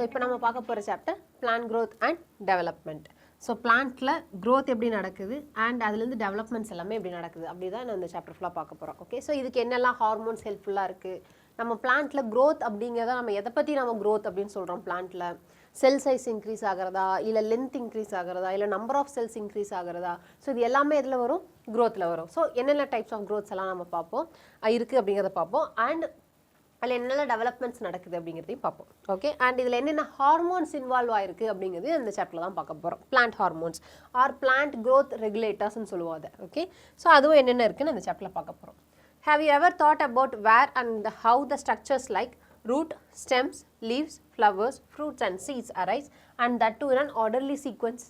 So இப்போ நம்ம பார்க்க போகிற chapter plant growth and development. So பிளான்ட்டில் growth எப்படி நடக்குது அண்ட் அதுலேருந்து டெவலப்மெண்ட்ஸ் எல்லாமே எப்படி நடக்குது அப்படி தான் நான் இந்த சாப்டர் ஃபுல்லாக பார்க்க போகிறோம். ஓகே, ஸோ இதுக்கு என்னெல்லாம் ஹார்மோன்ஸ் ஹெல்ப்ஃபுல்லாக இருக்குது, நம்ம பிளான்ட்டில் growth அப்படிங்கிறத நம்ம எதை பற்றி நம்ம growth அப்படின்னு சொல்கிறோம், பிளான்ட்டில் செல் சைஸ் இன்க்ரீஸ் ஆகிறதா, இல்லை லென்த் இன்க்ரீஸ் ஆகிறதா, இல்லை நம்பர் ஆஃப் செல்ஸ் இன்க்ரீஸ் ஆகிறதா. ஸோ இது எல்லாமே இதில் வரும், growthல வரும். ஸோ என்னென்ன டைப்ஸ் ஆஃப் growths எல்லாம் நம்ம பார்ப்போம் இருக்குது அப்படிங்கிறத பார்ப்போம். அண்ட் அதில் என்னென்ன டெவலப்மெண்ட்ஸ் நடக்குது அப்படிங்கிறதையும் பார்ப்போம். ஓகே, அண்ட் இதில் என்னென்ன ஹார்மோன்ஸ் இன்வால்வ் ஆயிருக்கு அப்படிங்கிறது இந்த சாப்டரில் தான் பார்க்க போகிறோம். Plant hormones R plant growth ரெகுலேட்டர்ஸ்னு சொல்லுவோம் அதை. ஓகே, ஸோ அதுவும் என்னென்ன இருக்குன்னு இந்த சாப்டரில் பார்க்க போகிறோம். Have you ever thought about where and how the structures like root, stems, leaves, flowers, fruits and seeds arise and that too in an orderly sequence?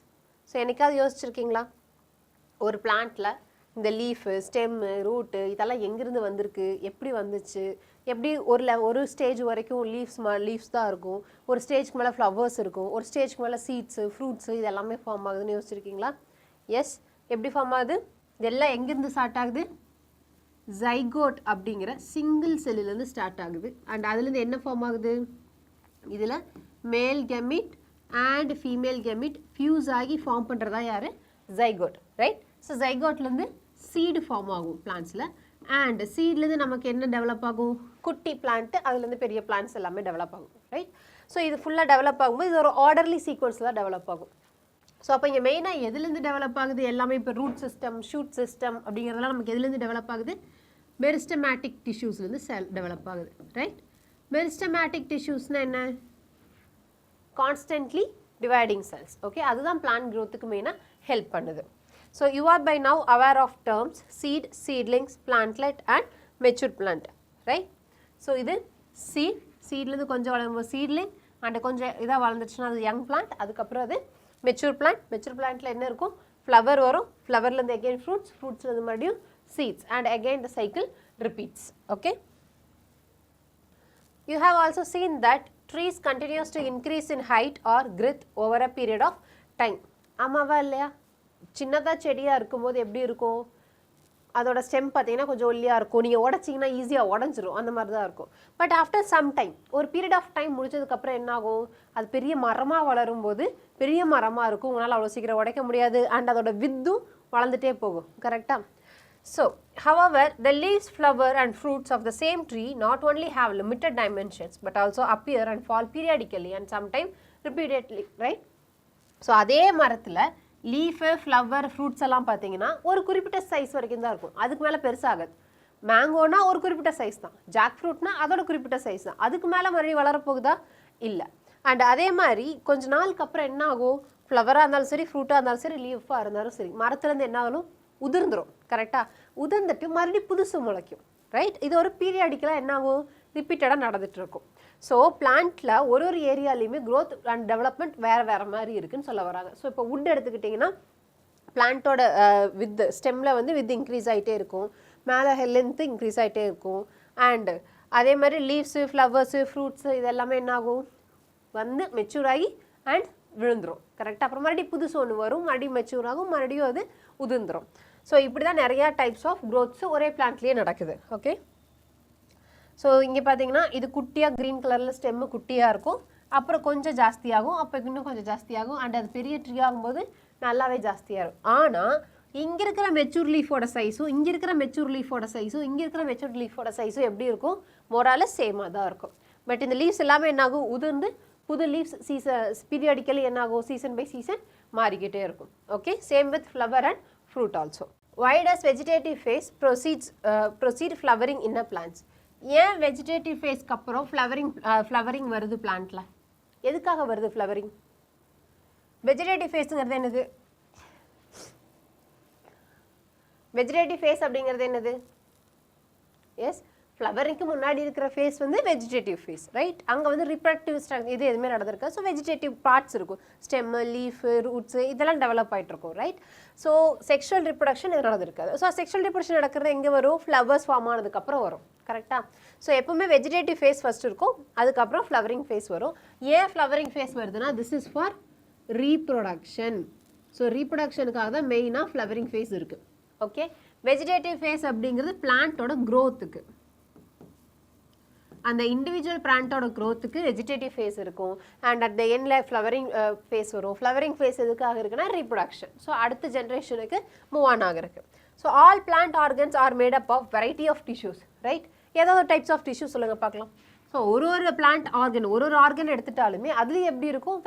So என்னைக்காவது யோசிச்சிருக்கீங்களா, ஒரு பிளான்ட்டில் இந்த லீஃபு, ஸ்டெம்மு, ரூட்டு இதெல்லாம் எங்கேருந்து வந்திருக்கு, எப்படி வந்துச்சு, எப்படி ஒரு ஸ்டேஜ் வரைக்கும் லீவ்ஸ் தான் இருக்கும், ஒரு ஸ்டேஜ்க்கு மேலே ஃப்ளவர்ஸ் இருக்கும், ஒரு ஸ்டேஜ்க்கு மேலே சீட்ஸு, ஃப்ரூட்ஸு இது எல்லாமே ஃபார்ம் ஆகுதுன்னு யோசிச்சிருக்கீங்களா? எஸ், எப்படி ஃபார்ம் ஆகுது? இதெல்லாம் எங்கேருந்து ஸ்டார்ட் ஆகுது? ஜைகோட் அப்படிங்கிற சிங்கிள் செல்லுலேருந்து ஸ்டார்ட் ஆகுது. அண்ட் அதுலேருந்து என்ன ஃபார்ம் ஆகுது? இதில் male gamete and female gamete fuse ஆகி ஃபார்ம் பண்ணுறதா யார்? Zygote, right? ஸோ ஜைகோட்லேருந்து சீடு ஃபார்ம் ஆகும் பிளான்ட்ஸில். அண்ட் சீட்லேருந்து நமக்கு என்ன டெவலப் ஆகும்? குட்டி பிளான்ட்டு, அதுலேருந்து பெரிய பிளான்ட்ஸ் எல்லாமே டெவலப் ஆகும், ரைட்? ஸோ இது ஃபுல்லாக டெவலப் ஆகும்போது இது ஒரு ஆர்டர்லி சீக்வன்ஸில் தான் டெவலப் ஆகும். ஸோ அப்போ இங்கே மெயினாக எதுலேருந்து டெவலப் ஆகுது எல்லாமே? இப்போ ரூட் சிஸ்டம், ஷூட் சிஸ்டம் அப்படிங்கிறதெல்லாம் நமக்கு எதுலேருந்து டெவலப் ஆகுது? மெரிஸ்டமேட்டிக் டிஷ்யூஸ்லேருந்து டெவலப் ஆகுது, ரைட்? மெரிஸ்டமேட்டிக் டிஷ்யூஸ்னால் என்ன? Constantly dividing cells. ஓகே, அதுதான் பிளான்ட் growthக்கு மெயினாக ஹெல்ப் பண்ணுது. So you are by now aware of terms seed, seedlings, plantlet and mature plant, right? So இது seed, seedலேருந்து கொஞ்சம் வளரும் seedling and கொஞ்சம் இதாக வளர்ந்துச்சுன்னா அது young plant, அதுக்கப்புறம் அது mature plant. mature plantல என்ன இருக்கும்? flower வரும், flowerலேருந்து again fruits, fruitsலேருந்து மறுபடியும் seeds and again the cycle repeats. Okay? You have also seen that trees continues to increase in height or girth over a period of time. ஆமாவா இல்லையா? சின்னதாக செடியாக இருக்கும்போது எப்படி இருக்கும்? அதோட ஸ்டெம் பார்த்தீங்கன்னா கொஞ்சம் ஒல்லியாக இருக்கும், நீங்கள் உடச்சிங்கன்னா ஈஸியாக உடஞ்சிரும், அந்த மாதிரி தான் இருக்கும். பட் ஆஃப்டர் சம் டைம், ஒரு பீரியட் ஆஃப் டைம் முடிச்சதுக்கப்புறம் என்ன ஆகும்? அது பெரிய மரமாக வளரும்போது பெரிய மரமாக இருக்கும், உங்களால் அவ்வளோ சீக்கிரம் உடைக்க முடியாது. அண்ட் அதோட வித்தும் வளர்ந்துட்டே போகும், கரெக்டாக? So, however, the leaves, flower and fruits of the same tree not only have limited dimensions but also appear and fall periodically and sometimes repeatedly, right? So, அதே மரத்தில் லீஃபு, ஃப்ளவர், ஃப்ரூட்ஸ் எல்லாம் பார்த்தீங்கன்னா ஒரு குறிப்பிட்ட சைஸ் வரைக்கும் தான் இருக்கும், அதுக்கு மேலே பெருசாகாது. மேங்கோனா ஒரு குறிப்பிட்ட சைஸ் தான், ஜாக் ஃப்ரூட்னா அதோட குறிப்பிட்ட சைஸ் தான், அதுக்கு மேலே மறுபடியும் வளரப்போகுதா? இல்லை. அண்ட் அதே மாதிரி கொஞ்ச நாளுக்கு அப்புறம் என்ன ஆகும்? ஃப்ளவராக இருந்தாலும் சரி, ஃப்ரூட்டாக இருந்தாலும் சரி, லீஃபாக இருந்தாலும் சரி, மரத்துலேருந்து என்ன ஆகணும்? உதிர்ந்துடும், கரெக்டாக? உதிர்ந்துட்டு மறுபடியும் புதுசு முளைக்கும், ரைட்? இது ஒரு பீரியாடிக்கலாக என்ன ஆகும்? ரிப்பீட்டடாக நடந்துகிட்ருக்கும். ஸோ பிளான்ட்டில் ஒரு ஏரியாலையுமே growth அண்ட் டெவலப்மெண்ட் வேறு மாதிரி இருக்குதுன்னு சொல்ல வராங்க. ஸோ இப்போ வுட் எடுத்துக்கிட்டிங்கன்னா பிளான்ட்டோட வித் ஸ்டெம்மில் வந்து வித் இன்க்ரீஸ் ஆகிட்டே இருக்கும், மேலே லென்த்து இன்க்ரீஸ் ஆகிட்டே இருக்கும். அண்டு அதே மாதிரி லீவ்ஸு, ஃப்ளவர்ஸு, ஃப்ரூட்ஸு இதெல்லாமே என்ன ஆகும்? வந்து மெச்சூர் ஆகி அண்ட் விழுந்துடும், கரெக்டாக? அப்புறம் மறுபடியும் புதுசு ஒன்று வரும், மறுபடியும் மெச்சூர் ஆகும், மறுபடியும் அது உதிர்ந்துடும். ஸோ இப்படி தான் நிறையா டைப்ஸ் ஆஃப் growths ஒரே பிளான்ட்லேயே நடக்குது. ஓகே, ஸோ இங்கே பார்த்தீங்கன்னா இது குட்டியாக க்ரீன் கலரில் ஸ்டெம்மு குட்டியாக இருக்கும், அப்புறம் கொஞ்சம் ஜாஸ்தியாகும், அப்போ இன்னும் கொஞ்சம் ஜாஸ்தியாகும், அண்ட் அது பெரிய ட்ரீ ஆகும்போது நல்லாவே ஜாஸ்தியாக இருக்கும். ஆனால் இங்கே இருக்கிற மெச்சூர் லீஃபோட சைஸும் இங்கே இருக்கிற மெச்சூர் லீஃபோட சைஸும் இங்கே இருக்கிற மெச்சூர் லீஃபோட சைஸும் எப்படி இருக்கும்? மோரால சேமாக தான் இருக்கும். பட் இந்த லீவ்ஸ் எல்லாமே என்னாகும்? உதிர்ந்து புது லீவ்ஸ் பீரியாடிக்கலி என்னாகும்? சீசன் பை சீசன் மாறிக்கிட்டே இருக்கும். Okay, same with flower and fruit also. Why does vegetative phase proceed flowering in a plants? ஏன் வெஜிடேட்டிவ் ஃபேஸ்க்கு அப்புறம் ஃப்ளவரிங் வருது பிளான்ட்டில்? எதுக்காக வருது ஃப்ளவரிங்? வெஜிடேட்டிவ் ஃபேஸுங்கிறது என்னது? வெஜிடேட்டிவ் ஃபேஸ் அப்படிங்கிறது என்னது? எஸ், ஃப்ளவரிங்க்கு முன்னாடி இருக்கிற ஃபேஸ் வந்து வெஜிடேட்டிவ் ஃபேஸ், ரைட்? அங்கே வந்து ரிப்ரடக்டிவ் இது எதுவுமே நடந்திருக்காது. ஸோ வெஜிடேட்டிவ் பார்ட்ஸ் இருக்கும், ஸ்டெம்மு, லீஃபு, ரூட்ஸு இதெல்லாம் டெவலப் ஆகிட்டு இருக்கும், ரைட்? ஸோ செக்ஷுவல் ரிப்ரொடக்ஷன் இது நடந்திருக்காது. ஸோ செக்ஷுவல் ரிப்ரொடக்ஷன் நடக்கிறது எங்கே வரும்? ஃப்ளவர்ஸ் ஃபார்ம் ஆனதுக்கப்புறம் வரும், கரெக்டாக? ஸோ எப்பவுமே வெஜிடேட்டிவ் ஃபேஸ் ஃபஸ்ட் இருக்கும், அதுக்கப்புறம் ஃப்ளவரிங் ஃபேஸ் வரும். ஏன் ஃப்ளவரிங் ஃபேஸ் வருதுன்னா this is for reproduction. So ரீப்ரொடக்ஷனுக்காக தான் மெயினாக ஃப்ளவரிங் ஃபேஸ் இருக்குது. ஓகே, வெஜிடேட்டிவ் ஃபேஸ் அப்படிங்கிறது பிளான்ட்டோட க்ரோத்துக்கு. அந்த இண்டிவிஜுவல் பிளான்ட்டோட க்ரோத்துக்கு வெஜிடேட்டிவ் ஃபேஸ் இருக்கும் அண்ட் அட் த எண்டில் ஃப்ளவரிங் ஃபேஸ் வரும். ஃப்ளவரிங் ஃபேஸ் எதுக்காக இருக்குன்னா ரீப்ரொடக்ஷன். ஸோ அடுத்த ஜென்ரேஷனுக்கு மூவ் ஆன் ஆகிருக்கு. So all plant organs are made up of variety of tissues, right? ஏதாவது டைப்ஸ் ஆஃப் டிஷ்யூஸ் சொல்லுங்கள் பார்க்கலாம். ஸோ ஒரு பிளான்ட் ஆர்கன் ஒரு ஆர்கன் எடுத்துட்டாலுமே அதுலேயும் எப்படி இருக்கும்?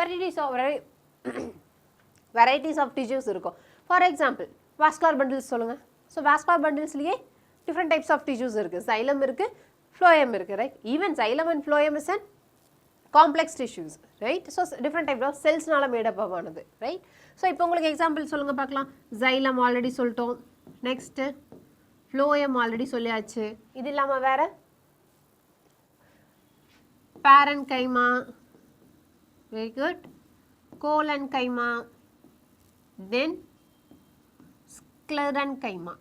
வெரைட்டிஸ் ஆஃப் டிஷ்யூஸ் இருக்கும். ஃபார் எக்ஸாம்பிள் வாஸ்குலர் பண்டில்ஸ் சொல்லுங்கள். ஸோ வாஸ்குலர் பண்டில்ஸ்லேயே டிஃப்ரெண்ட் டைப்ஸ் ஆஃப் டிஷ்யூஸ் இருக்குது. சைலம் இருக்குது, phloem இருக்குது, right? Even xylem and phloem is an complex tissues, right? So different type of cells நால made up ஆனது, right? So இப்போ உங்களுக்கு example சொல்லுங்க பார்க்கலாம். xylem ஆல்ரெடி சொல்லிட்டோம். நெக்ஸ்ட் phloem ஆல்ரெடி சொல்லியாச்சு. இது இல்லாம வேற parenchyma, very good, collenchyma, then sclerenchyma.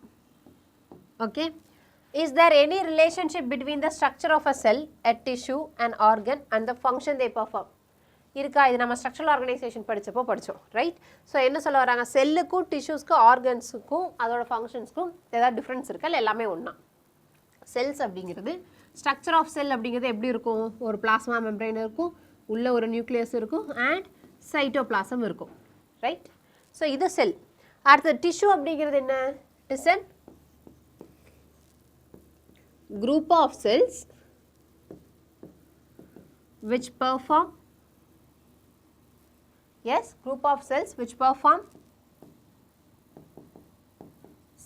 Okay. Is there any relationship between the structure of a cell, a tissue, an organ and the function they perform? இருக்கா? இது நம்ம structural organisation படித்தோம், right? So என்ன சொல்ல வராங்க? செல்லுக்கும் டிஷ்யூஸ்க்கும் ஆர்கன்ஸுக்கும் அதோட ஃபங்க்ஷன்ஸ்க்கும் ஏதாவது டிஃப்ரென்ஸ் இருக்கா? எல்லாமே ஒன்றா. செல்ஸ் அப்படிங்கிறது ஸ்ட்ரக்சர் ஆஃப் செல் அப்படிங்கிறது எப்படி இருக்கும்? ஒரு பிளாஸ்மா மெம்பரைன் இருக்கும், உள்ள ஒரு நியூக்ளியஸ் இருக்கும் அண்ட் சைட்டோபிளாசம் இருக்கும், ரைட்? ஸோ இது செல். அடுத்த டிஷ்யூ அப்படிங்கிறது என்ன? It is an group of cells which perform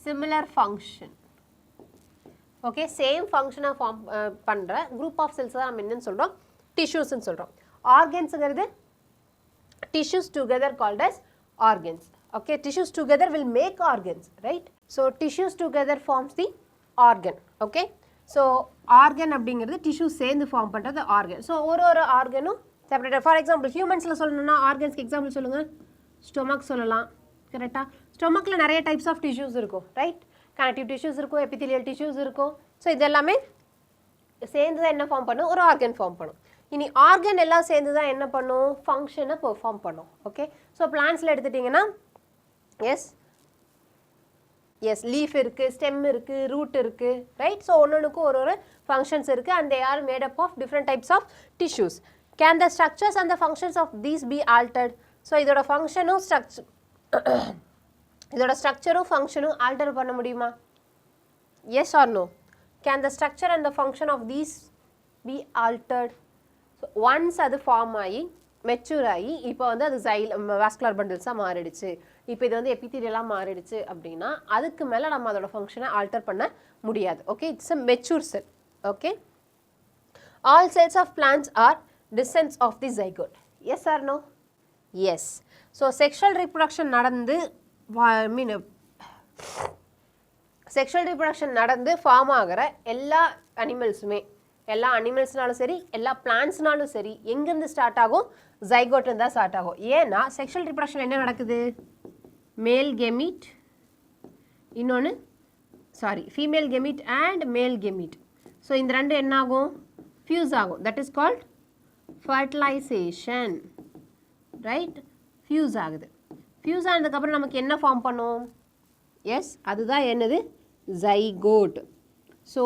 similar function. Okay, same function of பண்ற group of cells தான் நம்ம என்னன்னு சொல்றோம்? tissues ன்னு சொல்றோம். organs ங்கிறது tissues together called as organs. Okay, tissues together will make organs, right? So tissues together forms the organ. Okay. So organ அப்படிங்கிறது tissue சேர்ந்து ஃபார்ம் பண்ணுறது ஆர்கன். ஸோ ஒரு ஆர்கனும் செப்பரேட்டட். ஃபார் எக்ஸாம்பிள் ஹியூமன்ஸில் சொல்லணும்னா ஆர்கன்ஸ்க்கு எக்ஸாம்பிள் சொல்லுங்கள். Stomach சொல்லலாம், கரெக்டாக? ஸ்டொமக்கில் நிறைய டைப்ஸ் ஆஃப் டிஷ்யூஸ் இருக்கும், ரைட்? கனெக்டிவ் டிஷ்யூஸ் இருக்கும், எபித்திலியல் டிஷ்யூஸ் இருக்கும். ஸோ இது எல்லாமே சேர்ந்து தான் என்ன ஃபார்ம் பண்ணும்? ஒரு ஆர்கன் ஃபார்ம் பண்ணும். இனி ஆர்கன் எல்லாம் சேர்ந்து தான் என்ன பண்ணும்? ஃபங்க்ஷனை பெர்ஃபார்ம் பண்ணும். ஓகே. ஸோ பிளான்ஸில் எடுத்துட்டிங்கன்னா எஸ் லீஃப் இருக்குது, ஸ்டெம் இருக்குது, ரூட் இருக்குது, ரைட்? ஸோ ஒன்றுக்கும் ஒரு ஃபங்க்ஷன்ஸ் இருக்குது and they are made up of different types of tissues. Can the structures and the functions of these be altered? So இதோட ஃபங்க்ஷனும் ஸ்ட்ரக்சரும் ஃபங்க்ஷனும் ஆல்டர் பண்ண முடியுமா? Yes or no? Can the structure and the function of these be altered? So once அது form ஆகி mature ஆகி இப்போ வந்து அது வாஸ்குலர் பண்டில்ஸாக மாறிடுச்சு, இப்போ இது வந்து எபித்தீலியலாக மாறிடுச்சு அப்படின்னா அதுக்கு மேலே நம்ம அதோட ஃபங்க்ஷனை ஆல்டர் பண்ண முடியாது. Okay, it's a mature cell. Okay. All cells of plants are descendants of the zygote. Yes or no? Yes. So sexual reproduction நடந்து ஃபார்ம் ஆகிற எல்லா அனிமல்ஸ்னாலும் சரி, எல்லா பிளான்ட்ஸ்னாலும் சரி, எங்கேருந்து ஸ்டார்ட் ஆகும்? ஜைகோட்லேருந்து தான் ஸ்டார்ட் ஆகும். ஏன்னா செக்ஷுவல் ரீப்ரொடக்ஷன் என்ன நடக்குது? மேல் கெமீட், ஃபீமேல் கெமீட் அண்ட் மேல் கெமீட். ஸோ இந்த ரெண்டு என்ன ஆகும்? ஃபியூஸ் ஆகும். That is called fertilisation, right? Fuse ஆகுது. ஃபியூஸ் ஆனதுக்கப்புறம் நமக்கு என்ன ஃபார்ம் பண்ணும்? எஸ், அதுதான் என்னது? ஜைகோட். ஸோ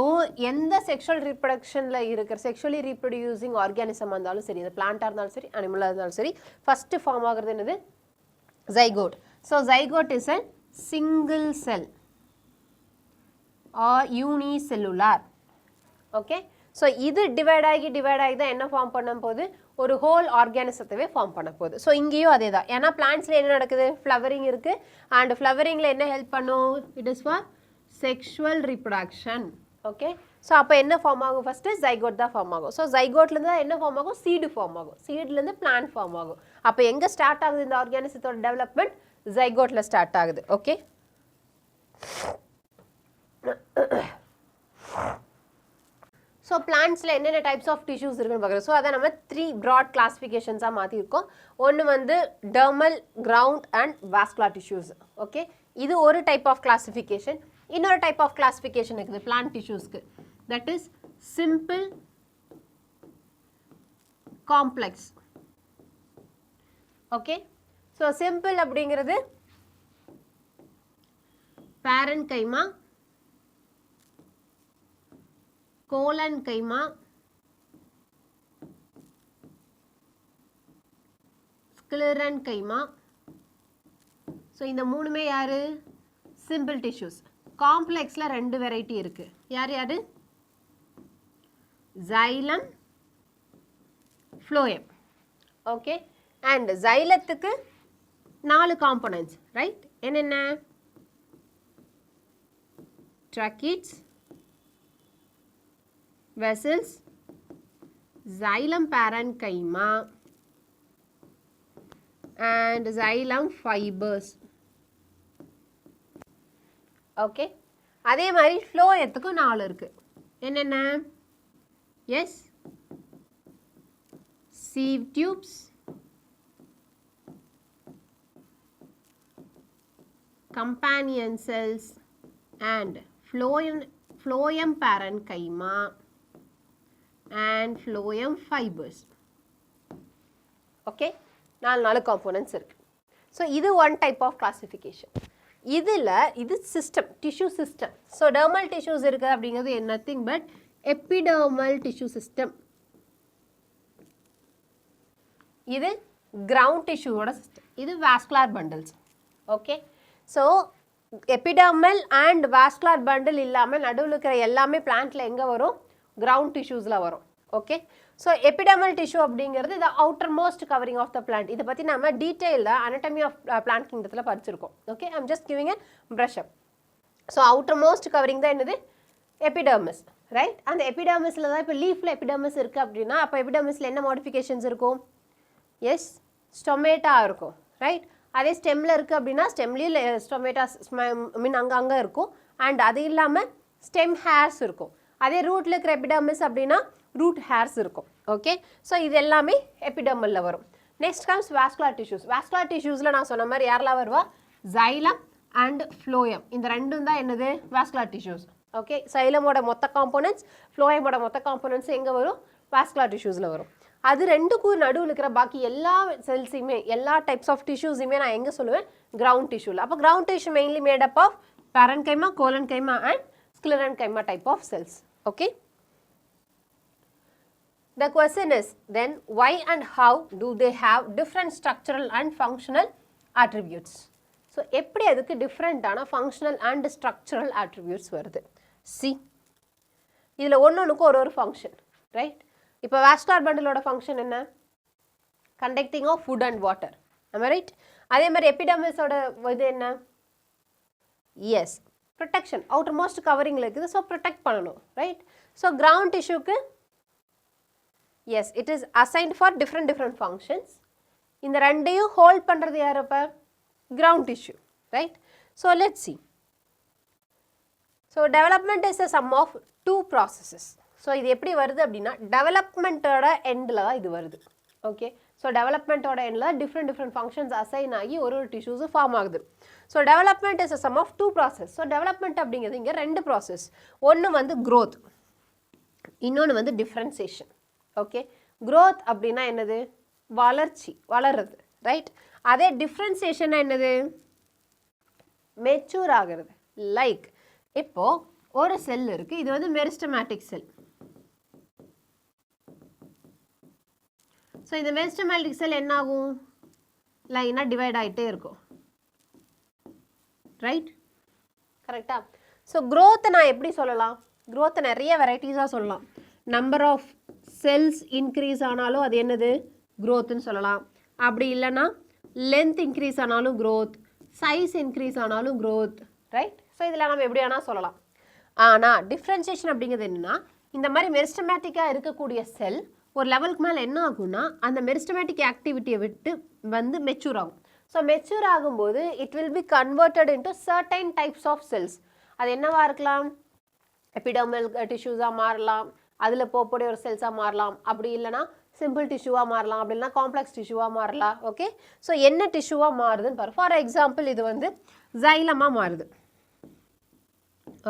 எந்த செக்ஷுவல் ரீப்ரொடக்ஷனில் இருக்கிற செக்ஷுவலி ரீப்ரொடியூசிங் ஆர்கானிசமாக இருந்தாலும் சரி, இந்த பிளான்ட்டாக இருந்தாலும் சரி, அனிமலாக இருந்தாலும் சரி, ஃபஸ்ட்டு ஃபார்ம் ஆகிறது என்னது? Zygote. So zygote is a single cell or unicellular. Okay. So இது டிவைட் ஆகி தான் என்ன ஃபார்ம் பண்ணும் போது? ஒரு ஹோல் ஆர்கானிசத்தவே ஃபார்ம் பண்ண போகுது. ஸோ இங்கேயும் அதே தான். ஏன்னா பிளான்ட்ஸில் என்ன நடக்குது? ஃப்ளவரிங் இருக்குது அண்ட் ஃப்ளவரிங்கில் என்ன ஹெல்ப் பண்ணும்? It is for sexual reproduction. Okay. So அப்போ என்ன ஃபார்ம் ஆகும்? ஃபஸ்ட்டு ஜைகோட் தான் ஃபார்ம் ஆகும். ஸோ ஜைகோட்லேருந்து தான் என்ன ஃபார்ம் ஆகும்? சீடு ஃபார்ம் ஆகும். சீட்லேருந்து பிளான்ட் ஃபார்ம் ஆகும். அப்போ எங்கே ஸ்டார்ட் ஆகுது இந்த ஆர்கானிசத்தோட டெவலப்மெண்ட்? ஜைகோட்டில் ஸ்டார்ட் ஆகுது. ஓகே. ஸோ பிளான்ட்ஸில் என்னென்ன டைப்ஸ் ஆஃப் டிஷ்யூஸ் இருக்குன்னு பார்க்குறோம். ஸோ அதை நம்ம 3 ப்ராட் கிளாஸிஃபிகேஷன்ஸாக மாற்றிருக்கோம். ஒன்று வந்து dermal, ground and vascular tissues. Okay. இது ஒரு டைப் ஆஃப் கிளாஸிஃபிகேஷன். இன்னொரு டைப் ஆஃப் கிளாஸிஃபிகேஷன் இருக்குது பிளான்ட் டிஷ்யூஸ்க்கு. That is simple, complex. Okay. So simple அப்படிங்கிறது parenchyma, collenchyma, sclerenchyma. So இந்த மூணுமே யாரு? Simple tissues. Complexல ரெண்டு variety இருக்கு. யாரு? Xylem, phloem. Okay. And xylethக்கு 4 components, right? என்னென்ன? Tracheids, vessels, xylem parenchyma and xylem fibers. Okay. அதே மாதிரி phloemக்கு 4 இருக்கு. என்னென்ன? Yes. Sieve tubes, companion cells and phloem parenchyma and phloem fibers. Okay, 4 components இருக்கு. So இது one type of classification. இது system, tissue system. So dermal tissues இருக்கு அப்படிங்கிறது nothing but epidermal tissue system. இது ground tissue ஓட system. இது vascular bundles. Okay, so epidermal and vascular bundle இல்லாம நடுவுல இருக்கிற எல்லாமே plantல எங்க வரும்? Ground tissuesல வரும். Okay, so epidermal tissue அப்படிங்கிறது the outermost covering of the plant. இத பத்தி நாம detailed anatomy of plant kingdomல படிச்சிருக்கோம். Okay, I'm just giving a brush up. So outermost covering தான் என்னது? Epidermis, right? அந்த epidermisல தான் இப்ப leafல epidermis இருக்கு அப்படினா அப்ப epidermisல என்ன modifications இருக்கும்? Yes, stomata இருக்கும், right? அதே ஸ்டெம்ல இருக்கு அப்படினா ஸ்டெம்ல ஸ்டோமேட்டா மீன் அங்க இருக்கும் and அது இல்லாம ஸ்டெம் ஹேர்ஸ் இருக்கும். அதே ரூட்ல இருக்கிற எபிடர்மிஸ் அப்படினா ரூட் ஹேர்ஸ் இருக்கும். ஓகே, சோ இது எல்லாமே எபிடர்மல்ல வரும். Next comes vascular tissues. Vascular டிஷ்யூஸ்ல நான் சொன்ன மாதிரி யாரெல்லாம் வருவா? xylem and phloem. இந்த ரெண்டும் தான் என்னது? Vascular tissues. ஓகே, xylemோட மொத்த காம்போனன்ட்ஸ், phloemோட மொத்த காம்போனன்ட்ஸ் எங்க வரும்? வாஸ்குலர் டிஷ்யூஸ்ல வரும். அது ரெண்டுக்கும் நடுவுல இருக்கிற பாக்கி எல்லா செல்ஸையுமே எல்லா டைப்ஸ் ஆஃப் டிஷ்யூஸையுமே நான் எங்க சொல்லுவேன்? கிரவுண்ட் டிஷ்யூல. அப்ப ground tissue mainly made up of parenchyma, collenchyma and sclerenchyma type of cells. Okay, the question is then why and how do they have different structural and functional attributes? So எப்படி அதுக்கு டிஃபரண்டான functional and structural attributes வருது? See, இதுல ஒன்னொன்னுக்கு ஒரு function, right? இப்போ vascular பண்டிலோட function என்ன? Conducting of food and water. am I right? அதே மாதிரி எபிடர்மிஸோட இது என்ன? Yes, protection. அவுட்டர் மோஸ்ட் கவரிங்ல இருக்குது, ஸோ ப்ரொடெக்ட் பண்ணணும், ரைட்? ஸோ கிரவுண்ட் டிஷ்யூக்கு yes, it is assigned for different functions. இந்த ரெண்டையும் ஹோல்ட் பண்ணுறது யார் அப்போ? Ground tissue, right? So let's see. So development is a sum of 2 processes. So இது எப்படி வருது அப்படின்னா டெவலப்மெண்ட்டோட எண்டில் தான் இது வருது. ஓகே, ஸோ டெவலப்மெண்ட்டோட எண்டில் டிஃப்ரெண்ட் ஃபங்க்ஷன்ஸ் அசைன் ஆகி ஒரு டிஷ்யூஸு ஃபார்ம் ஆகுது. So development is a sum of 2 process. So development அப்படிங்கிறது இங்கே 2 ப்ராசஸ். ஒன்று வந்து growth, இன்னொன்று வந்து டிஃப்ரென்சியேஷன். ஓகே, growth அப்படின்னா என்னது? வளர்ச்சி, வளருது, ரைட்? அதே டிஃப்ரென்சியேஷன் என்னது? மெச்சூர் ஆகிறது. லைக் இப்போ ஒரு செல் இருக்கு, இது வந்து மெரிஸ்டமேட்டிக் செல். ஸோ இந்த மெரிஸ்டமேட்டிக் செல் என்ன ஆகும்? லைனாக டிவைட் ஆகிட்டே இருக்கும், ரைட்? கரெக்டா? ஸோ க்ரோத்தை நான் எப்படி சொல்லலாம்? க்ரோத்தை நிறைய வெரைட்டிஸாக சொல்லலாம். நம்பர் ஆஃப் செல்ஸ் இன்க்ரீஸ் ஆனாலும் அது என்னது? க்ரோத்துன்னு சொல்லலாம். அப்படி இல்லைன்னா லென்த் இன்க்ரீஸ் ஆனாலும் க்ரோத், சைஸ் இன்க்ரீஸ் ஆனாலும் க்ரோத், ரைட்? ஸோ இதில் நம்ம எப்படி வேணால் சொல்லலாம். ஆனால் டிஃப்ரென்சியேஷன் அப்படிங்கிறது என்னென்னா, இந்த மாதிரி மெரிஸ்டமேட்டிக்காக இருக்கக்கூடிய செல் ஒரு லெவலுக்கு மேலே என்ன ஆகும்னா அந்த மெரிஸ்டமேட்டிக் ஆக்டிவிட்டியை விட்டு வந்து மெச்சூர் ஆகும். ஸோ மெச்சூர் ஆகும்போது it will be converted into certain types of cells. அது என்னவா இருக்கலாம்? எபிடர்மல் டிஷ்யூஸாக மாறலாம், அதில் போகக்கூடிய ஒரு செல்ஸாக மாறலாம், அப்படி இல்லைனா சிம்பிள் டிஷ்யூவாக மாறலாம், அப்படி இல்லைனா காம்ப்ளெக்ஸ் டிஷ்யூவாக மாறலாம். ஓகே, ஸோ என்ன டிஷ்யூவாக மாறுதுன்னு பாரு. ஃபார் எக்ஸாம்பிள் இது வந்து xylem-ஆக மாறுது.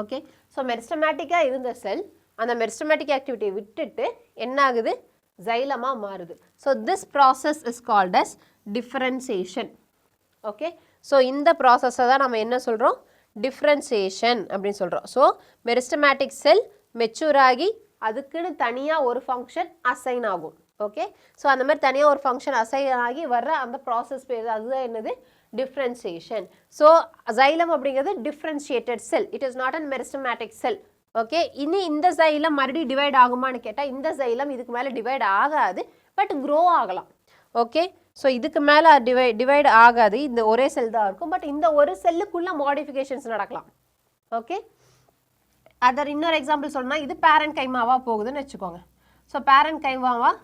ஓகே, ஸோ மெரிஸ்டமேட்டிக்காக இருந்த செல் அந்த மெரிஸ்டமேட்டிக் ஆக்டிவிட்டியை விட்டுட்டு என்ன ஆகுது? xylem-ஆக மாறுது. So this process is called as differentiation. Okay, so இந்த ப்ராசஸை தான் நம்ம என்ன சொல்கிறோம்? டிஃப்ரென்சியேஷன் அப்படின்னு சொல்கிறோம். ஸோ மெரிஸ்டமேட்டிக் செல் மெச்சூர் ஆகி அதுக்குன்னு தனியாக ஒரு ஃபங்க்ஷன் அசைன் ஆகும். ஓகே ஸோ அந்த மாதிரி தனியாக ஒரு ஃபங்க்ஷன் அசைன் ஆகி வர்ற அந்த ப்ராசஸ் பேர் அதுதான் என்னது டிஃப்ரென்சியேஷன் ஸோ xylem அப்படிங்கிறது differentiated sell it is not an meristematic sell okay இனி இந்த xylem மறுபடியும் டிவைட் ஆகுமான்னு கேட்டால் இந்த xylem இதுக்கு மேலே டிவைட் ஆகாது பட் க்ரோ ஆகலாம் ஓகே ஸோ இதுக்கு மேலே டிவைட் ஆகாது இந்த ஒரே செல் தான் இருக்கும் பட் இந்த ஒரு செல்லுக்குள்ள மாடிஃபிகேஷன்ஸ் நடக்கலாம் ஓகே அதர் இன்னொரு எக்ஸாம்பிள் சொன்னால் இது பேரண்ட் கைமாவாக போகுதுன்னு வச்சுக்கோங்க ஸோ பேரண்ட் கைமாவாக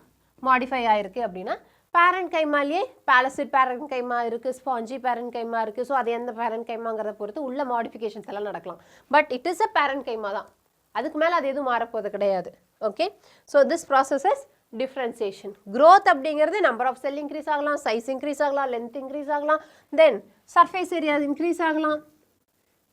மாடிஃபை ஆகிருக்கு அப்படின்னா பேரண்ட் கைமாலேயே பேலசிட் பேரண்ட் கைமா இருக்குது ஸ்பாஞ்சி பேரண்ட் கைமா இருக்குது ஸோ அது எந்த பேரண்ட் கைமாங்கிறத பொறுத்து உள்ள மாடிஃபிகேஷன்ஸ் எல்லாம் நடக்கலாம் but it is a parenchyma தான் அதுக்கு மேலே அது எதுவும் மாறப்போது கிடையாது okay so this process is differentiation growth அப்படிங்கிறது நம்பர் ஆஃப் செல் இன்க்ரீஸ் ஆகலாம் சைஸ் இன்க்ரீஸ் ஆகலாம் லென்த் இன்க்ரீஸ் ஆகலாம் தென் சர்ஃபேஸ் ஏரியா இன்க்ரீஸ் ஆகலாம்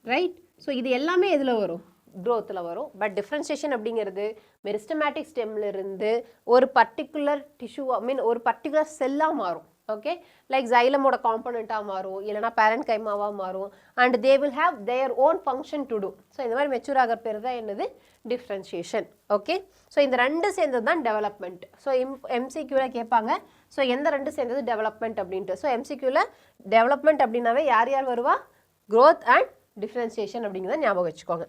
ரைட் ஸோ இது எல்லாமே எதில் வரும் growthல வரும் பட் டிஃப்ரென்சியேஷன் அப்படிங்கிறது மெரிஸ்டமேட்டிக் ஸ்டெம்ல இருந்து ஒரு பர்டிகுலர் டிஷ்யூ ஒரு பர்டிகுலர் செல்லாக மாறும் ஓகே லைக் xylemோட காம்பனண்ட்டாக மாறும் இல்லைனா பேரண்ட் கைமாவாக மாறும் and they will have their own function to do so இந்த மாதிரி மெச்சூர் ஆகிற பேர் தான் என்னது டிஃப்ரென்சியேஷன் ஓகே ஸோ இந்த ரெண்டு சேர்ந்தது தான் டெவலப்மெண்ட் ஸோ எம்சிக்யூவில் கேட்பாங்க ஸோ எந்த ரெண்டு சேர்ந்தது டெவலப்மெண்ட் அப்படின்ட்டு ஸோ எம்சிக்யூவில் டெவலப்மெண்ட் அப்படின்னாவே யார் யார் வருவா growth அண்ட் டிஃப்ரென்சியேஷன் அப்படிங்கிறத ஞாபகம் வச்சுக்கோங்க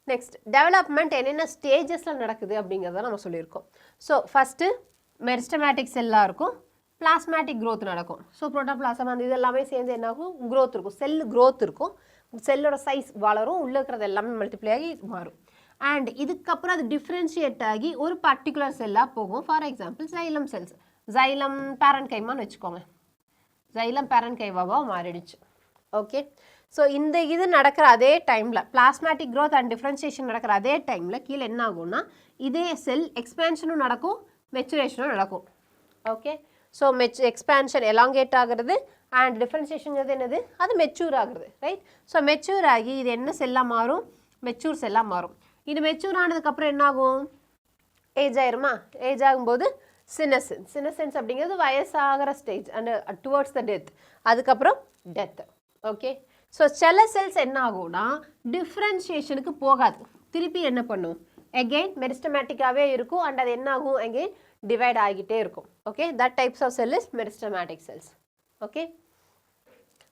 நெக்ஸ்ட் டெவலப்மெண்ட் என்னென்ன ஸ்டேஜஸில் நடக்குது அப்படிங்கிறத நம்ம சொல்லியிருக்கோம் ஸோ ஃபஸ்ட்டு மெரிஸ்டமேட்டிக் செல்லாக இருக்கும் பிளாஸ்மேட்டிக் growth நடக்கும் ஸோ புரோட்டோபிளாசம் அந்த இது எல்லாமே சேர்ந்து என்னாகும் growth இருக்கும் செல் growth இருக்கும் செல்லோட சைஸ் வளரும் உள்ளே இருக்கிறது எல்லாமே மல்டிப்ளை ஆகி மாறும் அண்ட் இதுக்கப்புறம் அது டிஃப்ரென்ஷியேட் ஆகி ஒரு பர்டிகுலர் செல்லாக போகும் for example xylem cells xylem பேரண்ட் கைமான்னு வச்சுக்கோங்க xylem பேரண்ட் கைவாவாக மாறிடுச்சு ஓகே ஸோ இந்த இது நடக்கிற அதே டைமில் பிளாஸ்மேட்டிக் growth அண்ட் டிஃப்ரென்சியேஷன் நடக்கிற அதே டைமில் கீழே என்ன ஆகும்னா இதே செல் எக்ஸ்பேன்ஷனும் நடக்கும் மெச்சுரேஷனும் நடக்கும் ஓகே ஸோ எக்ஸ்பேன்ஷன் எலாங்கேட் ஆகிறது அண்ட் டிஃப்ரென்சியேஷன்ங்கிறது என்னது அது மெச்சூர் ஆகுறது ரைட் ஸோ மெச்சூர் ஆகி இது என்ன செல்லாக மாறும் மெச்சூர் செல்லாக மாறும் இது மெச்சூர் ஆனதுக்கப்புறம் என்ன ஆகும் ஏஜ் ஆயிருமா ஏஜ் ஆகும்போது சினசென்ஸ் அப்படிங்கிறது வயசாகிற stage and towards the death அதுக்கப்புறம் டெத் ஓகே ஸோ சில செல்ஸ் என்ன ஆகும்னா டிஃப்ரென்ஷியேஷனுக்கு போகாது திருப்பி என்ன பண்ணும் அகெயின் மெரிஸ்டமேட்டிக்காகவே இருக்கும் அண்ட் அது என்ன ஆகும் அகெயின் டிவைட் ஆகிட்டே இருக்கும் okay that types of cell is meristematic cells okay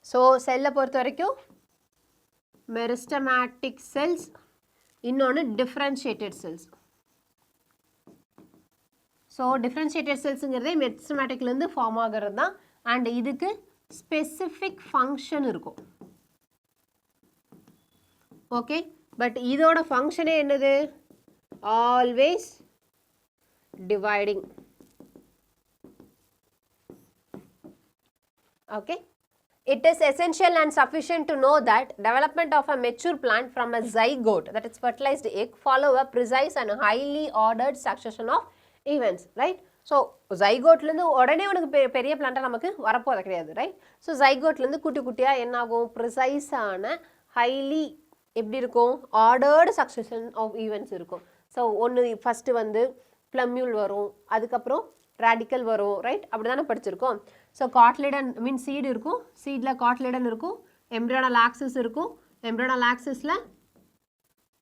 so செல்லை பொறுத்த வரைக்கும் மெரிஸ்டமேட்டிக் செல்ஸ் இன்னொன்று டிஃப்ரென்ஷியேட்டட் செல்ஸ் ஸோ டிஃப்ரென்ஷியேட்டட் செல்ஸுங்கிறதே மெரிஸ்டமேட்டிக்லேருந்து ஃபார்ம் ஆகிறது தான் அண்ட் இதுக்கு ஸ்பெசிஃபிக் ஃபங்க்ஷன் இருக்கும் ஓகே பட் இதோட ஃபங்க்ஷனே என்னது always dividing okay it is essential and sufficient to know that development of a mature plant from a zygote that is fertilized egg follow a precise and highly ordered succession of events right so zygote ல இருந்து உடனே உனக்கு பெரிய plant நமக்கு வரப்போறது கிடையாது right so zygote ல இருந்து குட்டி குட்டியா என்ன ஆகும் ப்ரிசைஸான ஹைலி எப்படி இருக்கும் ஆர்டர்டு சக்சஷன் ஆஃப் ஈவெண்ட்ஸ் இருக்கும் ஸோ ஒன்று ஃபஸ்ட்டு வந்து ப்ளம்யூல் வரும் அதுக்கப்புறம் ரேடிக்கல் வரும் ரைட் அப்படி தானே படிச்சிருக்கோம் ஸோ காட்லிடன் மீன் சீடு இருக்கும் சீடில் காட்லிடன் இருக்கும் எம்ப்ரியானல் ஆக்சிஸ் இருக்கும் எம்ப்ரியானல் ஆக்சிஸில்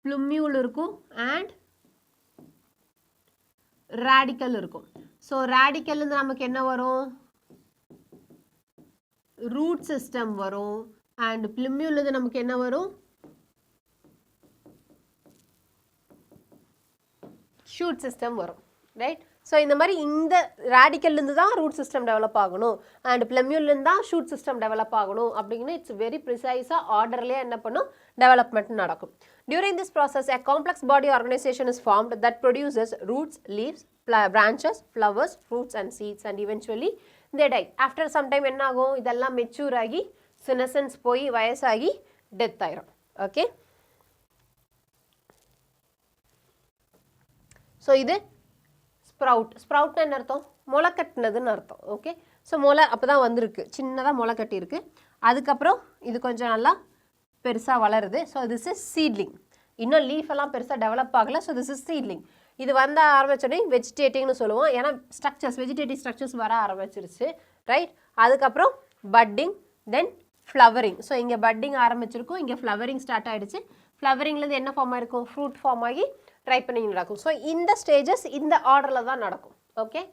ப்ளம்யூல் இருக்கும் அண்ட் ரேடிக்கல் இருக்கும் ஸோ ரேடிக்கல்லேருந்து நமக்கு என்ன வரும் ரூட் சிஸ்டம் வரும் அண்ட் ப்ளம்யூல்லேருந்து நமக்கு என்ன வரும் ஷூட் சிஸ்டம் வரும் ரைட் ஸோ இந்த மாதிரி இந்த ரேடிக்கல்லேருந்து தான் ரூட் சிஸ்டம் டெவலப் ஆகணும் அண்ட் ப்ளம்யூல்லேருந்து தான் ஷூட் சிஸ்டம் டெவலப் ஆகணும் அப்படின்னு இட்ஸ் வெரி ப்ரிசைஸாக ஆர்டர்லேயே என்ன பண்ணும் டெவலப்மெண்ட் நடக்கும் during this process a complex body organization is formed that produces roots, leaves, branches, flowers, fruits and seeds and eventually they die. After some time என்ன ஆகும் இதெல்லாம் mature ஆகி சினசன்ஸ் போய் வயசாகி டெத் ஆயிரும் ஓகே ஸோ இது ஸ்ப்ரவுட்னா என்ன அர்த்தம் முளை கட்டினதுன்னு அர்த்தம் ஓகே ஸோ முளை அப்போ தான் வந்திருக்கு சின்னதாக முளை கட்டியிருக்கு அதுக்கப்புறம் இது கொஞ்சம் நல்லா பெருசாக வளருது ஸோ திஸ் இஸ் சீட்லிங் இன்னும் லீஃப் எல்லாம் பெருசாக டெவலப் ஆகலை ஸோ திஸ் இஸ் சீட்லிங் இது வந்து ஆரம்பிச்சோடனே வெஜிடேட்டிங்னு சொல்லுவோம் ஏன்னா வெஜிடேட்டிவ் ஸ்ட்ரக்சர்ஸ் வர ஆரம்பிச்சிருச்சு ரைட் அதுக்கப்புறம் பட்டிங் தென் ஃப்ளவரிங் ஸோ இங்கே பட்டிங் ஆரம்பிச்சிருக்கும் இங்கே ஃப்ளவரிங் ஸ்டார்ட் ஆகிடுச்சு ஃப்ளவரிங்லேருந்து என்ன ஃபார்ம் ஆகிருக்கும் ஃப்ரூட் ஃபார்ம் ஆகி ripening நடக்கும். So இந்த stages இந்த orderல தான் நடக்கும். Okay.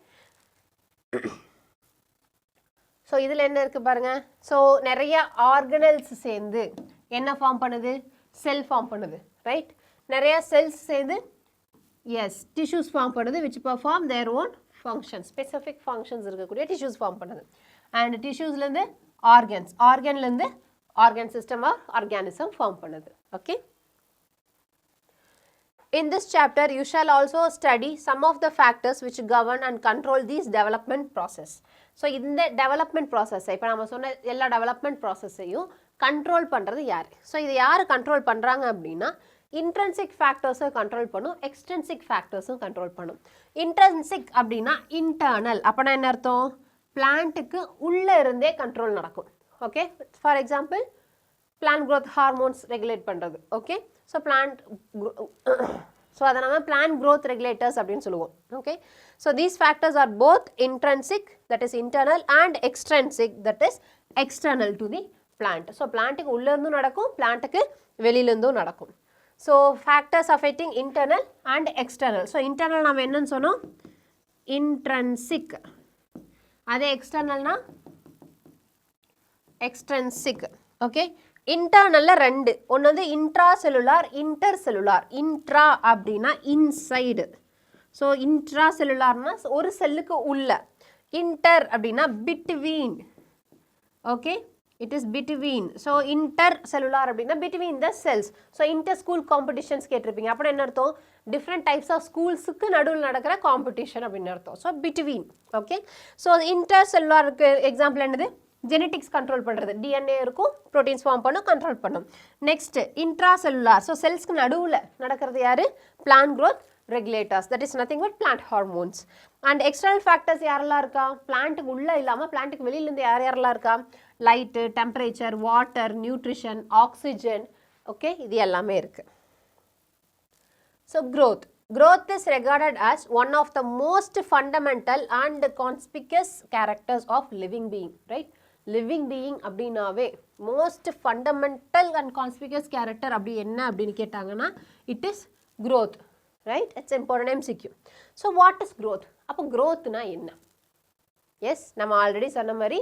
So இதில் என்ன இருக்கு பாருங்க. So நிறைய organelles சேர்ந்து என்ன ஃபார்ம் பண்ணுது? செல் ஃபார்ம் பண்ணுது. ரைட்? நிறைய செல்ஸ் சேர்ந்து yes tissues ஃபார்ம் பண்ணுது which perform their own functions. Specific functions இருக்கக்கூடிய tissues ஃபார்ம் பண்ணுது. And tissuesலேருந்து organs. Organலேருந்து organ system or organism form பண்ணுது. Okay. In this chapter, you shall also study some of the factors which govern and control these development process. So, இந்த development process, இப்போ நாம சொன்ன எல்லா development process-ஐயும் control பண்றது யாரு? So, இது யாரு control பண்றாங்க அப்படின்னா, intrinsic factors-ஐ control பண்ணும், extrinsic factors-உம் control பண்ணும். Intrinsic அப்படின்னா internal, அப்பனா என்ன அர்த்தம்? Plant-க்கு உள்ள இருந்தே control நடக்கும். Okay? For example, plant growth hormones regulate பண்றது. Okay? So, அதை நம்ம plant growth regulators அப்படின்னு சொல்லுவோம். Okay? So, these factors are both intrinsic, that is internal, and extrinsic, that is external to the plant. So, plant-க்கு உள்ள இருந்தும் நடக்கும், plant-க்கு வெளியில இருந்தும் நடக்கும். So, factors affecting internal and external. So, internal நாம என்னன்னு சொன்னோம்? Intrinsic. அதே externalனா extrinsic. Okay? இன்டர்னல்ல ரெண்டு, ஒன்று வந்து இன்ட்ராசெல்லுலார், இன்டர்செல்லுலார். இன்ட்ரா அப்படின்னா இன்சைடு. ஸோ இன்ட்ராசெல்லுலார்னா ஒரு செல்லுக்கு உள்ள. இன்டர் அப்படின்னா between. Okay, it is between. So inter cellular அப்படின்னா between the cells. So inter school competitions கேட்டிருப்பீங்க. அப்படி என்ன அர்த்தம்? டிஃப்ரெண்ட் டைப்ஸ் ஆஃப் ஸ்கூல்ஸுக்கு நடுவில் நடக்கிற காம்படிஷன் அப்படின்னு அர்த்தம். So between. Okay, so inter செல்லுலாருக்கு எக்ஸாம்பிள் என்னது? ஜெனட்டிக்ஸ் கண்ட்ரோல் பண்ணுறது. டிஎன்ஏ இருக்கும், ப்ரோட்டீன்ஸ் ஃபார்ம் பண்ணும், கண்ட்ரோல் பண்ணும். Next intracellular. ஸோ செல்ஸ்க்கு நடுவில் நடக்கிறது யாரு? Plant growth regulators. That is nothing but plant hormones. And external factors யாரெல்லாம் இருக்கா? பிளான்ட்டுக்கு உள்ளே இல்லாமல் பிளான்ட்டுக்கு வெளியிலேருந்து யாரெல்லாம் இருக்கா? Light, temperature, water, nutrition, oxygen. Okay, இது எல்லாமே இருக்குது. So growth. Growth is regarded as one of the most fundamental and conspicuous characters of living being. Right? Living being அப்படினாவே most fundamental and conspicuous character அப்படி என்ன அப்படின்னு கேட்டாங்கன்னா it is growth. Right? It's important MCQ. So what is growth? அப்போ growthனா என்ன? Yes, நம்ம already சொன்ன மாதிரி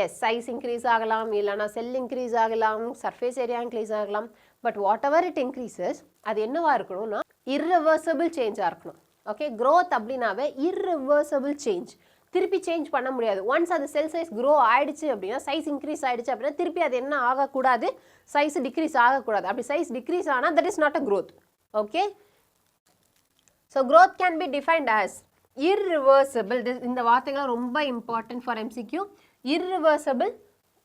எஸ், சைஸ் இன்க்ரீஸ் ஆகலாம், இல்லைனா செல் இன்க்ரீஸ் ஆகலாம், சர்ஃபேஸ் ஏரியா இன்க்ரீஸ் ஆகலாம். But what ever it increases, அது என்னவா இருக்கணும்னா irreversible சேஞ்சாக இருக்கணும். ஓகே, க்ரோத் அப்படின்னாவே irreversible சேஞ்ச். திருப்பி சேஞ்ச் பண்ண முடியாது. ஒன்ஸ் அது செல் சைஸ் க்ரோ ஆயிடுச்சு அப்படின்னா, சைஸ் இன்க்ரீஸ் ஆயிடுச்சு அப்படின்னா திருப்பி அது என்ன ஆகக்கூடாது? சைஸ் டிக்ரீஸ் ஆகக்கூடாது. அப்படி சைஸ் டிக்ரீஸ் ஆனால் that is not a growth. Okay, so growth can be defined as irreversible. இந்த வார்த்தைகள் ரொம்ப important for MCQ. Irreversible,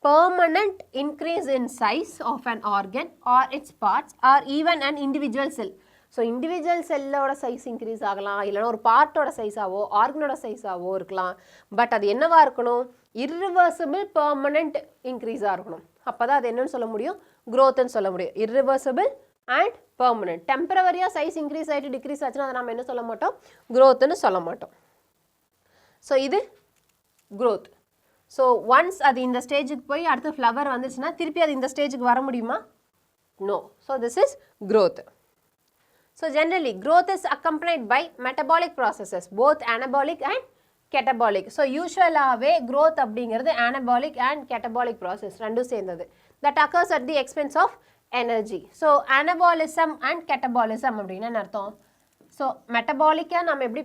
permanent increase in size of an organ or its parts or even an individual cell. So, individual cell-ஓட size increase ஆகலாம், இல்லைனா ஒரு பார்ட்டோட சைஸாவோ ஆர்கனோட சைஸாவோ இருக்கலாம். But அது என்னவா இருக்கணும்? irreversible, permanent increase-ஆக இருக்கணும். அப்போ தான் அது என்னன்னு சொல்ல முடியும்? growth-ன்னு சொல்ல முடியும். irreversible and permanent. டெம்பரவரியாக சைஸ் இன்க்ரீஸ் ஆகிட்டு டிக்ரீஸ் ஆச்சுன்னா அதை நம்ம என்ன சொல்ல மாட்டோம்? growth-ன்னு சொல்ல மாட்டோம். ஸோ இது growth. ஸோ ஒன்ஸ் அது இந்த ஸ்டேஜுக்கு போய் அடுத்த ஃப்ளவர் வந்துச்சுன்னா திருப்பி அது இந்த ஸ்டேஜுக்கு வர முடியுமா? No. So this is growth. So generally growth is accompanied by metabolic processes, both anabolic and catabolic. So யூஸ்வலாகவே growth அப்படிங்கிறது anabolic and catabolic process ரெண்டும் சேர்ந்தது. that occurs at the expense of energy. So anabolism and catabolism அப்படின்னு என்ன அர்த்தம்? So மெட்டபாலிக்காக நம்ம எப்படி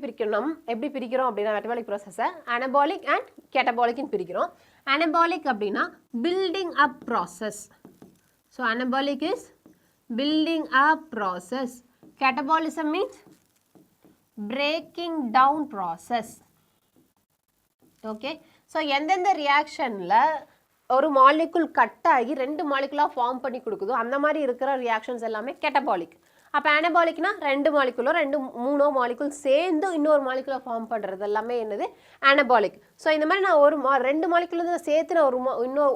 பிரிக்கிறோம் அப்படின்னா மெட்டபாலிக் ப்ராசஸை அனபாலிக் அண்ட் கேட்டபாலிக்னு பிரிக்கிறோம். அனபாலிக் அப்படின்னா building up process. So anabolic is building up process. Catabolism means breaking down process. Okay, so எந்தெந்த ரியாக்ஷனில் ஒரு மாலிகுல் கட் ஆகி ரெண்டு மாலிகுலாக ஃபார்ம் பண்ணி கொடுக்குதோ அந்த மாதிரி இருக்கிற ரியாக்ஷன்ஸ் எல்லாமே கேட்டபாலிக். அப்போ அனபாலிக்னா ரெண்டு மாலிகுலோ மூணோ மாலிகுல் சேர்ந்து இன்னொரு மாலிகுலை ஃபார்ம் பண்ணுறது எல்லாமே என்னது? அனபாலிக். ஸோ இந்த மாதிரி நான் ரெண்டு மாலிகுல் சேர்த்து நான்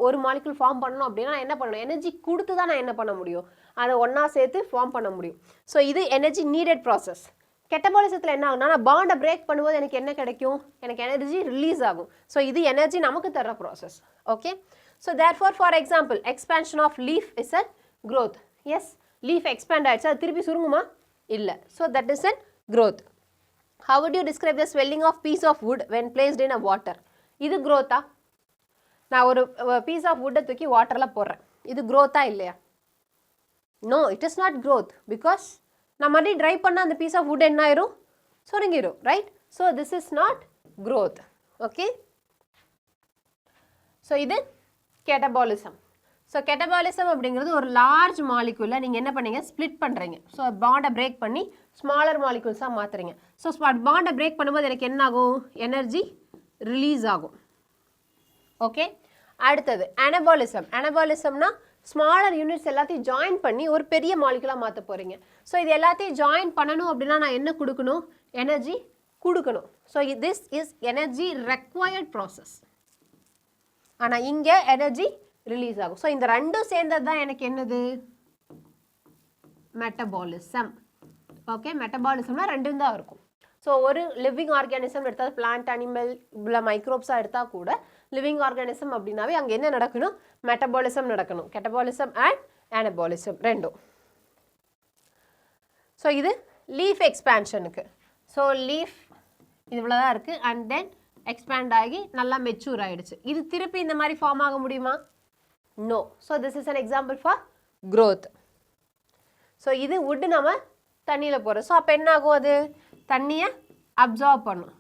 ஒரு மாலிகுல் ஃபார்ம் பண்ணணும் அப்படின்னா நான் என்ன பண்ணணும்? எனர்ஜி கொடுத்து தான் நான் என்ன பண்ண முடியும்? அதை ஒன்றா சேர்த்து ஃபார்ம் பண்ண முடியும். ஸோ இது எனர்ஜி நீடட் ப்ராசஸ். கெட்டபாலிசத்தில் என்ன ஆகுனா நான் பாண்டை பிரேக் பண்ணும்போது எனக்கு என்ன கிடைக்கும்? எனக்கு எனர்ஜி ரிலீஸ் ஆகும். ஸோ இது எனர்ஜி நமக்கு தர process. Okay, so therefore for example expansion of leaf is a growth. Yes, leaf expand ஆகிடுச்சு, அது திருப்பி சுருங்குமா? இல்லை. So that is an growth. How would you describe the swelling of piece of wood when placed in a water? இது growth-ஆ? நான் ஒரு piece of wood தூக்கி வாட்டரில் போடுறேன், இது growth-ஆ இல்லையா? No, it is not growth, because நான் மறுபடியும் ட்ரை பண்ண அந்த piece of wood என்ன ஆயிரும்? சுருங்கிரும், right? So this is not growth. Okay? So இது catabolism. ஸோ கெட்டபாலிசம் அப்படிங்கிறது ஒரு லார்ஜ் மாலிகுலில் நீங்கள் என்ன பண்ணீங்க, ஸ்ப்ளிட் பண்ணுறீங்க. ஸோ பாண்டை பிரேக் பண்ணி ஸ்மாலர் மாலிகுல்ஸாக மாற்றுறீங்க. ஸோ பாண்டை பிரேக் பண்ணும்போது எனக்கு என்ன ஆகும், எனர்ஜி ரிலீஸ் ஆகும். ஓகே, அடுத்தது அனபாலிசம். அனபாலிசம்னா ஸ்மாலர் யூனிட்ஸ் எல்லாத்தையும் ஜாயின் பண்ணி ஒரு பெரிய மாலிகுலாக மாற்ற போகிறீங்க. ஸோ இது எல்லாத்தையும் ஜாயின் பண்ணணும் அப்படின்னா நான் என்ன கொடுக்கணும், எனர்ஜி கொடுக்கணும். So this is energy required process. ஆனால் இங்கே எனர்ஜி ரிலீஸ் ஆகும். ஸோ இந்த ரெண்டும் சேர்ந்தது தான் எனக்கு என்னது, மெட்டபாலிசம். ஓகே, மெட்டபாலிசம்னா ரெண்டும் தான் இருக்கும். ஸோ ஒரு லிவிங் ஆர்கானிசம் எடுத்தால், பிளான்ட், அனிமல், இல்லை மைக்ரோப்ஸாக எடுத்தால் கூட லிவிங் ஆர்கானிசம் அப்படின்னாவே அங்கே என்ன நடக்கணும், மெட்டபாலிசம் நடக்கணும். கெட்டபாலிசம் அண்ட் அனபாலிசம் ரெண்டும். ஸோ இது லீஃப் எக்ஸ்பேன்ஷனுக்கு. ஸோ லீஃப் இவ்வளோ தான் இருக்குது, அண்ட் தென் எக்ஸ்பேண்ட் ஆகி நல்லா மெச்சூர் ஆகிடுச்சு. இது திருப்பி இந்த மாதிரி ஃபார்ம் ஆக முடியுமா? No. So this is an example for growth. So இது wood நம்ம தண்ணியில் போகிறோம். ஸோ அப்போ என்ன ஆகும், அது தண்ணியை அப்சார்ப் பண்ணும்,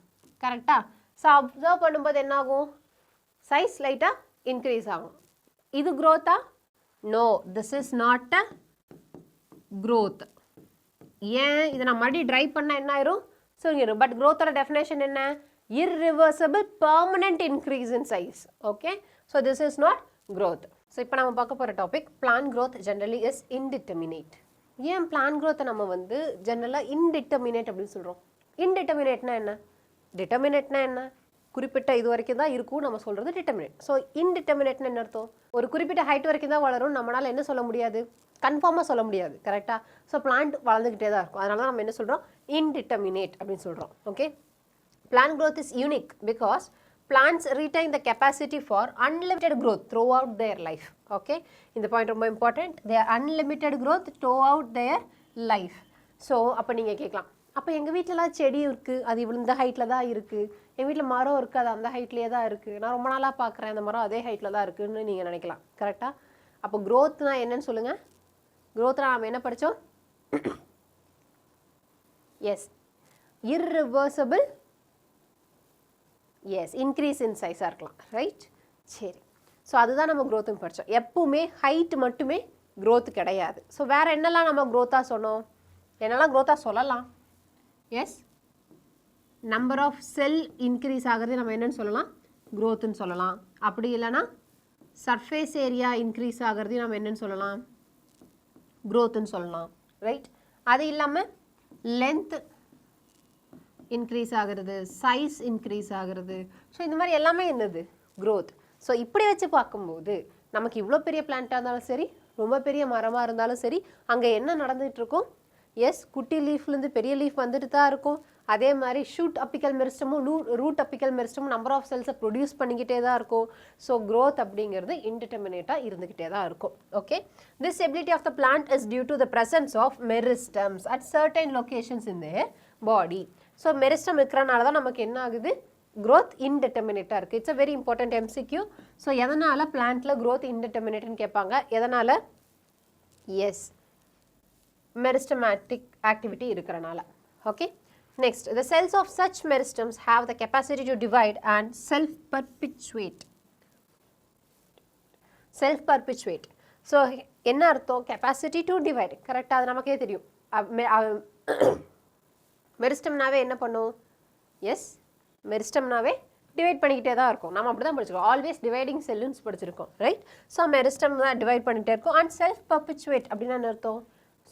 கரெக்டாக? ஸோ அப்சார்ப் பண்ணும்போது என்ன ஆகும், சைஸ் லைட்டாக இன்க்ரீஸ் ஆகும். இது growth-ஆ? No, this is not a growth. ஏன், இதை நான் மறுபடியும் ட்ரை பண்ணால் என்ன ஆயிரும், சுருங்கிடும். பட் growth-ஓட டெஃபினேஷன் என்ன, irreversible permanent increase in size. Okay, so this is not growth. So இப்போ நம்ம பார்க்க போகிற topic, plan growth generally is indeterminate. ஏன் பிளான் growth நம்ம வந்து ஜென்ரலாக இன்டிட்டர்மினேட் அப்படின்னு சொல்கிறோம்? இன்டிட்டர்மினேட்னா என்ன, டிட்டர்மினேட்னா என்ன, குறிப்பிட்ட இது வரைக்கும் தான் இருக்கும் நம்ம சொல்கிறது டிட்டர்மினேட். ஸோ இன்டிட்டர்மினேட்னு என்ன அர்த்தம், ஒரு குறிப்பிட்ட ஹைட் வரைக்கும் தான் வளரும், நம்மளால் என்ன சொல்ல முடியாது, கன்ஃபார்மாக சொல்ல முடியாது, கரெக்டாக? ஸோ பிளான்ட் வளர்ந்துக்கிட்டே தான் இருக்கும். அதனால தான் நம்ம என்ன சொல்கிறோம், இன்டிட்டர்மினேட் அப்படின்னு சொல்கிறோம். Okay, plant growth is unique because plants retain the capacity for unlimited growth throughout their life. Okay, இந்த point ரொம்ப important. They are unlimited growth throughout their life. So அப்போ நீங்கள் கேட்கலாம், அப்போ எங்கள் வீட்டிலலாம் செடி இருக்குது, அது இவ்வளோ இந்த ஹைட்டில் தான் இருக்குது, எங்கள் வீட்டில் மரம் இருக்குது, அது அந்த ஹைட்லேயே தான் இருக்குது, நான் ரொம்ப நாளாக பார்க்குறேன் அந்த மரம் அதே ஹைட்டில் தான் இருக்குதுன்னு நீங்கள் நினைக்கலாம், கரெக்டாக? அப்போ growthனா என்னன்னு சொல்லுங்கள். growthனா நம்ம என்ன படித்தோம்? Yes, irreversible, yes, increase in சைஸாக இருக்கலாம், ரைட்? சரி, ஸோ அதுதான் நம்ம க்ரோத்துன்னு படித்தோம். எப்பவுமே ஹைட் மட்டுமே க்ரோத் கிடையாது. ஸோ வேறு என்னெல்லாம் நம்ம க்ரோத்தாக சொன்னோம், என்னெல்லாம் க்ரோத்தாக சொல்லலாம்? Yes, number of cell increase ஆகிறது நம்ம என்னென்னு சொல்லலாம், க்ரோத்துன்னு சொல்லலாம். அப்படி இல்லைன்னா சர்ஃபேஸ் ஏரியா இன்க்ரீஸ் ஆகிறது நம்ம என்னென்னு சொல்லலாம், க்ரோத்துன்னு சொல்லலாம், ரைட்? அது இல்லாமல் லென்த் இன்க்ரீஸ் ஆகிறது, சைஸ் இன்க்ரீஸ் ஆகிறது. ஸோ இந்த மாதிரி எல்லாமே என்னது, க்ரோத். ஸோ இப்படி வச்சு பார்க்கும்போது நமக்கு இவ்வளோ பெரிய பிளான்ட்டாக இருந்தாலும் சரி, ரொம்ப பெரிய மரமாக இருந்தாலும் சரி, அங்கே என்ன நடந்துகிட்டு இருக்கும், எஸ், குட்டி லீஃப்லேருந்து பெரிய லீஃப் வந்துட்டு தான் இருக்கும். அதே மாதிரி ஷூட் அப்பிக்கல் மெரிஸ்டமும் ரூட் அப்பிக்கல் மெரிஸ்டமும் நம்பர் ஆஃப் செல்ஸை ப்ரொடியூஸ் பண்ணிக்கிட்டே தான் இருக்கும். ஸோ க்ரோத் அப்படிங்கிறது இன்டிட்டர்மினேட்டாக இருந்துக்கிட்டே தான் இருக்கும். Okay, this ability of the plant is due to the presence of meristems at certain locations in their body. So meristem இருக்கிறனால தான் நமக்கு என்ன ஆகுது, growth indeterminate-ஆக இருக்குது. It's a very important MCQ. So எதனால் பிளான்ட்டில் growth indeterminate-ன்னு கேட்பாங்க, எதனால்? எஸ், மெரிஸ்டமேட்டிக் ஆக்டிவிட்டி இருக்கிறனால. Okay, next, the cells of such meristems have the capacity to divide and self-perpetuate. Self-perpetuate. So என்ன அர்த்தம், capacity to divide, கரெக்டாக? அது நமக்கே தெரியும். மெரிஸ்டம்னாவே என்ன பண்ணும், எஸ், மெரிஸ்டம்னாவே டிவைட் பண்ணிக்கிட்டே தான் இருக்கும். நம்ம அப்படி தான் படிச்சிருக்கோம், ஆல்வேஸ் டிவைடிங் செல்லுன்னு படிச்சிருக்கோம், ரைட்? ஸோ மெரிஸ்டம் தான் டிவைட் பண்ணிகிட்டே இருக்கும். அண்ட் செல்ஃப் பர்பிச்சுவேட் அப்படின்னா என்ன அர்த்தம்,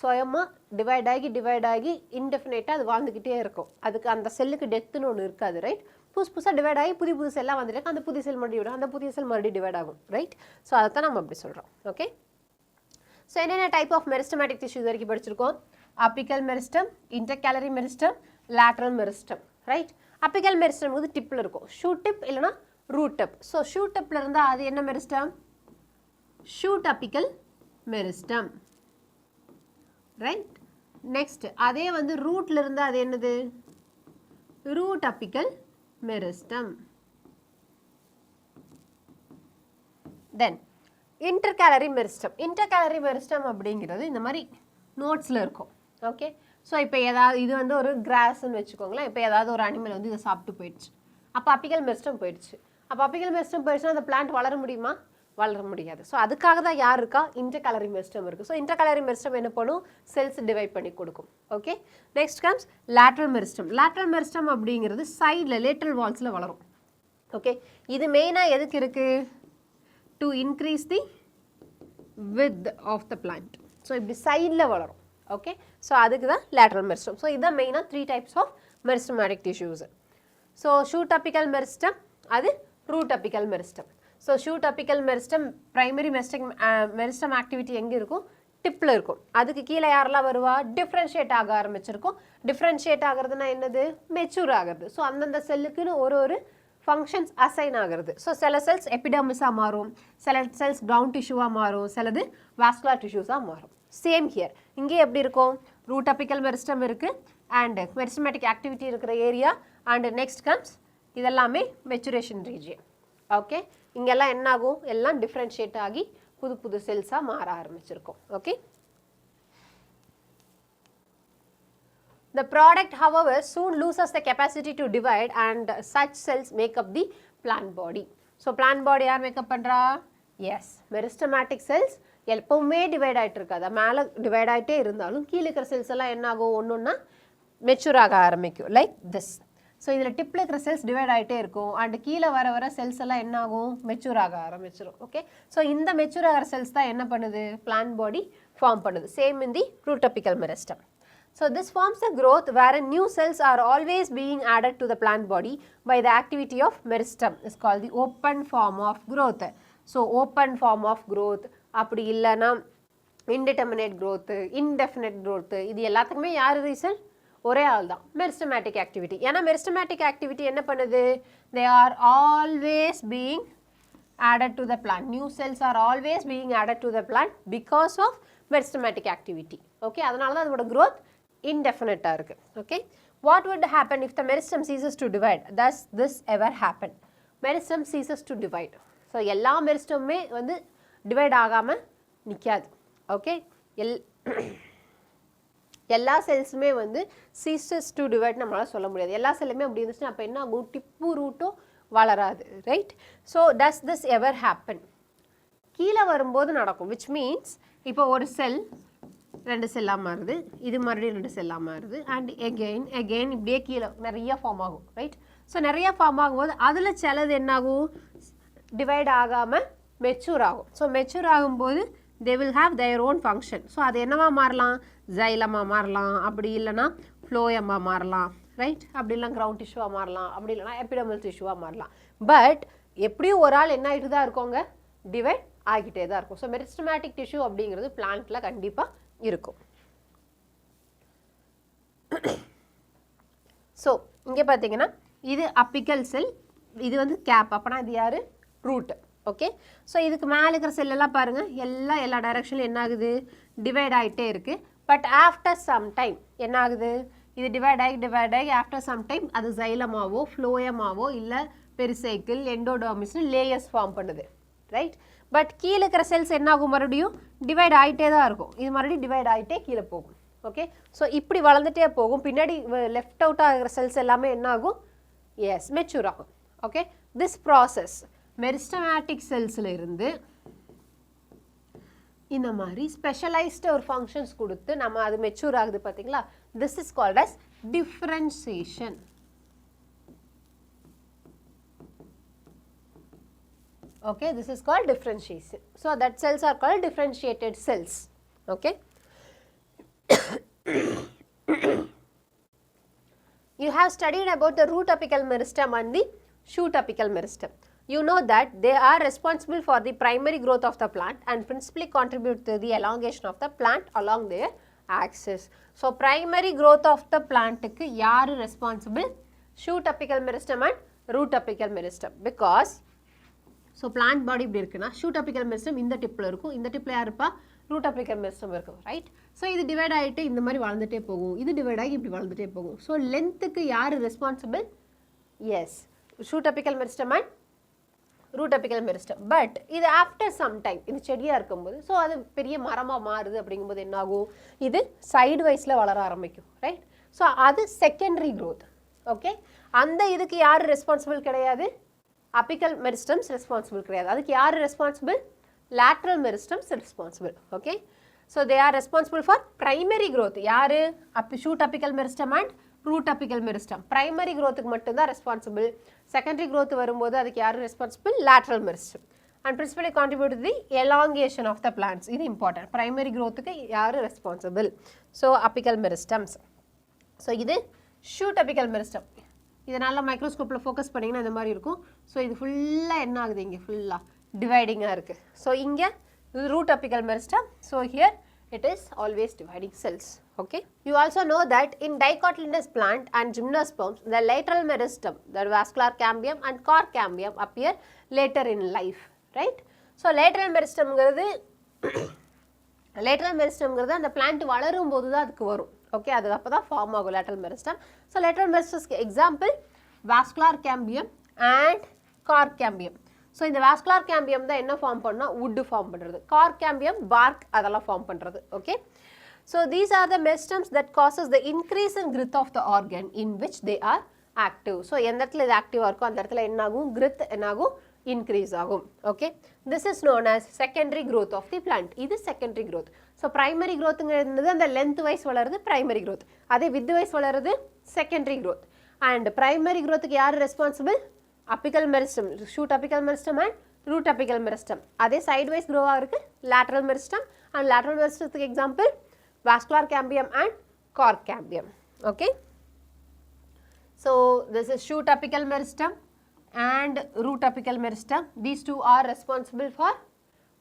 சுயமாக டிவைட் ஆகி இன்டெஃபினேட்டாக அது வாழ்ந்துக்கிட்டே இருக்கும். அதுக்கு அந்த செல்லுக்கு டெத்துன்னு ஒன்று இருக்காது, ரைட்? புதுசாக டிவைட் ஆகி புது செல்லாக வந்துட்டு அந்த புதிய செல் மறுபடியும் அந்த புதிய செல் மறுபடியும் டிவைட் ஆகும், ரைட்? ஸோ அதை தான் நம்ம அப்படி சொல்கிறோம். ஓகே, ஸோ என்னென்ன டைப் ஆஃப் மெரிஸ்டமேட்டிக் டிஷ்யூ இது வரைக்கும் படிச்சிருக்கோம், apical meristem, intercalary meristem, lateral meristem, right? Apical meristem வந்து டிப்பில் இருக்கும், ஷூட் டிப் இல்லைனா ரூட் டிப். ஸோ ஷூட் டிப்பில் இருந்தால் அது என்ன meristem, shoot apical meristem, right? next அதே வந்து rootல இருந்து அது என்னது root apical meristem. Then intercalary meristem. Intercalary meristem அப்படிங்கிறது இந்த மாதிரி நோட்ஸ்ல இருக்கும். ஓகே, ஸோ இப்போ ஏதாவது இது வந்து ஒரு கிராஸ்ன்னு வச்சுக்கோங்களேன். இப்போ ஏதாவது ஒரு அனிமல் வந்து இதை சாப்பிட்டு போயிடுச்சு, அப்போ அப்பிக்கல் மெரிஸ்டம் போயிடுச்சு. அப்போ அப்பிக்கல் மெரிஸ்டம் போயிடுச்சுன்னா அந்த பிளான்ட் வளர முடியுமா? வளர முடியாது. ஸோ அதுக்காக தான் யார் இருக்கா? இன்டர்கலரி மெரிஸ்டம் இருக்குது. ஸோ இன்டர்கலரி மெரிஸ்டம் என்ன பண்ணும்? செல்ஸ் டிவைட் பண்ணி கொடுக்கும். Okay, next comes lateral meristem. Lateral meristem அப்படிங்கிறது சைடில் லேட்ரல் வால்ஸில் வளரும். ஓகே, இது மெயினாக எதுக்கு இருக்குது? To increase the width of the plant. So இப்படி சைடில் வளரும். ஓகே, ஸோ அதுக்கு தான் லேட்ரல் மெரிஸ்டம். ஸோ இதுதான் மெயினாக 3 types of meristematic tissues. So shoot apical meristem, அது root apical meristem. So shoot apical meristem primary meristem activity எங்கே இருக்கும்? டிப்பில் இருக்கும். அதுக்கு கீழே யாரெல்லாம் வருவா? டிஃப்ரென்ஷியேட் ஆக ஆரம்பிச்சிருக்கும். டிஃப்ரென்ஷியேட் ஆகிறதுனா என்னது? மெச்சூர் ஆகிறது. ஸோ அந்தந்த செல்லுக்குன்னு ஒரு ஃபங்க்ஷன்ஸ் அசைன் ஆகிறது. ஸோ சில செல்ஸ் எபிடர்மிஸாக மாறும், சில செல்ஸ் கிரவுண்ட் டிஷ்யூவாக மாறும், சிலது வாஸ்குலர் டிஷ்யூஸாக மாறும். சேம் ஹியர், இங்கே எப்படி இருக்கும்? ரூட் அப்பிக்கல் மெரிஸ்டம் இருக்குது அண்ட் மெரிஸ்டமேட்டிக் ஆக்டிவிட்டி இருக்கிற ஏரியா அண்ட் நெக்ஸ்ட் கம்ஸ் இதெல்லாமே மெச்சுரேஷன் ரீஜியன். ஓகே, இங்கெல்லாம் என்ன ஆகும்? எல்லாம் டிஃப்ரென்ஷியேட் ஆகி புது புது செல்ஸாக மாற ஆரம்பிச்சிருக்கும். Okay, the product however soon loses the capacity to divide and such cells make up the plant body. So plant body யார் மேக்கப் பண்றா? எஸ், மெரிஸ்டமேட்டிக் செல்ஸ் எப்பவுமே டிவைட் ஆகிட்டு இருக்காது. மேலே டிவைட் ஆகிட்டே இருந்தாலும் கீழே இருக்கிற செல்ஸ் எல்லாம் என்ன ஆகும்? ஒன்றுன்னா மெச்சூர் ஆக ஆரம்பிக்கும், லைக் திஸ். ஸோ இதில் டிப்பில் இருக்கிற செல்ஸ் டிவைட் ஆகிட்டே இருக்கும் அண்ட் கீழே வர வர செல்ஸ் எல்லாம் என்ன ஆகும்? மெச்சூர் ஆக ஆரம்பிச்சிடும். ஓகே, ஸோ இந்த மெச்சூர் ஆகிற செல்ஸ் தான் என்ன பண்ணுது? பிளான்ட் பாடி ஃபார்ம் பண்ணுது. Same in the root apical meristem. So this forms a growth wherein new cells are always being added to the plant body by the activity of meristem. It's called the open form of growth. So open form of growth, அப்படி இல்லைனா indeterminate growth, indefinite growth, இது எல்லாத்துக்குமே யார் reason? ஒரே ஆள் தான், meristematic activity. ஏன்னா meristematic activity என்ன பண்ணுது? They are always being added to the plant. New cells are always being added to the plant because of meristematic activity. Okay, அதனால தான் அதோட growth indefinite இருக்கு. Okay, what would happen if the meristem ceases to divide? Does this ever happen? Meristem ceases to divide. So எல்லா மெரிஸ்டமுமே வந்து divide ஆகாமல் நிற்காது. Okay, எல்லா செல்ஸுமே வந்து ceases to divide நம்மளால சொல்ல முடியாது. எல்லா செல்லுமே அப்படி இருந்துச்சுன்னா அப்போ என்ன ஆகும்? டிப்பு ரூட்டும் வளராது. Right? So does this ever happen? கீழே வரும்போது நடக்கும். which means இப்போ ஒரு செல் 2 செல்லாக மாறுது, இது மறுபடியும் 2 செல்லாக மாறுது அண்ட் எகெயின் இப்படியே கீழே நிறைய ஃபார்ம் ஆகும். ரைட்? ஸோ நிறைய ஃபார்ம் ஆகும்போது அதில் சிலது என்னாகும்? டிவைட் ஆகாமல் மெச்சூர் ஆகும். ஸோ மெச்சூர் ஆகும்போது they will have their own function. So அது என்னவா மாறலாம்? ஜைலமாக மாறலாம், அப்படி இல்லைனா ஃப்ளோயமாக மாறலாம். ரைட்? அப்படி இல்லை கிரவுண்ட் டிஷ்யூவாக மாறலாம், அப்படி இல்லைனா எபிடர்மல் டிஷ்யூவாக மாறலாம். பட் எப்படியும் ஒரு ஆள் என்ன ஆகிட்டு தான் இருக்கோங்க? டிவைட் ஆகிட்டே தான் இருக்கும். ஸோ மெரிஸ்டமேட்டிக் டிஷ்யூ அப்படிங்கிறது பிளான்ட்டில் கண்டிப்பாக இருக்கும். ஸோ இங்கே பார்த்தீங்கன்னா இது அப்பிக்கல் செல், இது வந்து கேப். அப்போனா இது யார்? ரூட். ஓகே, ஸோ இதுக்கு மேலே இருக்கிற செல் எல்லாம் பாருங்கள், எல்லாம் எல்லா டைரக்ஷன்லையும் என்ன ஆகுது? டிவைட் ஆகிட்டே இருக்குது. பட் ஆஃப்டர் சம் டைம் என்ன ஆகுது? இது டிவைட் ஆகி ஆஃப்டர் சம் டைம் அது ஜைலமாவோ ஃப்ளோயமாவோ இல்லை பெரிசைக்கிள் எண்டோடர்மிஸ்னு லேயர்ஸ் ஃபார்ம் பண்ணுது. ரைட்? பட் கீழே இருக்கிற செல்ஸ் என்ன ஆகும்? மறுபடியும் டிவைட் ஆகிட்டே தான் இருக்கும். இது மறுபடியும் டிவைட் ஆகிட்டே கீழே போகும். ஓகே, ஸோ இப்படி வளர்ந்துட்டே போகும். பின்னாடி லெஃப்ட் அவுட் ஆகிற செல்ஸ் எல்லாமே என்ன ஆகும்? எஸ், மெச்சூர் ஆகும். ஓகே, திஸ் ப்ராசஸ் மெரிஸ்டமேட்டிக் செல்ஸில் இருந்து இந்த மாதிரி ஸ்பெஷலைஸ்டு ஒரு ஃபங்க்ஷன்ஸ் கொடுத்து நம்ம அது மெச்சூர் ஆகுது பார்த்தீங்களா? This is called as differentiation. Okay, this is called differentiation. So that cells are called differentiated cells. Okay. You have studied about the root apical meristem and the shoot apical meristem. You know that they are responsible for the primary growth of the plant and principally contribute to the elongation of the plant along their axis. So primary growth of the plant க்கு யாரு responsible? Shoot apical meristem and root apical meristem, because so plant பாடி இப்படி இருக்குன்னா shoot apical meristem இந்த டிப்பில் இருக்கும், இந்த டிப்பில் யார் இருப்பா, ரூட் அப்பிக்கல் மெரிஸ்டம் இருக்கும், ரைட். ஸோ இது டிவைட் ஆகிட்டு இந்த மாதிரி வளர்ந்துட்டே போகும், இது டிவைட் ஆகி இப்படி வளர்ந்துட்டே போகும். ஸோ லென்த்துக்கு யார் responsible, yes shoot apical meristem and root apical meristem. But இது ஆஃப்டர் சம் டைம் இது செடியாக இருக்கும்போது ஸோ அது பெரிய மரமாக மாறுது அப்படிங்கும்போது என்ன ஆகும், இது சைடு வைஸில் வளர ஆரம்பிக்கும், ரைட். ஸோ அது செகண்டரி க்ரோத். ஓகே, அந்த இதுக்கு யார் ரெஸ்பான்சிபிள் கிடையாது, அப்பிக்கல் மெரிஸ்டம்ஸ் ரெஸ்பான்சிபிள் கிடையாது. அதுக்கு யார் responsible, lateral meristems responsible. Okay, so they are responsible for primary growth. யார், shoot apical meristem and root apical meristem. Primary க்ரோத்துக்கு மட்டும்தான் ரெஸ்பான்சிபிள். செகண்டரி க்ரோத் வரும்போது அதுக்கு யார் responsible, lateral meristem. And principally contribute to the elongation of the plants. இது important. Primary க்ரோத்துக்கு யார் responsible, so apical meristems. So இது ஷூட் அப்பிக்கல் மெரிஸ்டம். இதனால் மைக்ரோஸ்கோப்பில் ஃபோக்கஸ் பண்ணிங்கன்னா இந்த மாதிரி இருக்கும். ஸோ இது ஃபுல்லாக என்ன ஆகுது, இங்கே ஃபுல்லாக டிவைடிங்காக இருக்குது. ஸோ இங்கே root apical meristem. So here it is always dividing cells. Okay, you also know that in dicotyledonous plant and gymnosperms the lateral meristem, the vascular cambium and cork cambium appear later in life, right. So lateral meristem ங்கிறது lateral meristem ங்கிறது அந்த plant வளரும் போது தான் அதுக்கு வரும். Okay, அது அப்போ தான் ஃபார்ம் ஆகும் lateral meristem. So lateral meristemக்கு எக்ஸாம்பிள் vascular cambium and cork cambium. So இந்த வாஸ்குலார் கேம்பியம் தான் என்ன ஃபார்ம் பண்ணால் வுட்டு ஃபார்ம் பண்ணுறது, கார்க் கேம்பியம் பார்க் அதெல்லாம் ஃபார்ம் பண்ணுறது. Okay, so these are the meristems that causes the increase in girth of the organ in which they are active. So எந்த இடத்துல இது ஆக்டிவாக இருக்கும் அந்த இடத்துல என்னாகும், கிரித் என்னாகும், இன்க்ரீஸ் ஆகும். Okay, this is known as secondary growth of the plant. இது செகண்டரி க்ரோத். ஸோ பிரைமரி க்ரோத்துங்கிறது அந்த லென்த் வைஸ் வளருது பிரைமரி க்ரோத், அதே வித் வைஸ் வளருது செகண்டரி க்ரோத். அண்ட் பிரைமரி க்ரோத்துக்கு யார் responsible, apical meristem, shoot apical meristem and root apical meristem. அதே side wise க்ரோவாக இருக்குது லேட்ரல் மெரிஸ்டம். அண்ட் லேட்ரல் மெரிஸ்டத்துக்கு example vascular cambium and cork cambium. Okay, so this is shoot apical meristem and root apical meristem. These two are responsible for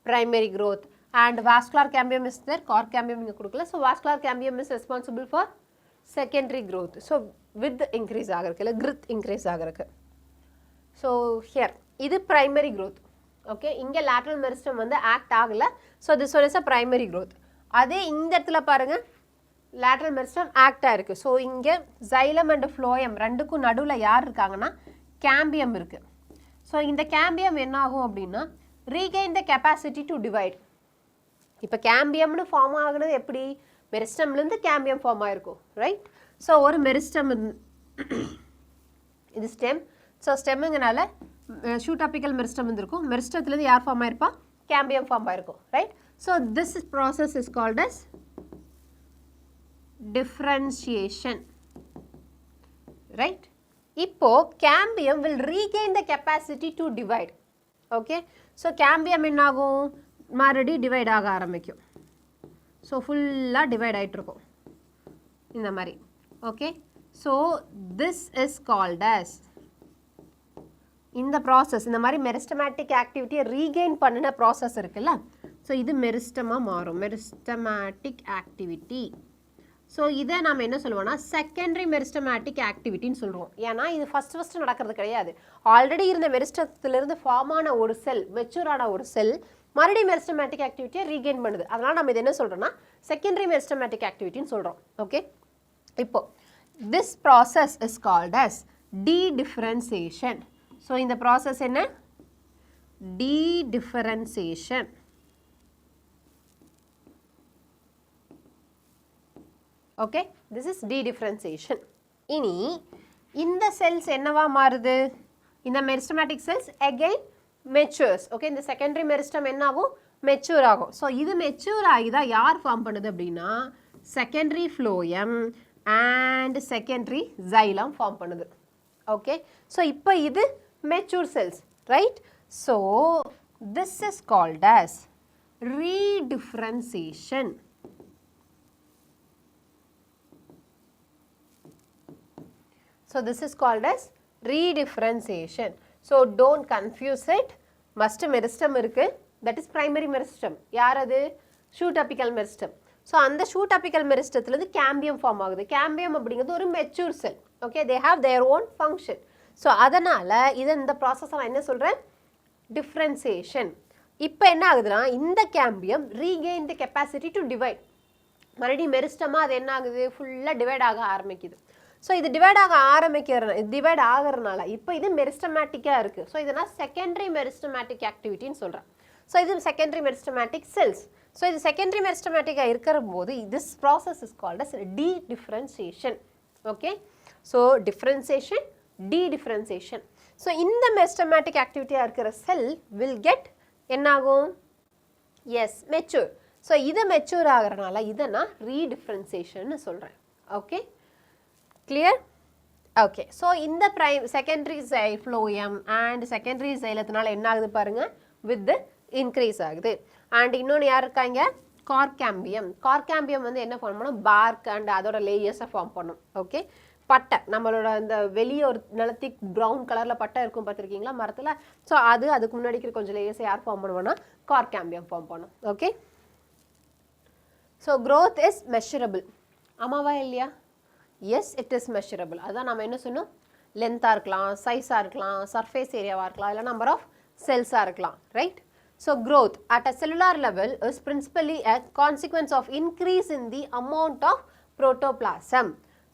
primary growth and vascular cambium is there, cork cambium inga kudukala. So vascular cambium is responsible for secondary growth. So with increase agarukku, growth increase agarukku. So here idu primary growth. Okay, inga lateral meristem vandu act agala. So this one is a primary growth. Adhe indha edathila parunga lateral meristem act ஆயிருக்கு. So இங்கே xylem and phloem ரெண்டுக்கும் நடுவில் யார் இருக்காங்கன்னா cambium இருக்கு. So இந்த cambium என்ன ஆகும் அப்படின்னா regain the capacity to divide. இப்போ கேம்பியம்னு ஃபார்ம் ஆகுனது எப்படி, மெரிஸ்டம்லேருந்து கேம்பியம் ஃபார்ம் ஆகிருக்கும், ரைட். ஸோ ஒரு மெரிஸ்டம் இது ஸ்டெம். ஸோ ஸ்டெம்முங்கனால ஷூட் அப்பிக்கல் மெரிஸ்டம் இருந்திருக்கும், மெரிஸ்டத்துலேருந்து யார் ஃபார்ம் ஆயிருப்பா, கேம்பியம் ஃபார்ம் ஆயிருக்கும், right. So this process is called as differentiation, right. இப்போ cambium will regain the capacity to divide. Okay, so cambium என்ன ஆகும், மறுபடி டிவைட் ஆக ஆரம்பிக்கும். ஸோ ஃபுல்லாக டிவைட் ஆகிட்டு இருக்கும் இந்த மாதிரி. Okay, so this is called as, இந்த ப்ராசஸ் இந்த மாதிரி மெரிஸ்டமேட்டிக் ஆக்டிவிட்டியை ரீகெயின் பண்ணின ப்ராசஸ் இருக்குல்ல, ஸோ இது மெரிஸ்டமாக மாறும், மெரிஸ்டமேட்டிக் ஆக்டிவிட்டி. ஸோ இதை நம்ம என்ன சொல்லுவோம்னா செகண்டரி மெரிஸ்டமேட்டிக் ஆக்டிவிட்டின்னு சொல்லுவோம். ஏன்னா இது ஃபஸ்ட்டு நடக்கிறது கிடையாது. ஆல்ரெடி இருந்த மெரிஸ்டத்திலிருந்து ஃபார்ம் ஆன ஒரு செல், மெச்சூர் ஆன ஒரு செல் மறுபடியும் மெரிஸ்டமேட்டிக் ஆக்டிவிட்டியை ரீகெயின் பண்ணுது. அதனால் நம்ம இது என்ன சொல்கிறோம்னா செகண்டரி மெரிஸ்டமேட்டிக் ஆக்டிவிட்டின்னு சொல்கிறோம். ஓகே, இப்போ this process is called as dedifferentiation. So இந்த ப்ராசஸ் என்ன, dedifferentiation. Okay, this is dedifferentiation. இனி இந்த செல்ஸ் என்னவா மாறுது, இந்த meristematic cells again matures. Okay, இந்த செகண்டரி மெரிஸ்டம் என்ன ஆகும், மெச்சூர் ஆகும். ஸோ இது மெச்சூர் ஆகி தான் யார் ஃபார்ம் பண்ணுது அப்படின்னா secondary phloem and secondary xylem form பண்ணுது. ஓகே, ஸோ இப்போ இது mature cells, right. So this is called as redifferentiation. So this is called as redifferentiation. So don't confuse it. Must meristem irukku, that is primary meristem. Yaar adu, shoot apical meristem. So and the shoot apical meristetilundu cambium form agudhu. Cambium அப்படிங்கிறது ஒரு mature cell. Okay, they have their own function. So அதனால இத இந்த process நான் என்ன சொல்றேன், differentiation. இப்போ என்ன ஆகுதுன்னா இந்த cambium regain the capacity to divide. மறுபடியும் மெரிஸ்டமா அது என்ன ஆகுது ஃபுல்லாக டிவைட் ஆக ஆரம்பிக்குது. ஸோ இது டிவைட் ஆகிறதுனால இப்போ இது மெரிஸ்டமேட்டிக்காக இருக்குது. ஸோ இதனால் செகண்டரி மெரிஸ்டமேட்டிக் ஆக்டிவிட்டின்னு சொல்கிறேன். ஸோ இது செகண்டரி மெரிஸ்டமேட்டிக் செல்ஸ். ஸோ இது செகண்டரி மெரிஸ்டமேட்டிக்காக இருக்கிற போது this process is called as dedifferentiation. Okay, so differentiation, dedifferentiation. So இந்த மெரிஸ்டமேட்டிக் ஆக்டிவிட்டியாக இருக்கிற செல் வில் கெட் என்னாகும்? Yes, mature. ஸோ இதை மெச்சூர் ஆகிறனால இதை நான் ரீடிஃப்ரென்சியேஷன்னு சொல்கிறேன். Okay, clear? ஓகே, ஸோ இந்த செகண்டரி ஃப்ளோயம் அண்ட் செகண்டரி சைலத்தினால என்ன ஆகுது பாருங்கள், வித் இன்க்ரீஸ் ஆகுது. அண்ட் இன்னொன்று யார் இருக்காங்க? கார்கேம்பியம். கார்கேம்பியம் வந்து என்ன ஃபார்ம் பண்ணும்? பார்க் அண்ட் அதோட லேயர்ஸை ஃபார்ம் பண்ணும். ஓகே, பட்டை, நம்மளோட அந்த வெளியே ஒரு நிலத்தி ப்ரௌன் கலரில் பட்டை இருக்கும் பார்த்துருக்கீங்களா மரத்தில்? ஸோ அதுக்கு முன்னாடி கொஞ்சம் லேயர்ஸை யார் ஃபார்ம் பண்ணுவோன்னா கார்கேம்பியம் ஃபார்ம் பண்ணும். Okay, so growth is measurable. ஆமாவா இல்லையா? Yes, it is measurable. அதான் நம்ம என்ன சொன்னோம்? லென்த்தாக இருக்கலாம், சைஸாக இருக்கலாம், சர்ஃபேஸ் ஏரியாவாக இருக்கலாம், இல்லை நம்பர் ஆஃப் செல்ஸாக இருக்கலாம், right? So growth at a cellular level is principally a consequence of increase in the amount of protoplasm.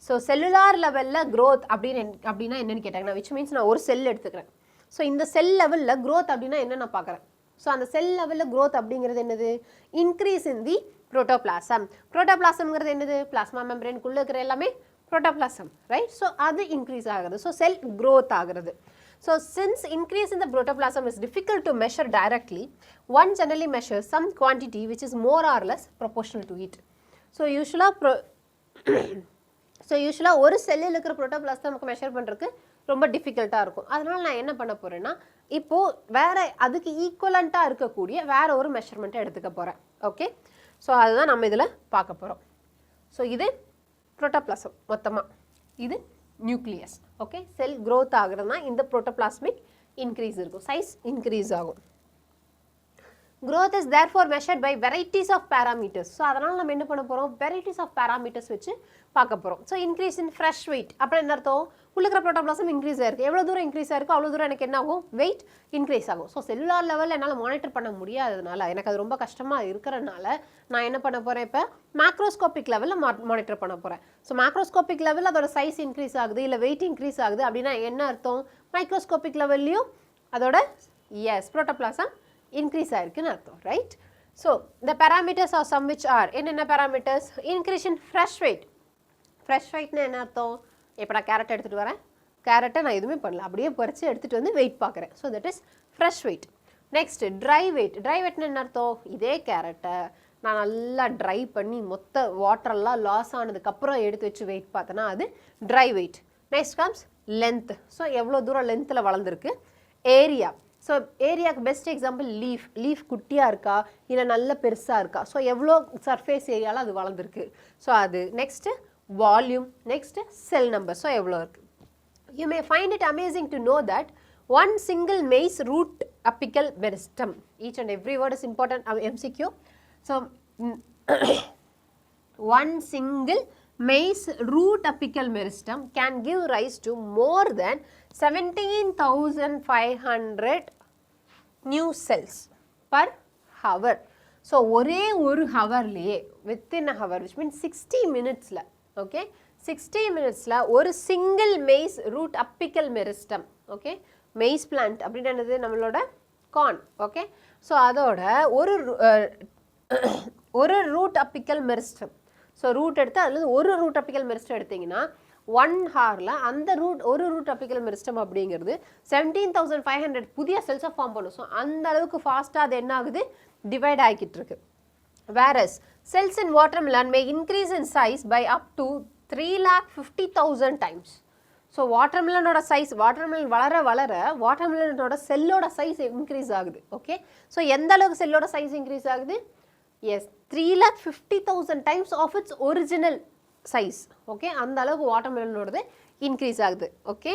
So cellular லெவலில் growth அப்படின்னா என்னென்னு கேட்டாங்கன்னா, விச் மீன்ஸ் நான் ஒரு செல் எடுத்துக்கிறேன். ஸோ இந்த செல் லெவலில் growth அப்படின்னா என்ன நான் பார்க்குறேன். ஸோ அந்த செல் லெவலில் growth அப்படிங்கிறது என்னது? Increase in the protoplasm. புரோட்டோபிளாசம்ங்கிறது என்னது? பிளாஸ்மா மெம்பரேனுக்குள்ளே இருக்கிற எல்லாமே புரோட்டோபிளாசம், ரைட்? ஸோ அது இன்க்ரீஸ் ஆகுது. ஸோ செல் growth ஆகுறது. So since increase in the protoplasm is difficult to measure directly, one generally measures some quantity which is more or less proportional to it. So usually ஒரு செல்லில் இருக்கிற protoplasm நமக்கு measure பண்ணுறதுக்கு ரொம்ப டிஃபிகல்ட்டாக இருக்கும். அதனால் நான் என்ன பண்ண போகிறேன்னா, இப்போது வேறு அதுக்கு ஈக்குவலண்ட்டாக இருக்கக்கூடிய வேறு ஒரு மெஷர்மெண்ட்டை எடுத்துக்க போகிறேன். ஓகே, ஸோ அதுதான் நம்ம இதில் பார்க்க போகிறோம். ஸோ இது புரோட்டோபிளாசம் மொத்தமாக, இது நியூக்ளியஸ். ஓகே, செல் growth ஆகுறதுனா இந்த புரோட்டோபிளாஸ்மிக் இன்க்ரீஸ் இருக்கும், சைஸ் இன்க்ரீஸ் ஆகும். growth is therefore measured by varieties of parameters. So அதனால் நம்ம என்ன பண்ண போகிறோம்? varieties of parameters வச்சு பார்க்க போகிறோம். So increase in fresh weight அப்புறம் என்ன அர்த்தம்? உள்ளுக்கிற புரோட்டோபிளாசம் இன்க்ரீஸ் ஆயிருக்கு. எவ்வளோ தூரம் இன்க்ரீஸ் ஆயிருக்கோ அவ்வளோ தூரம் எனக்கு என்ன ஆகும்? வெயிட் இன்க்ரீஸ் ஆகும். ஸோ செல்லுலார் லெவலில் என்னால் மானிட்டர் பண்ண முடியாததுனால, எனக்கு அது ரொம்ப கஷ்டமாக இருக்கிறனால நான் என்ன பண்ண போகிறேன்? இப்போ மேக்ரோஸ்கோபிக் லெவலில் மானிட்டர் பண்ண போகிறேன். ஸோ மேக்ரோஸ்கோபிக் லெவலில் அதோட சைஸ் இன்க்ரீஸ் ஆகுது, இல்லை வெயிட் இன்க்ரீஸ் ஆகுது அப்படின்னா என்ன அர்த்தம்? மைக்ரோஸ்கோபிக் லெவல்லையும் அதோட எஸ் புரோட்டோபிளாசம் இன்க்ரீஸ் ஆயிருக்குன்னு அர்த்தம், right? So the parameters are some which are என்னென்ன parameters? increase in fresh weight. Fresh வெயிட்னா என்ன அர்த்தம்? இப்போ நான் கேரட் எடுத்துகிட்டு வரேன், கேரட்டை நான் எதுவுமே பண்ணல, அப்படியே பறித்து எடுத்துகிட்டு வந்து வெயிட் பார்க்குறேன். So that is fresh weight. Next dry weight. Dry வெயிட்னா என்ன அர்த்தம்? இதே கேரட்டை நான் நல்லா ட்ரை பண்ணி மொத்த வாட்டரெல்லாம் லாஸ் ஆனதுக்கப்புறம் எடுத்து வச்சு வெயிட் பார்த்தேன்னா அது try wait. Next comes length. So எவ்வளோ தூரம் லென்த்தில் வளர்ந்துருக்கு. ஏரியா. ஸோ ஏரியாவுக்கு பெஸ்ட் எக்ஸாம்பிள் லீஃப் குட்டியாக இருக்கா இல்லை நல்ல பெருசாக இருக்கா, ஸோ எவ்வளோ சர்ஃபேஸ் ஏரியாவில் அது வளர்ந்துருக்கு, ஸோ அது. Next volume. Next cell number, so எவ்வளோ இருக்குது. You may find it amazing to know that one single maize root apical meristem, each and every word is important MCQ. So one single maize root apical meristem can give rise to more than 17,500 new cells per hour. So ஒரே ஒரு ஹவர்லேயே within a hour, which means 60 minutes, okay, 60 minutes ஒரு single maize root apical meristem, okay, maize plant அப்படின்றது நம்மளோட corn, okay, so அதோட ஒரு root apical meristem. So root எடுத்து அதில் ஒரு ரூட் அப்பிக்கல் மெரிஸ்டம் எடுத்திங்கன்னா 1 ஹவரில் அந்த ஒரு ரூட் அப்பிக்கல் மெரிஸ்டம் அப்படிங்கிறது 17,500 புதிய செல்ஸை ஃபார்ம் பண்ணும். ஸோ அந்த அளவுக்கு ஃபாஸ்ட்டாக அது என்ன ஆகுது? டிவைட் ஆகிக்கிட்டு இருக்கு. Various cells in watermelon may increase in size by up to 3,50,000 times. So வாட்டர்மெலனோட சைஸ், வாட்டர்மெலன் வளர வாட்டர்மெலனோட செல்லோட சைஸ் இன்க்ரீஸ் ஆகுது. ஓகே, ஸோ எந்த அளவுக்கு செல்லோட சைஸ் இன்க்ரீஸ் ஆகுது? Yes, 3,50,000 times of its original size. Okay, அந்த அளவுக்கு வாட்டர்மெலனோடது இன்க்ரீஸ் ஆகுது. ஓகே,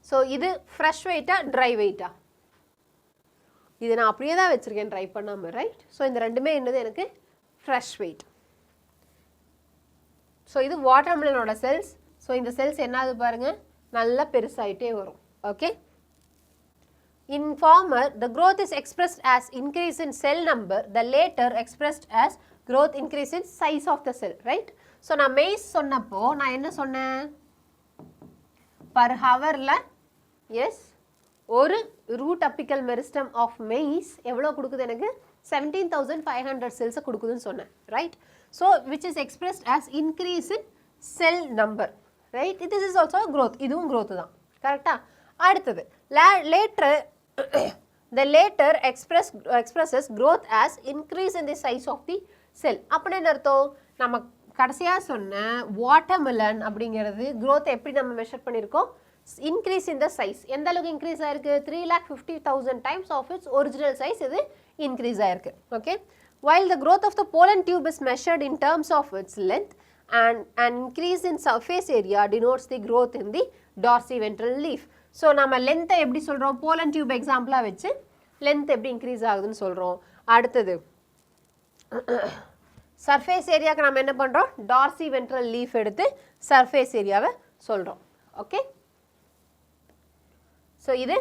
ஸோ இது ஃப்ரெஷ் வெயிட்டா ட்ரை வெயிட்டா? இது நான் அப்படியே தான் வச்சுருக்கேன் ட்ரை பண்ணாமல், ரைட்? ஸோ இந்த ரெண்டுமே என்னது எனக்கு ஃப்ரெஷ் வெயிட். ஸோ இது வாட்டர்மெலனோட செல்ஸ். ஸோ இந்த செல்ஸ் என்னது பாருங்கள், நல்லா பெருசாகிட்டே வரும். Okay, In former, the growth is expressed as increase in cell number, the later expressed as growth increase in size of the cell, right? So, நான் maize சொன்னப்போ நான் என்ன சொன்னேன்? Per hourல yes ஒரு root apical meristem of maize எவ்வளோ கொடுக்குது எனக்கு 17,500 cells கொடுக்குதுன்னு சொன்னேன், right? So, which is expressed as increase in cell number, right? This is also growth. இதுவும் growth தான், கரெக்டா? அடுத்தது later the later expresses growth as increase in the size of the cell. அப்படினு என்ன அர்த்தம்? நம்ம கடைசியா சொன்ன watermelon அப்படிங்கிறது growth எப்படி நம்ம மெஷர் பண்ணியிருக்கோம்? Increase in the size. எந்த அளவுக்கு increase ஆயிருக்கு? 3,50,000 times of its original size இது increase ஆயிருக்கு. Okay? While the growth of the pollen tube is measured in terms of its length, and an increase in surface area denotes the growth in the dorsiventral leaf. So, நம்ம length எப்படி சொல்றோம்? pollen tube example வச்சு length எப்படி increase ஆகுதுன்னு சொல்றோம். அடுத்தது surface area க்கு நம்ம என்ன பண்றோம்? dorsiventral leaf எடுத்து surface area-வை சொல்றோம். Okay? So, இது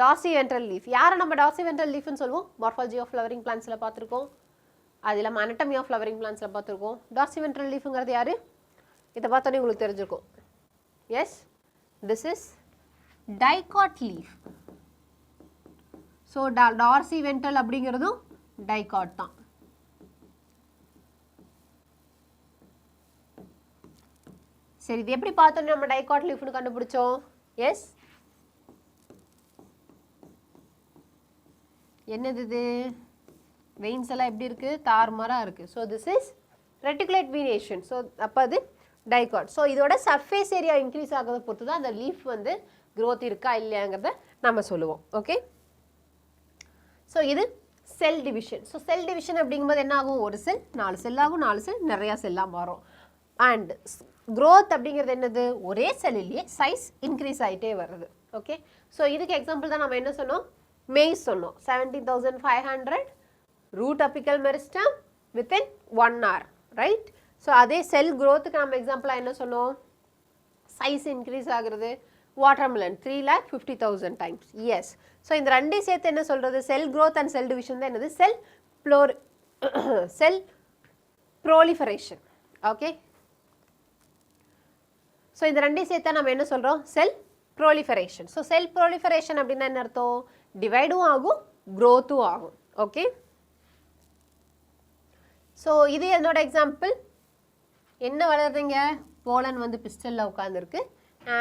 dorsiventral leaf. யாரை நம்ம dorsiventral leaf ன்னு சொல்லுவோம்? morphology of flowering plants-ல பார்த்திருக்கோம். அதில் நம்ம anatomy of flowering plants-ல பார்த்திருக்கோம். dorsiventral leaf-ங்கிறது யாரு? இதை பார்த்தோன்னே உங்களுக்கு தெரிஞ்சிருக்கும். Yes, this is dicot leaf. So, dorsiventral அப்படிங்கிறதும் dicot தான். சரி, இது எப்படி பார்த்தோன்னே நம்ம dicot leaf-னு கண்டுபிடிச்சோம்? Yes. என்னது இது? veins எல்லாம் எப்படி இருக்கு? தார்மாரா இருக்கு. So, this is reticulate venation. So, அப்போ அது dicot. So, இதோட surface area increase ஆகிறத பொறுத்து தான் அந்த leaf வந்து growth இருக்கா இல்லையாங்கிறத நம்ம சொல்லுவோம். Okay? So, இது cell division. So, cell division அப்படிங்கும்போது என்ன ஆகும்? ஒரு செல் 4 செல் ஆகும், 4 செல் நிறையா செல்லாக மாறும். And growth அப்படிங்கிறது என்னது? ஒரே செல்லிலேயே size increase ஆகிட்டே வருது. Okay? So, இதுக்கு example தான் நம்ம என்ன சொன்னோம்? maize சொன்னோம். 17,500 root apical meristem within 1 hour, right? So, அதே cell growth-க்கு நம்ம எக்ஸாம்பிளாக என்ன சொன்னோம்? size increase ஆகிறது watermelon 3,50,000 times. Yes. So, இந்த ரெண்டையும் சேர்த்து என்ன சொல்கிறது? cell growth and cell division தான் என்னது? cell proliferation. Okay? So, இந்த ரெண்டையும் சேர்த்தா நம்ம என்ன சொல்கிறோம்? cell proliferation. So, cell proliferation அப்படின்னா என்ன அர்த்தம்? டிவைடும் ஆகும், growth-உம் ஆகும். Okay? So, இது என்னோட எக்ஸாம்பிள். என்ன வளருதுங்க? போலன் வந்து பிஸ்டலில் உட்காந்துருக்கு.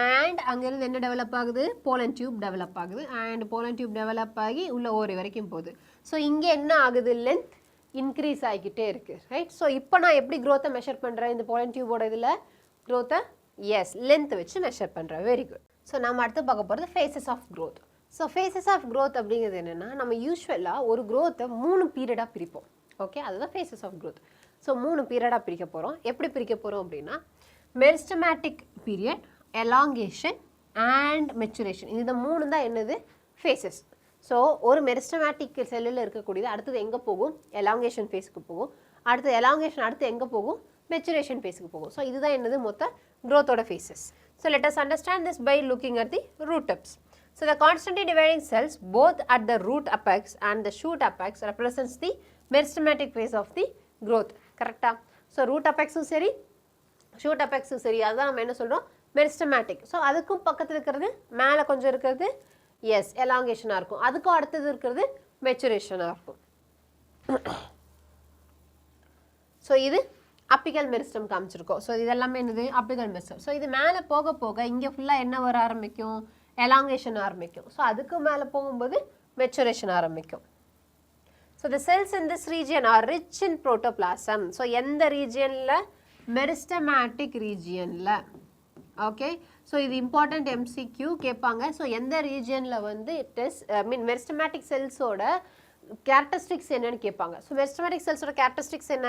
அண்ட் அங்கேருந்து என்ன டெவலப் ஆகுது? போலன் டியூப் டெவலப் ஆகுது. அண்ட் போலன் டியூப் டெவலப் ஆகி உள்ள ஓரி வரைக்கும் போகுது. ஸோ இங்கே என்ன ஆகுது? லென்த் இன்க்ரீஸ் ஆகிக்கிட்டே இருக்குது, ரைட்? ஸோ இப்போ நான் எப்படி க்ரோத்தை மெஷர் பண்ணுறேன்? இந்த போலன் டியூபோட இதில் க்ரோத்தை எஸ் லென்த் வச்சு மெஷர் பண்ணுறேன். Very good. ஸோ நம்ம அடுத்து பார்க்க போகிறது phases of growth. So phases of growth அப்படிங்கிறது என்னென்னா, நம்ம யூஸ்வலாக ஒரு க்ரோத்தை 3 பீரியடாக பிரிப்போம். ஓகே, அதுதான் ஃபேஸஸ் ஆஃப் க்ரோத். ஸோ 3 பீரியடாக பிரிக்க போகிறோம். எப்படி பிரிக்க போகிறோம் அப்படின்னா, meristematic period, elongation and maturation. இந்த 3 தான் என்னது? ஃபேஸஸ். ஸோ ஒரு மெரிஸ்டமேட்டிக் செல்லில் இருக்கக்கூடியது அடுத்தது எங்கே போகும்? எலாங்கேஷன் ஃபேஸுக்கு போகும். அடுத்து எலாங்கேஷன் அடுத்து எங்கே போகும்? மெச்சுரேஷன் ஃபேஸுக்கு போகும். ஸோ இதுதான் என்னது? மொத்த க்ரோத்தோட phases. So let us understand this by looking at the root tips. So the constantly dividing cells both at the root apex and the shoot apex represents the meristematic phase of the growth. Correct? So root apex சரி, shoot apex சரி, அதுதான் நம்ம என்ன சொல்றோம்? meristematic. So அதுக்கும் பக்கத்துல இருக்கிறது, மேலே கொஞ்சம் இருக்கிறது yes elongation-ஆ இருக்கும். அதுக்கும் அடுத்தது இருக்கிறது maturation-ஆ இருக்கும். So இது apical meristem காமிச்சிருக்கோம். So இதெல்லாமே என்னது? apical meristem. So இது மேலே போக போக இங்கே ஃபுல்லாக என்ன வர ஆரம்பிக்கும்? elongation ஆரம்பிக்கும். ஸோ அதுக்கு மேலே போகும்போது மெச்சுரேஷன் ஆரம்பிக்கும். So the cells in this region are rich in protoplasm. So எந்த ரீஜியனில்? மெரிஸ்டமேட்டிக் ரீஜியனில். ஓகே, ஸோ இது இம்பார்ட்டண்ட் எம்சிக்யூ கேட்பாங்க. ஸோ எந்த ரீஜியனில் வந்து இட் இஸ் மெரிஸ்டமேட்டிக் செல்ஸோட கேரக்டரிஸ்டிக்ஸ் என்னன்னு கேட்பாங்க. ஸோ மெரிஸ்டமேட்டிக் செல்ஸோட கேரக்டரிஸ்டிக்ஸ் என்ன?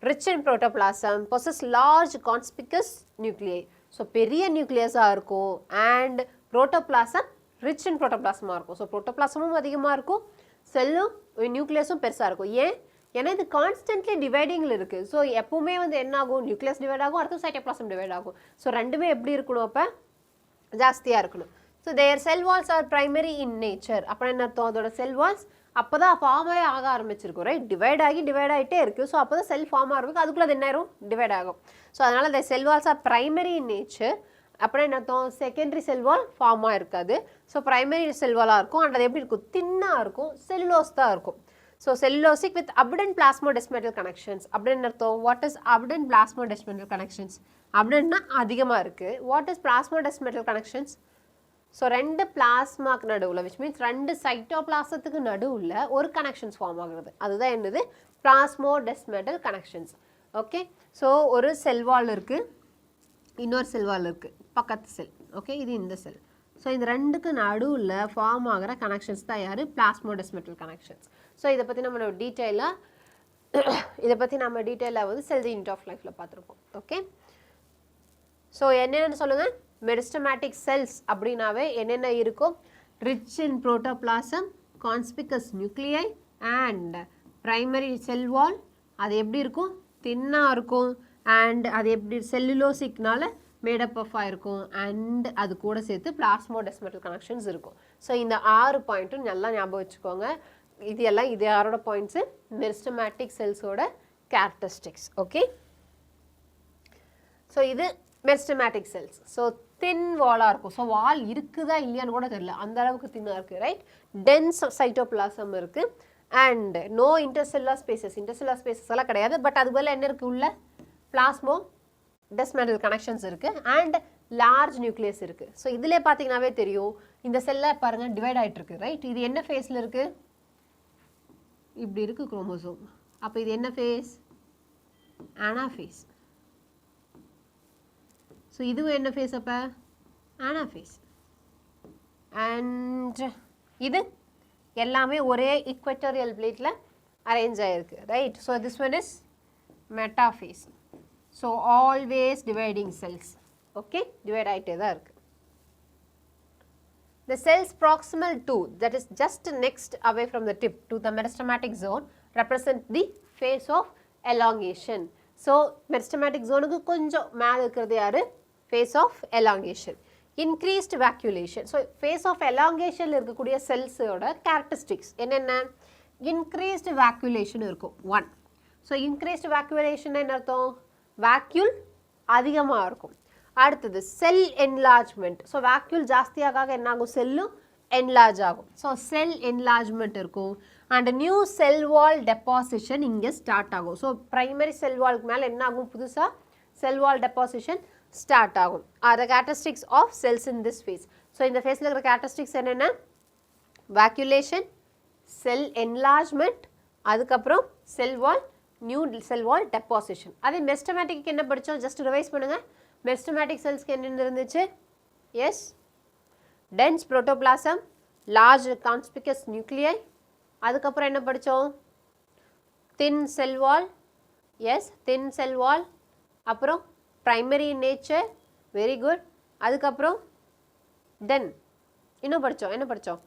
Rich in protoplasm, possess large conspicuous nuclei. So பெரிய நியூக்ளியஸாக இருக்கும். அண்ட் புரோட்டோபிளாசம் ரிச் இன் புரோட்டோபிளாசமாக இருக்கும். ஸோ புரோட்டோபிளாசமும் அதிகமாக இருக்கும், செல்லும் நியூக்ளியஸும் பெருசாக இருக்கும். ஏன்னா இது கான்ஸ்டன்ட்லி டிவைடிங்கில் இருக்குது. ஸோ எப்பவுமே வந்து என்ன ஆகும்? நியூக்ளியஸ் டிவைட் ஆகும், அடுத்து சைட்டோபிளாசம் டிவைட் ஆகும். ஸோ ரெண்டுமே எப்படி இருக்கணும்? அப்போ ஜாஸ்தியாக இருக்கணும். So their cell walls are primary in nature. அப்போ என்ன அர்த்தம்? அதோட செல் வால்ஸ் அப்போ தான் ஃபார்மே ஆக ஆரம்பிச்சிருக்கும், ரைட்? டிவைட் ஆகிட்டே இருக்குது. ஸோ அப்போ தான் செல் ஃபார்ம் ஆகிறதுக்கு அதுக்குள்ளே அது என்ன ஆயிரும்? டிவைட் ஆகும். ஸோ அதனால் the cell walls are primary in nature. அப்புறம் என்ன அர்த்தம்? செகண்டரி செல் வால் ஃபார்மாக இருக்காது. ஸோ ப்ரைமரி செல் வாலாக இருக்கும். அண்ட் அது எப்படி இருக்கும்? தின்னாக இருக்கும், செல்லுலோஸ் தான் இருக்கும். So cellulosic with abundant plasmodesmatal connections. அப்படின்னு அர்த்தம்? What is abundant plasmodesmatal connections? அப்படின்னா அதிகமாக இருக்குது. What is plasmodesmatal connections? So ரெண்டு பிளாஸ்மாக்கு நடுவில், விச் மீன்ஸ் ரெண்டு சைட்டோபிளாசத்துக்கு நடுவில் ஒரு கனெக்ஷன்ஸ் ஃபார்ம் ஆகுறது, அதுதான் என்னது? பிளாஸ்மோடெஸ்மெட்டல் கனெக்ஷன்ஸ். ஓகே, ஸோ ஒரு செல் வால் இருக்குது, இன்னொரு செல் வால் இருக்குது, பக்கத்து செல். ஓகே, இது இந்த செல். ஸோ இந்த ரெண்டுக்கு நடுவில் ஃபார்ம் ஆகிற கனெக்ஷன்ஸ் தான் யார்? பிளாஸ்மோடெஸ்மெட்டல் கனெக்ஷன்ஸ். ஸோ இதை பற்றி நம்ம டீட்டெயிலாக வந்து செல் தி யூனிட் ஆஃப் லைஃப்பில் பார்த்துருப்போம். ஓகே, ஸோ என்னென்னு சொல்லுங்கள்? மெரிஸ்டமேட்டிக் செல்ஸ் அப்படின்னாவே என்னென்ன இருக்கும்? Rich in protoplasm, conspicuous nuclei and primary cell wall. அது எப்படி இருக்கும்? தின்னாக இருக்கும். அண்ட் அது எப்படி? செல்லுலோசிக்னால மேடப் ஆஃப் ஆகிருக்கும். அண்ட் அது கூட சேர்த்து பிளாஸ்மோடெஸ்மெட்டல் கனெக்ஷன்ஸ் இருக்கும். ஸோ இந்த 6 பாயிண்ட்டும் நல்லா ஞாபகம் வச்சுக்கோங்க. இது யாரோட பாயிண்ட்ஸு? மெரிஸ்டமேட்டிக் செல்ஸோட கேரக்டரிஸ்டிக்ஸ். ஓகே, ஸோ இது மெரிஸ்டமேட்டிக் செல்ஸ். ஸோ தின் வாலாக இருக்கும். ஸோ வால் இருக்குதா இல்லையான்னு கூட தெரியல, அந்த அளவுக்கு தின்னாக இருக்குது, ரைட்? டென்ஸ் சைட்டோபிளாசம் இருக்குது. அண்ட் நோ இன்டர்செல்லார் ஸ்பேசஸ் எல்லாம் கிடையாது. பட் அது போல் என்ன இருக்குது? உள்ள பிளாஸ்மோடெஸ்மெட்டல் கனெக்ஷன்ஸ் இருக்குது. அண்ட் லார்ஜ் நியூக்ளியஸ் இருக்குது. ஸோ இதிலே பார்த்தீங்கன்னாவே தெரியும், இந்த செல்லை பாருங்கள் டிவைட் ஆகிட்டு இருக்கு, ரைட்? இது என்ன ஃபேஸில் இருக்குது? இப்படி இருக்குது குரோமோசோம். அப்போ இது என்ன ஃபேஸ்? அனாஃபேஸ். ஸோ இதுவும் என்ன ஃபேஸ்? அப்போ அனாஃபேஸ். அண்ட் இது எல்லாமே ஒரே ஈக்வட்டோரியல் பிளேட்டில் அரேஞ்ச் ஆகிருக்கு, right? So this one is metaphase. So always dividing cells. Okay, divide ஆகிட்டே தான் இருக்குது. The cells proximal to, that is just next away from the tip to the meristematic zone, represent the phase of elongation. So meristematic zone க்கு கொஞ்சம் மேல இருக்கிறது யாரு? Phase of elongation. Increased vacuolation. So phase of elongation இருக்கக்கூடிய செல்ஸோட characteristics என்னென்ன? Increased vacuolation இருக்கும் 1. So increased vacuolation என்ன அர்த்தம்? vacuole அதிகமாக இருக்கும். அடுத்தது செல் என்லார்ஜ்மெண்ட். ஸோ வேக்யூல் ஜாஸ்தியாக என்ன ஆகும்? செல்லும் என்லார்ஜ் ஆகும். ஸோ செல் என்லார்ஜ்மெண்ட் இருக்கும். And new cell wall deposition இங்கே ஸ்டார்ட் ஆகும். ஸோ ப்ரைமரி செல் வால்க்கு மேலே என்ன ஆகும்? புதுசாக செல் வால் டெபாசிஷன் ஸ்டார்ட் ஆகும். Are the characteristics of cells in this phase. So இந்த ஃபேஸில் இருக்கிற கேரக்டரிஸ்டிக்ஸ் என்னென்ன? வேக்யூலேஷன், செல் என்லார்ஜ்மெண்ட், அதுக்கப்புறம் செல் வால், நியூ செல் வால் டெபாசிஷன். அதே மெரிஸ்டமேட்டிக்கு என்ன படித்தோம்? ஜஸ்ட் ரிவைஸ் பண்ணுங்கள். மெரிஸ்டமேட்டிக் செல்ஸ்க்கு என்ன இருந்துச்சு? Yes, dense protoplasm, large conspicuous nuclei. அதுக்கப்புறம் என்ன படித்தோம்? Thin cell wall. Yes, thin cell wall. அப்புறம் ப்ரைமரி நேச்சர், வெரி குட். அதுக்கப்புறம் தென் இன்னும் படித்தோம். என்ன படித்தோம்?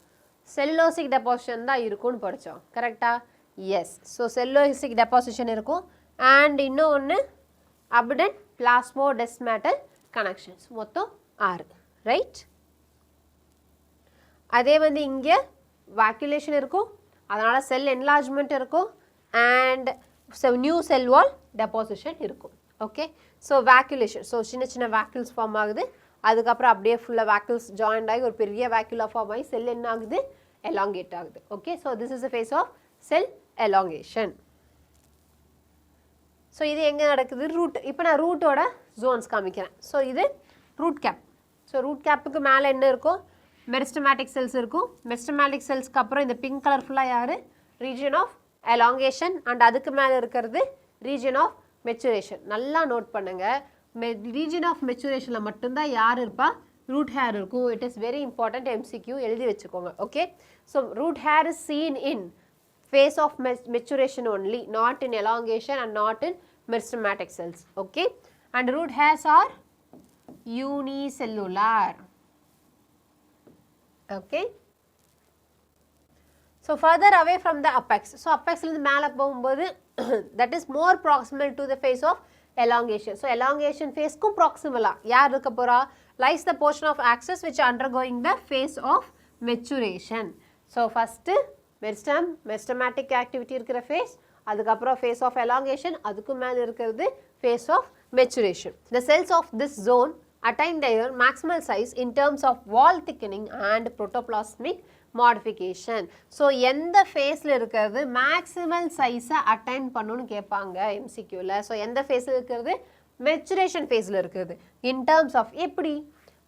செல்லுலோசிக் டெபாசிஷன் தான் இருக்கும்னு படித்தோம், கரெக்டாக? எஸ். ஸோ செல்லுலோசிக் டெபாசிஷன் இருக்கும். அண்ட் இன்னும் ஒன்று abundant plasmodesmatal connections. மொத்தம் 6, ரைட்? அதே வந்து இங்கே vacuolation இருக்கும், அதனால் செல் என்லார்ஜ்மெண்ட் இருக்கும். And new cell wall deposition இருக்கும். Okay, so vacuolation. ஸோ சின்ன சின்ன vacuoles ஃபார்ம் ஆகுது. அதுக்கப்புறம் அப்படியே ஃபுல்லாக vacuoles ஜாயின்ட் ஆகி ஒரு பெரிய vacuola ஃபார்ம் ஆகி செல் என்ன ஆகுது? எலாங்கேட் ஆகுது. Okay, so this is the phase of cell elongation. So இது எங்கே நடக்குது? ரூட். இப்போ நான் ரூட்டோட ஜோன்ஸ் காமிக்கிறேன். ஸோ இது ரூட் கேப். ஸோ ரூட் கேப்புக்கு மேலே என்ன இருக்கும்? மெரிஸ்டமேட்டிக் செல்ஸ் இருக்கும். மெரிஸ்டமேட்டிக் செல்ஸ்க்கு அப்புறம் இந்த பிங்க் கலர் ஃபுல்லாக யார்? Region of elongation. அண்ட் அதுக்கு மேலே இருக்கிறது ரீஜியன் ஆஃப் மெச்சுரேஷன். நல்லா நோட் பண்ணுங்கள். ரீஜியன் ஆஃப் மெச்சுரேஷனில் மட்டும்தான் யார் இருப்பா? ரூட் ஹேர் இருக்கும். It is very important, MCQ எழுதி வச்சுக்கோங்க. Okay, so root hair is seen in phase of maturation only, not in elongation and not in meristematic cells. Okay, and root hairs are unicellular. Okay, so further away from the apex. So apex இருந்து மேலே போகும்போது that is more proximal to the phase of elongation. So elongation phase க்கும் proximal யார் இருக்க போகிறா? lies the portion of axis which undergoing the phase of maturation. So first meristem, meristematic activity இருக்கிற phase, அதுக்கப்புறம் phase of elongation, அதுக்கு மேல இருக்கிறது phase of maturation. The cells of this zone attain their maximal size in terms of wall thickening and protoplasmic modification. So எந்த phaseல இருக்கிறது maximal size attain பண்ணனும்னு கேட்பாங்க MCQல. So எந்த phaseல இருக்கிறது maturation phaseல இருக்கிறது in terms of எப்படி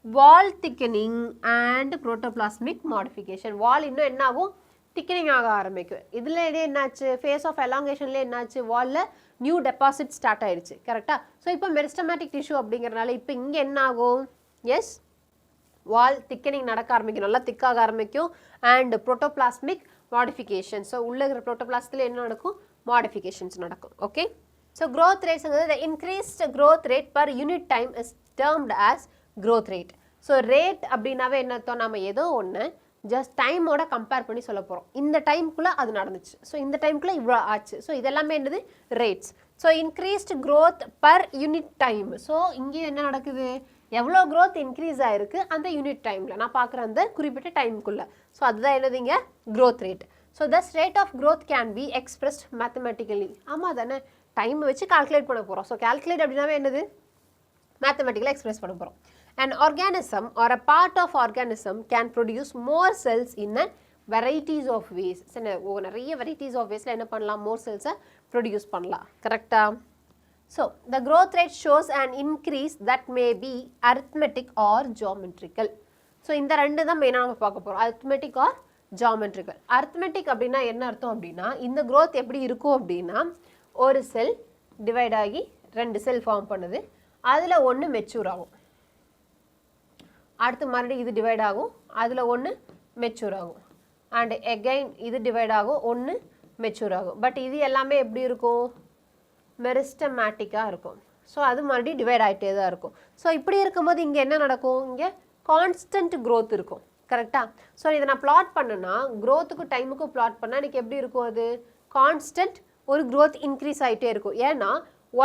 wall thickening and protoplasmic modification. wall இன்னும் என்ன ஆகும் thickening ஆக ஆரம்பிக்கும். இதுல என்னாச்சு phase of elongationல என்னாச்சு wallல new deposit start ஆயிடுச்சு கரெக்ட்டா. சோ இப்போ meristematic tissue அப்படிங்கறனால இப்போ இங்க என்ன ஆகும் yes wall thickening நடக்க ஆரம்பிக்கும் நல்லா thick ஆக ஆரம்பிக்கும் and protoplasmic modification. so உள்ள இருக்கிற protoplasmல என்ன நடக்கும் modifications நடக்கும் okay. so growth rates the increased growth rate per unit time is termed as growth rate. so rate அப்படினாவே என்ன அர்த்தம் நாம ஏதோ ஒண்ணு just time ஓட கம்பேர் பண்ணி சொல்ல போறோம் இந்த டைம்க்குள்ள அது நடந்துச்சு so இந்த டைம்க்குள்ள இவ்ளோ ஆச்சு so இதெல்லாம் என்னது rates. so increased growth per unit time. so இங்க என்ன நடக்குது எவ்வளவு growth increase ஆயிருக்கு அந்த யூனிட் டைம்ல நான் பார்க்குற அந்த குறிப்பிட்ட டைம்க்குள்ள so அதுதான் என்னதுங்க growth rate. so this rate of growth can be expressed mathematically. ஆமா தானே டைம் வச்சு கால்குலேட் பண்ண போறோம் so calculate அப்படினாவே என்னது mathematically express பண்ண போறோம். An organism or a part of organism can produce more cells in a varieties of ways. நிறைய varieties of waysல என்ன பண்ணலாம் more cells produce பண்ணலாம் கரெக்ட்டா. so the growth rate shows an increase that may be arithmetic or geometrical. so இந்த ரெண்டு தான் மெயினா நம்ம பார்க்க போறோம் arithmetic or geometrical. arithmetic அப்படினா என்ன அர்த்தம் அப்படினா இந்த growth எப்படி இருக்கும் அப்படினா ஒரு செல் டிவைட் ஆகி ரெண்டு செல் ஃபார்ம் பண்ணுது அதுல ஒன்னு மெச்சூர் ஆகும் அடுத்து மறுபடியும் இது டிவைட் ஆகும் அதுல ஒன்னு மெச்சூர் ஆகும் and again இது டிவைட் ஆகும் ஒன்னு மெச்சூர் ஆகும் பட் இது எல்லாமே எப்படி இருக்கும் மெரிஸ்டமேட்டிக்கா இருக்கும் சோ அது மறுபடியும் டிவைட் ஆயிட்டே தான் இருக்கும் சோ இப்படி இருக்கும்போது இங்க என்ன நடக்கும் இங்க கான்ஸ்டன்ட் growth இருக்கும் கரெக்ட்டா சோ இத நான் பிளாட் பண்ணனா growthக்கு டைமுக்கு பிளாட் பண்ணா எனக்கு எப்படி இருக்கும் அது கான்ஸ்டன்ட் ஒரு growth இன்கிரீஸ் ஆயிட்டே இருக்கும் ஏனா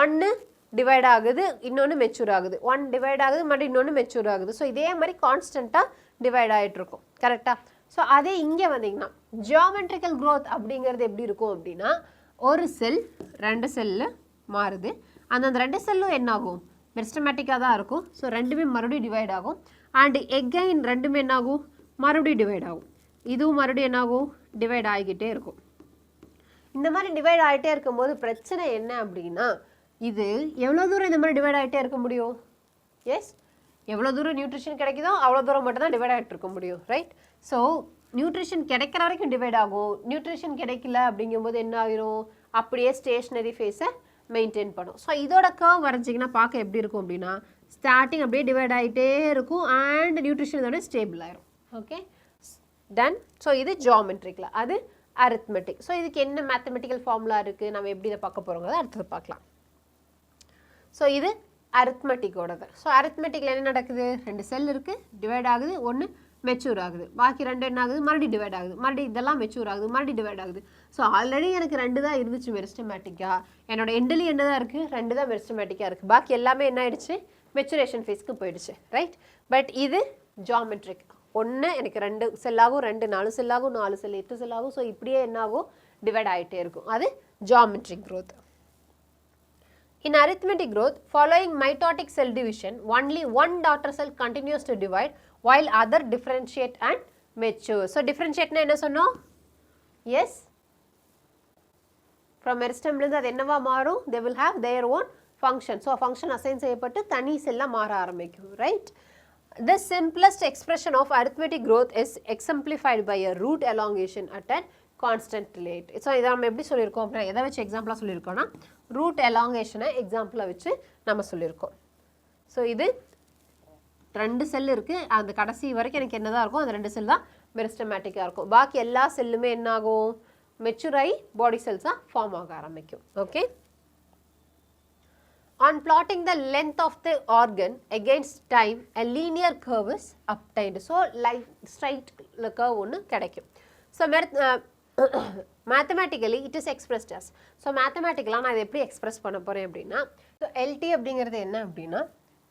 1 டிவைட் ஆகுது இன்னொன்னு மெச்சூர் ஆகுது 1 டிவைட் ஆகுது மறுபடியும் இன்னொன்னு மெச்சூர் ஆகுது சோ இதே மாதிரி கான்ஸ்டன்ட்டா டிவைட் ஆயிட்டு இருக்கும் கரெக்ட்டா சோ அதே இங்க வந்தீங்கன்னா ஜியோமெட்ரிக்கல் growth அப்படிங்கிறது எப்படி இருக்கும் அப்படினா ஒரு செல் ரெண்டு செல்ல மாறுது அந்த ரெண்டு செல்லும் என்ன ஆகும் மெரிஸ்டமேட்டிக்கா தான் இருக்கும் சோ ரெண்டுமே மறுபடியும் டிவைட் ஆகும் and again ரெண்டுமே என்ன ஆகும் மறுபடியும் டிவைட் ஆகும் இதுவும் மறுபடியும் என்ன ஆகும் டிவைட் ஆகிட்டே இருக்கும் இந்த மாதிரி டிவைட் ஆயிட்டே இருக்கும்போது பிரச்சனை என்ன அப்படினா இது எவ்வளவு தூரம் இந்த மாதிரி டிவைட் ஆயிட்டே இருக்க முடியும் எஸ் எவ்வளவு தூரம் நியூட்ரிஷன் கிடைக்குதோ அவ்வளவு தூரம் மட்டும் தான் டிவைட் ஆயிட்டு இருக்க முடியும் ரைட் சோ நியூட்ரிஷன் கிடைக்கிற வரைக்கும் டிவைட் ஆகும் நியூட்ரிஷன் கிடைக்கல அப்படிங்கும்போது என்ன ஆகிரும் அப்படியே ஸ்டேஷனரி ஃபேஸை மெயின்டைன் பண்ணும் சோ இதோட கர்வ் வரைஞ்சிங்கன்னா பார்க்க எப்படி இருக்கும் அப்படினா ஸ்டார்டிங் அப்படியே டிவைட் ஆயிட்டே இருக்கும் and நியூட்ரிஷன் இதோட ஸ்டேபிள் ஆயிரும் ஓகே டன் சோ இது ஜியோமெட்ரிக்ல அது arithmetic சோ இதுக்கு என்ன மேத்தமெட்டிக்கல் ஃபார்முலா இருக்கு நாம எப்படி இத பார்க்க போறோம்ங்கறத அடுத்து பார்க்கலாம் சோ இது arithmetic ஓடது சோ arithmeticல என்ன நடக்குது ரெண்டு செல் இருக்கு டிவைட் ஆகுது ஒன்னு மெச்சூர் ஆகுது பாக்கி ரெண்டு என்ன ஆகுது மறுபடியும் டிவைட் ஆகுது மறுபடியும் இதெல்லாம் மெச்சூர் ஆகுது மறுபடியும் டிவைட் ஆகுது சோ ஆல்ரெடி எனக்கு ரெண்டு தான் இருந்துச்சு மெரிஸ்டமேட்டிக்கா என்னோட எண்ட்ல என்ன தான் இருக்கு ரெண்டு தான் மெரிஸ்டமேட்டிக்கா இருக்கு பாக்கி எல்லாமே என்ன ஆயிடுச்சு மெச்சூரேஷன் ஃபேஸ்க்கு போயிடுச்சு ரைட் பட் இது ஜியோமெட்ரிக் ஒன்னு எனக்கு ரெண்டு செல் ஆகும் ரெண்டு நாலு செல் ஆகும் நாலு செல் எட்டு செல் ஆகும் சோ இப்படியே என்ன ஆகும் டிவைட் ஆயிட்டே இருக்கும் அது geometric growth. In arithmetic growth, following mitotic cell division, only one daughter cell continues to divide while other differentiate and mature. So, differentiate na enna sonnom? Yes. From meristem la adu enna va maarum? They will have their own function. So, function assign seyyapattu thani cell la maara arambikum, right? The simplest expression of arithmetic growth is exemplified by a root elongation at a constant rate. So, இதை நம்ம எப்படி சொல்லியிருக்கோம் அப்படின்னா எதை வச்சு எக்ஸாம்பிளாக சொல்லியிருக்கோம்னா root எலாங்கேஷனை எக்ஸாம்பிளாக வச்சு நம்ம சொல்லியிருக்கோம் ஸோ இது ரெண்டு செல் இருக்குது அந்த கடைசி வரைக்கும் எனக்கு என்னதான் இருக்கும் அந்த ரெண்டு செல் தான் மெரிஸ்டமேட்டிக்காக இருக்கும் பாக்கி எல்லா செல்லுமே என்ன ஆகும் மெச்சூர் ஆகி பாடி செல்ஸாக ஃபார்ம் ஆக ஆரம்பிக்கும் okay On plotting the length of the organ against time, a linear curve is obtained. So, like straight curve ஒன்று கிடைக்கும் So, mathematically it is expressed as. So, mathematically நான் இதை எப்படி எக்ஸ்பிரஸ் பண்ண போகிறேன் அப்படின்னா ஸோ எல்டி அப்படிங்கிறது என்ன அப்படின்னா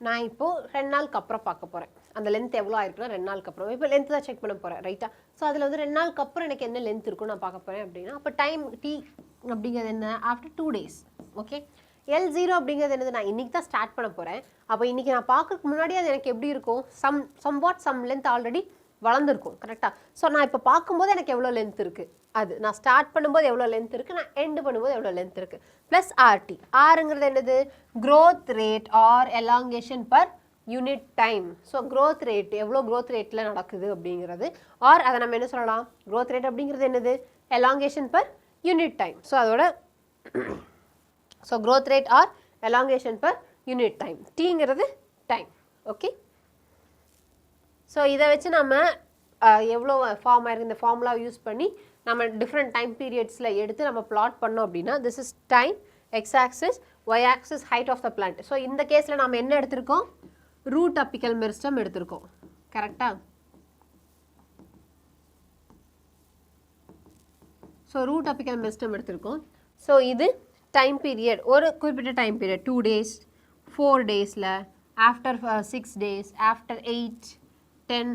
நான் இப்போது 2 நாளுக்கு அப்புறம் பார்க்க போகிறேன். அந்த லென்த் எவ்வளோ ஆயிருக்குன்னா 2 நாளுக்கு அப்புறம். இப்போ லென்த் தான் செக் பண்ண போகிறேன், ரைட்டா? ஸோ அதில் வந்து 2 நாளுக்கு அப்புறம் எனக்கு என்ன லென்த் இருக்கும் நான் பார்க்க போகிறேன் அப்படின்னா, அப்போ டைம் டி அப்படிங்கிறது என்ன? After 2 days. ஓகே, L0 அப்படிங்கிறது என்னது? நான் இன்றைக்கி தான் ஸ்டார்ட் பண்ண போகிறேன். அப்போ இன்றைக்கி நான் பார்க்கறதுக்கு முன்னாடி அது எனக்கு எப்படி இருக்கும்? சம் லென்த் ஆல்ரெடி வளர்ந்துருக்கும், கரெக்டாக? ஸோ நான் இப்போ பார்க்கும்போது எனக்கு எவ்வளோ லென்த் இருக்குது, அது நான் ஸ்டார்ட் பண்ணும்போது எவ்வளோ லென்த் இருக்குது, நான் எண்டு பண்ணும்போது எவ்வளோ லென்த் இருக்குது, ப்ளஸ் ஆர்டி. ஆருங்கிறது என்னது? Growth rate or elongation per unit time. So growth rate எவ்வளோ க்ரோத் ரேட்டில் நடக்குது அப்படிங்கிறது, ஆர் அதை நம்ம என்ன சொல்லலாம்? க்ரோத் ரேட் அப்படிங்கிறது என்னது? Elongation per unit time. So அதோட so growth rate or elongation per unit time. டீங்கிறது டைம். ஓகே, ஸோ இதை வச்சு நம்ம எவ்வளோ ஃபார்ம் ஆயிருக்கு இந்த ஃபார்முலா யூஸ் பண்ணி நம்ம டிஃப்ரெண்ட் டைம் பீரியட்ஸில் எடுத்து நம்ம பிளாட் பண்ணோம் அப்படின்னா, this is time, x axis, y axis, height of the plant. So இந்த கேஸில் நம்ம என்ன எடுத்திருக்கோம்? ரூட் அப்பிக்கல் மெரிஸ்டம் எடுத்திருக்கோம், கரெக்டாக? ஸோ ரூட் அப்பிக்கல் மெரிஸ்டம் எடுத்திருக்கோம். ஸோ இது டைம் பீரியட், ஒரு குறிப்பிட்ட டைம் பீரியட் 2 days, 4 daysல, ஆஃப்டர் 6 days, ஆஃப்டர் 8, 10.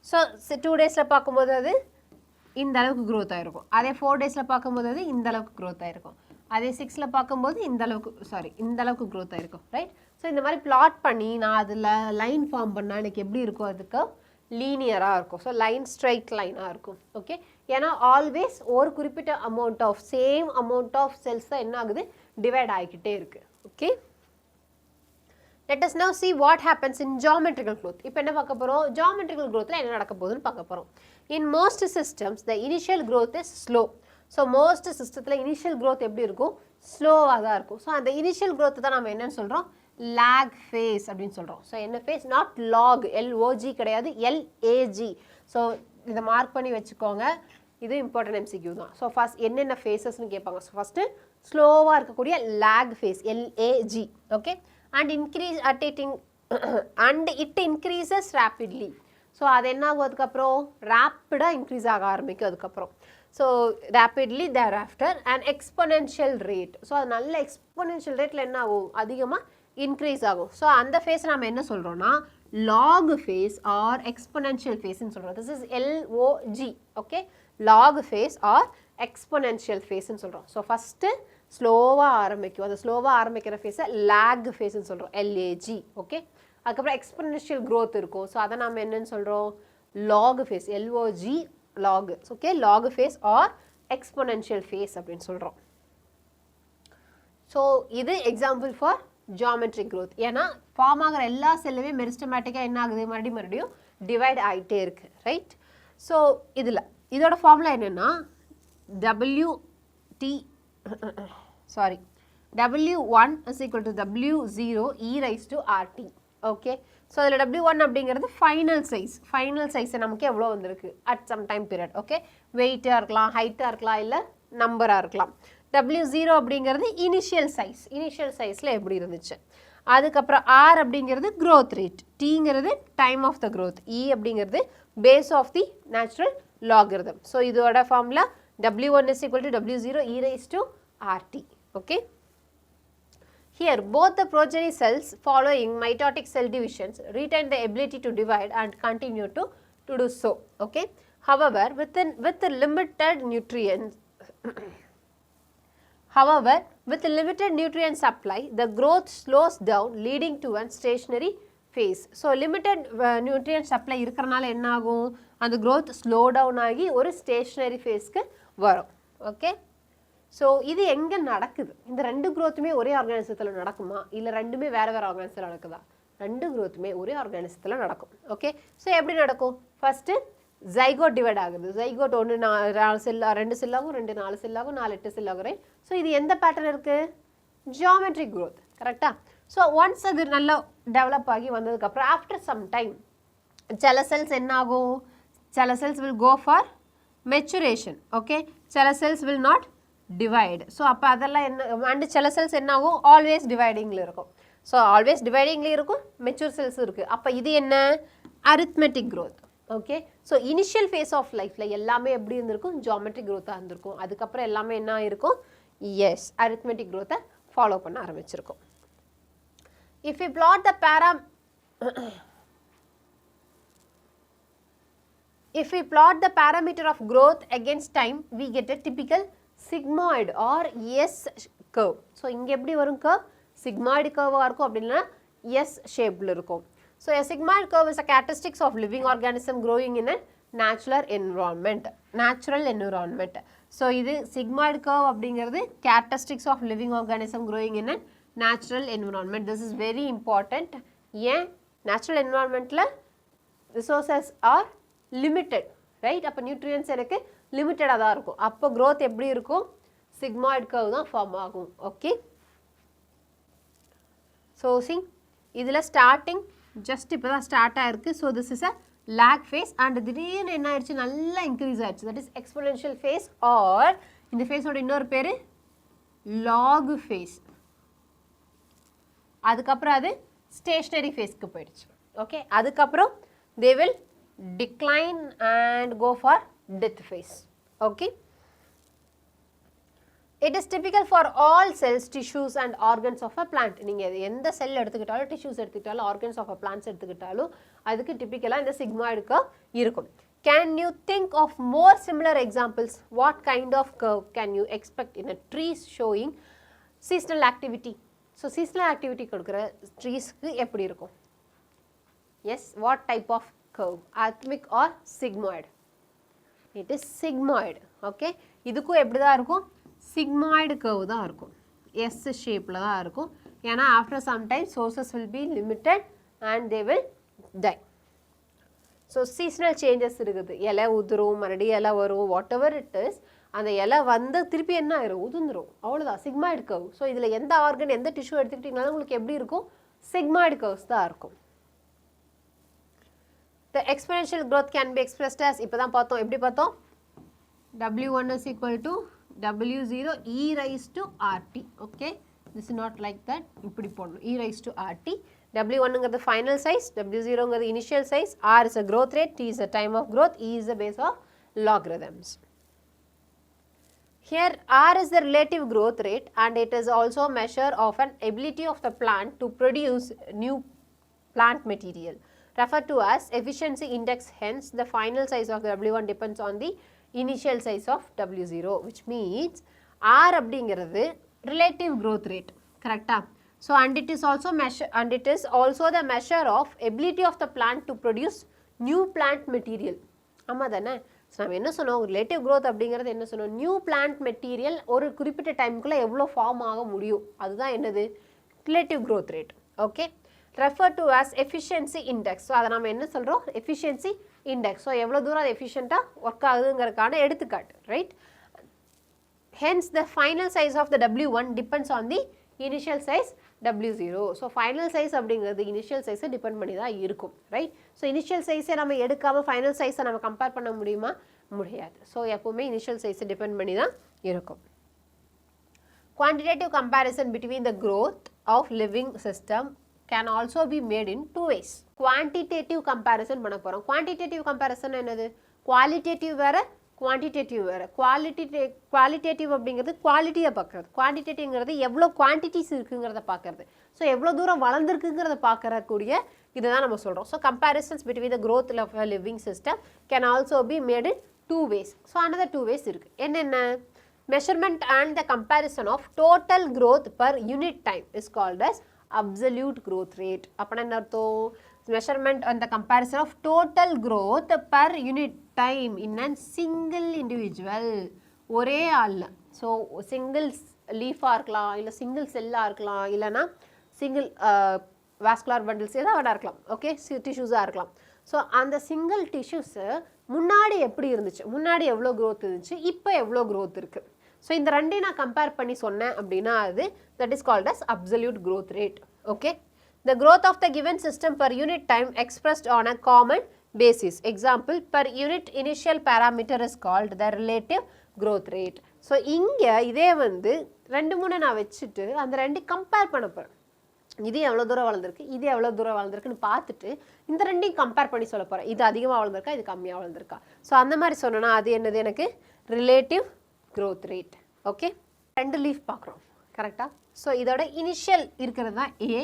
ஸோ 2 daysல பார்க்கும்போது அது இந்த அளவுக்கு க்ரோத் ஆகிருக்கும். அதே 4 daysல பார்க்கும்போது அது இந்த அளவுக்கு க்ரோத் ஆகிருக்கும். அதே 6ல் பார்க்கும்போது இந்த அளவுக்கு க்ரோத் ஆகிருக்கும், ரைட்? ஸோ இந்த மாதிரி பிளாட் பண்ணி நான் அதில் லைன் ஃபார்ம் பண்ணால் எனக்கு எப்படி இருக்கும்? அதுக்கு லீனியராக இருக்கும். ஸோ லைன் ஸ்ட்ரைட் லைனாக இருக்கும். ஓகே, ஏன்னா ஆல்வேஸ் ஒரு குறிப்பிட்ட சேம் அமௌண்ட் ஆஃப் செல்ஸ் தான் என்ன ஆகுது? டிவைட் ஆகிக்கிட்டே இருக்குது. Okay, let us now see what happens in geometrical growth. இப்போ என்ன பார்க்க போகிறோம்? geometrical growthல என்ன நடக்க போகுதுன்னு பார்க்க போகிறோம். In most systems the initial growth is slow. So most சிஸ்டத்தில் இனிஷியல் growth எப்படி இருக்கும்? ஸ்லோவாக தான் இருக்கும். ஸோ அந்த இனிஷியல் growth தான் நம்ம என்னன்னு சொல்கிறோம்? lag phase அப்படின்னு சொல்கிறோம். ஸோ என்ன phase? not log, LOG கிடையாது, LAG. ஸோ இதை மார்க் பண்ணி வச்சுக்கோங்க, இது இம்பார்ட்டன்ட் MCQ தான். ஸோ ஃபர்ஸ்ட் என்னென்ன ஃபேஸஸ்ன்னு கேட்பாங்க. ஸோ ஃபஸ்ட்டு ஸ்லோவாக இருக்கக்கூடிய lag phase, LAG. Okay, and increase at it and it increases rapidly. So அது என்ன ஆகும்? அதுக்கப்புறம் ரேப்பிடாக இன்க்ரீஸ் ஆக ஆரம்பிக்கும். அதுக்கப்புறம் so rapidly thereafter and exponential rate. So அது நல்ல எக்ஸ்பொனென்ஷியல் ரேட்டில் என்ன ஆகும்? அதிகமாக இன்க்ரீஸ் ஆகும். ஸோ அந்த ஃபேஸ் நம்ம என்ன சொல்கிறோன்னா லாக் ஃபேஸ் ஆர் எக்ஸ்பொனென்ஷியல் ஃபேஸ்ன்னு சொல்கிறோம். This is LOG. Okay, log phase or exponential ஃபேஸ்ன்னு சொல்கிறோம். ஸோ ஃபஸ்ட்டு ஸ்லோவாக ஆரம்பிக்கும். அது ஸ்லோவாக ஆரம்பிக்கிற ஃபேஸை லேக் ஃபேஸ்ன்னு சொல்கிறோம், LAG. ஓகே, அதுக்கப்புறம் எக்ஸ்பொனென்ஷியல் க்ரோத் இருக்கும். ஸோ அதை நம்ம என்னன்னு சொல்கிறோம்? Log phase, LOG, log. Okay, log phase or exponential phase அப்படின்னு சொல்கிறோம். ஸோ இது எக்ஸாம்பிள் ஃபார் ஜியாமெட்ரிக் க்ரோத். ஏன்னா ஃபார்ம் ஆகிற எல்லா செல்லுமே மெரிஸ்டமேட்டிக்காக என்ன ஆகுது? மறுபடியும் டிவைட் ஆகிட்டே இருக்குது, ரைட்? ஸோ இதோட ஃபார்முலா என்னென்னா W1 is equal to W0 e raised to RT. Okay, so அதில் W1 அப்படிங்கிறது ஃபைனல் சைஸ் நமக்கு எவ்வளோ வந்திருக்கு at some time period. Okay, வெயிட்டாக இருக்கலாம், ஹைட்டாக இருக்கலாம், இல்லை நம்பராக இருக்கலாம். W0 அப்படிங்கிறது இனிஷியல் சைஸில் எப்படி இருந்துச்சு. அதுக்கப்புறம் R அப்படிங்கிறது க்ரோத் ரேட், Tங்கிறது time of the growth, E அப்படிங்கிறது base of the natural logarithm. So இதோட formula W1 is equal to W0 e raised to RT. Okay. Here both the progeny cells following mitotic cell divisions retain the ability to divide and continue to do so. Okay. However, with limited nutrient supply, the growth slows down, leading to a stationary phase. So limited nutrient supply இருக்கறனால என்ன ஆகும்? அந்த growth slow down ஆகி ஒரு stationary phase க்கு வரும். Okay, so இது எங்கே நடக்குது? இந்த ரெண்டு க்ரோத்துமே ஒரே ஆர்கானிசத்தில் நடக்குமா, இல்லை ரெண்டுமே வேறு ஆர்கானிசத்தில் நடக்குதா? ரெண்டு க்ரோத்துமே ஒரே ஆர்கானிசத்தில் நடக்கும். ஓகே, ஸோ எப்படி நடக்கும்? ஃபஸ்ட்டு ஜைகோட் டிவைட் ஆகுது. ஜைகோட் ஒன்று 4 செல்லா, 2 செல்லாகும், 2 4 செல்லாகும், 4 8 செல்லாகும், ரைட்? ஸோ இது எந்த பேட்டர்ன் இருக்குது? ஜியாமெட்ரிக் க்ரோத், கரெக்டாக? ஸோ ஒன்ஸ் அது நல்லா டெவலப் ஆகி வந்ததுக்கப்புறம் ஆஃப்டர் சம் டைம் சில செல்ஸ் என்ன ஆகும்? சில cells will go for maturation. Okay, சில cells will not divide. So அப்போ அதெல்லாம் என்ன? அண்டு சில செல்ஸ் என்ன ஆகும்? ஆல்வேஸ் டிவைடிங்கில் இருக்கும். ஸோ ஆல்வேஸ் டிவைடிங்லேயும் இருக்கும், மெச்சூர் செல்ஸும் இருக்குது. அப்போ இது என்ன? Arithmetic growth. Okay, so initial phase of லைஃப்பில் எல்லாமே எப்படி இருந்திருக்கும்? ஜியாமெட்ரிக் க்ரோத்தாக இருந்திருக்கும். அதுக்கப்புறம் எல்லாமே என்ன ஆயிருக்கும்? அரித்மெட்டிக் க்ரோத்தை ஃபாலோ பண்ண ஆரம்பிச்சிருக்கும். If we plot the If we plot the parameter of growth against time, we get a typical sigmoid or S curve. So, இங்க எப்படி வரும் curve? Sigmoid curve இருக்கும் அப்படின்னா S shapeல இருக்கும். So, a sigmoid curve is a characteristics of living organism growing in a natural environment. So, இது sigmoid curve அப்படிங்கிறது characteristics of living organism growing in a natural environment. This is very important. ஏன் natural environmentல resources are limited, right? அப்போ nutrients எனக்கு லிமிட்டடாக தான் இருக்கும். அப்போ growth எப்படி இருக்கும்? sigmoid curve தான் ஃபார்ம் ஆகும். ஓகே, ஸோ see இதில் ஸ்டார்டிங் ஜஸ்ட் இப்போ தான் ஸ்டார்ட் ஆயிருக்கு. So this is a lag phase and திடீர்னு என்ன ஆயிடுச்சு, நல்லா இன்க்ரீஸ் ஆயிடுச்சு. That is exponential phase or இந்த ஃபேஸோட இன்னொரு பேர் log phase. அதுக்கப்புறம் அது ஸ்டேஷனரி ஃபேஸ்க்கு போயிடுச்சு. ஓகே, அதுக்கப்புறம் they will decline and go for death phase. Okay, it is typical for all cells, tissues and organs of a plant. நீங்க எந்த செல் எடுத்துக்கிட்டாலும் tissues எடுத்துக்கிட்டாலும் organs of a plants எடுத்துக்கிட்டாலும் அதுக்கு typically இந்த sigmoid curve இருக்கும். Can you think of more similar examples? What kind of curve can you expect in a trees showing seasonal activity? So seasonal activity கொடுக்கிற treesக்கு எப்படி இருக்கும்? Yes, what type of curve? Rhythmic or sigmoid? It is sigmoid. Okay, இதுக்கும் எப்படி தான் இருக்கும்? sigmoid curve தான் இருக்கும். S shapeல தான் இருக்கும். ஏன்னா after some time sources will be limited and they will die. So seasonal changes இருக்குது. இலை உதிரும், மறுபடியும் இலை வரும், whatever it is, அந்த இலை வந்து திருப்பி என்ன ஆயிரும், உதிர்ந்துரும். அவ்வளோதான் sigmoid curve. ஸோ இதில் எந்த ஆர்கன் எந்த டிஷ்யூ எடுத்துக்கிட்டிங்கனாலும் உங்களுக்கு எப்படி இருக்கும்? sigmoid curves தான் இருக்கும். The exponential growth can be expressed as, இப்போதான் பார்த்தோம், எப்படி பார்த்தோம்? W1 is equal to W0 e raised to RT. Okay, this is not like that. இப்படி போடணும், e raised to RT. W1 is the final size, W0 is the initial size, R is the growth rate, T is the time of growth, E is the base of logarithms. Here R is the relative growth rate and it is also a measure of an ability of the plant to produce new plant material, referred to as efficiency index. Hence the final size of W1 depends on the initial size of W0, which means R அப்படிங்கிறது relative growth rate, correctா? So and it is also the measure of ability of the plant to produce new plant material. ஆமா தானே? So நம்ம என்ன சொன்னோம், relative growth அப்படிங்கிறது என்ன சொன்னோம், new plant material ஒரு குறிப்பிட்ட டைமுக்குள்ளே எவ்வளோ ஃபார்ம் ஆக முடியும், அதுதான் என்னது, relative growth rate. Okay, refer to as efficiency index. So அதை நம்ம என்ன சொல்கிறோம், எஃபிஷியன்சி இண்டெக்ஸ். ஸோ எவ்வளோ தூரம் அது எஃபிஷியண்ட்டாக ஒர்க் ஆகுதுங்கிறதுக்கான எடுத்துக்காட்டு, right? Hence the final size of the W1 depends on the initial size W0. So final size அப்படிங்கிறது இனிஷியல் சைஸை டிபெண்ட் பண்ணி தான் இருக்கும், ரைட்? ஸோ இனிஷியல் சைஸை நம்ம எடுக்காமல் ஃபைனல் சைஸை நம்ம கம்பேர் பண்ண முடியுமா? முடியாது. ஸோ எப்போவுமே இனிஷியல் சைஸை டிபெண்ட் பண்ணி தான் இருக்கும். Quantitative comparison between the growth of living system can also be made in two ways. Quantitative comparison பண்ண போகிறோம். Quantitative comparison என்னது, குவாலிட்டேட்டிவ் வேறு, குவான்டிடேட்டிவ் வேறு. குவாலிட்டேட்டிவ் அப்படிங்கிறது குவாலிட்டியை பார்க்குறது, குவான்டிடேட்டிவ்ங்கிறது எவ்வளோ குவான்டிட்டிஸ் இருக்குங்கிறத பார்க்குறது. ஸோ எவ்வளோ தூரம் வளர்ந்துருக்குங்கிறத பார்க்கறக்கூடிய இதை தான் நம்ம சொல்கிறோம். So comparisons between the growth of a living system can also be made in two ways. So another two ways இருக்குது. என்னென்ன? Measurement and the comparison of total growth per unit time is called as absolute growth rate. அப்பனா என்ன அர்த்தம்? Measurement and the comparison of total growth per unit time in a single individual. ஒரே ஆள். So single லீஃபாக இருக்கலாம், இல்லை single செல்லாக இருக்கலாம், இல்லைனா சிங்கிள் வாஸ்குலர் பண்டில்ஸ் ஏதாவது இருக்கலாம். ஓகே, டிஷ்யூஸாக இருக்கலாம். ஸோ அந்த சிங்கிள் டிஷ்யூஸு முன்னாடி எப்படி இருந்துச்சு, முன்னாடி எவ்வளோ க்ரோத் இருந்துச்சு, இப்போ எவ்வளோ க்ரோத் இருக்குது. ஸோ இந்த ரெண்டையும் நான் கம்பேர் பண்ணி சொன்னேன் அப்படின்னா அது that is called as absolute growth rate. Okay, the growth of the given system per unit time expressed on a common basis. Example, per unit initial parameter is called the relative growth rate. So இங்கே இதே வந்து ரெண்டு மூணு நான் வச்சுட்டு அந்த ரெண்டு compare பண்ண போகிறேன். இது எவ்வளோ தூரம் வளர்ந்துருக்கு, இது எவ்வளோ தூரம் வளர்ந்துருக்குன்னு பார்த்துட்டு இந்த ரெண்டையும் கம்பேர் பண்ணி சொல்ல போகிறேன். இது அதிகமாக வளர்ந்துருக்கா, இது கம்மியாக வளர்ந்துருக்கா. ஸோ அந்த மாதிரி சொன்னோன்னா அது என்னது, எனக்கு ரிலேட்டிவ் growth rate. ஓகே, ரெண்டு லீஃப் பார்க்குறோம், கரெக்டாக? ஸோ இதோட இனிஷியல் இருக்கிறது தான் A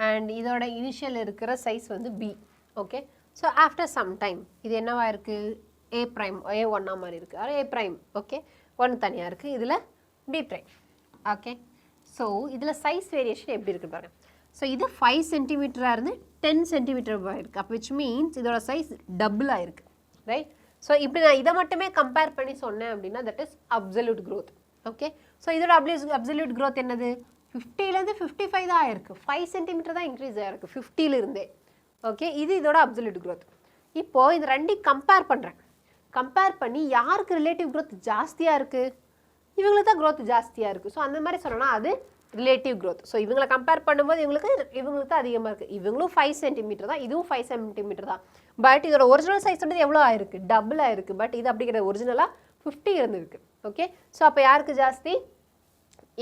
அண்ட் இதோட இனிஷியல் இருக்கிற சைஸ் வந்து B. Okay, so after some time இது என்னவா இருக்குது, ஏ ப்ரைம் A1 மாதிரி இருக்குது, அது ஏ ப்ரைம். ஓகே, ஒன்று தனியாக இருக்குது, இதில் பி ப்ரைம். ஓகே, ஸோ இதில் சைஸ் வேரியேஷன் எப்படி இருக்குது பாருங்கள். ஸோ இது 5 சென்டிமீட்டராக இருந்து 10 சென்டிமீட்டர் இருக்குது. அப்போ விச் மீன்ஸ் இதோட சைஸ் டபுளாக இருக்குது. ரைட், ஸோ இப்படி நான் இதை மட்டுமே கம்பேர் பண்ணி சொன்னேன் அப்படின்னா that is absolute growth. Okay, so இதோட அப்சல்யூட் க்ரோத் என்னது, 50லேருந்து 55 தான் ஆயிருக்கு. 5 சென்டிமீட்டர் தான் இன்க்ரீஸ் ஆகிருக்கு 50லேருந்தே. ஓகே, இது இதோட அப்சல்யூட் க்ரோத். இப்போது இது ரெண்டையும் கம்பேர் பண்ணுறேன். கம்பேர் பண்ணி யாருக்கு ரிலேட்டிவ் க்ரோத் ஜாஸ்தியாக இருக்குது, இவங்களுக்கு தான் க்ரோத் ஜாஸ்தியாக இருக்குது. ஸோ அந்த மாதிரி சொன்னோன்னா அது ரிலேட்டிவ் க்ரோத். ஸோ இவங்களை கம்பேர் பண்ணும்போது இவங்களுக்கு தான் அதிகமாக இருக்குது. இவங்களும் 5 சென்டிமீட்டர் தான், இதுவும் 5 சென்டிமீட்டர் தான். பட் இதோட ஒரிஜினல் சைஸ் வந்து எவ்வளோ ஆயிருக்கு, டபுள் ஆயிருக்கு. பட் இது அப்படி கிடையாது, ஒரிஜினலாக 50 இருந்திருக்கு. ஓகே, ஸோ அப்போ யாருக்கு ஜாஸ்தி,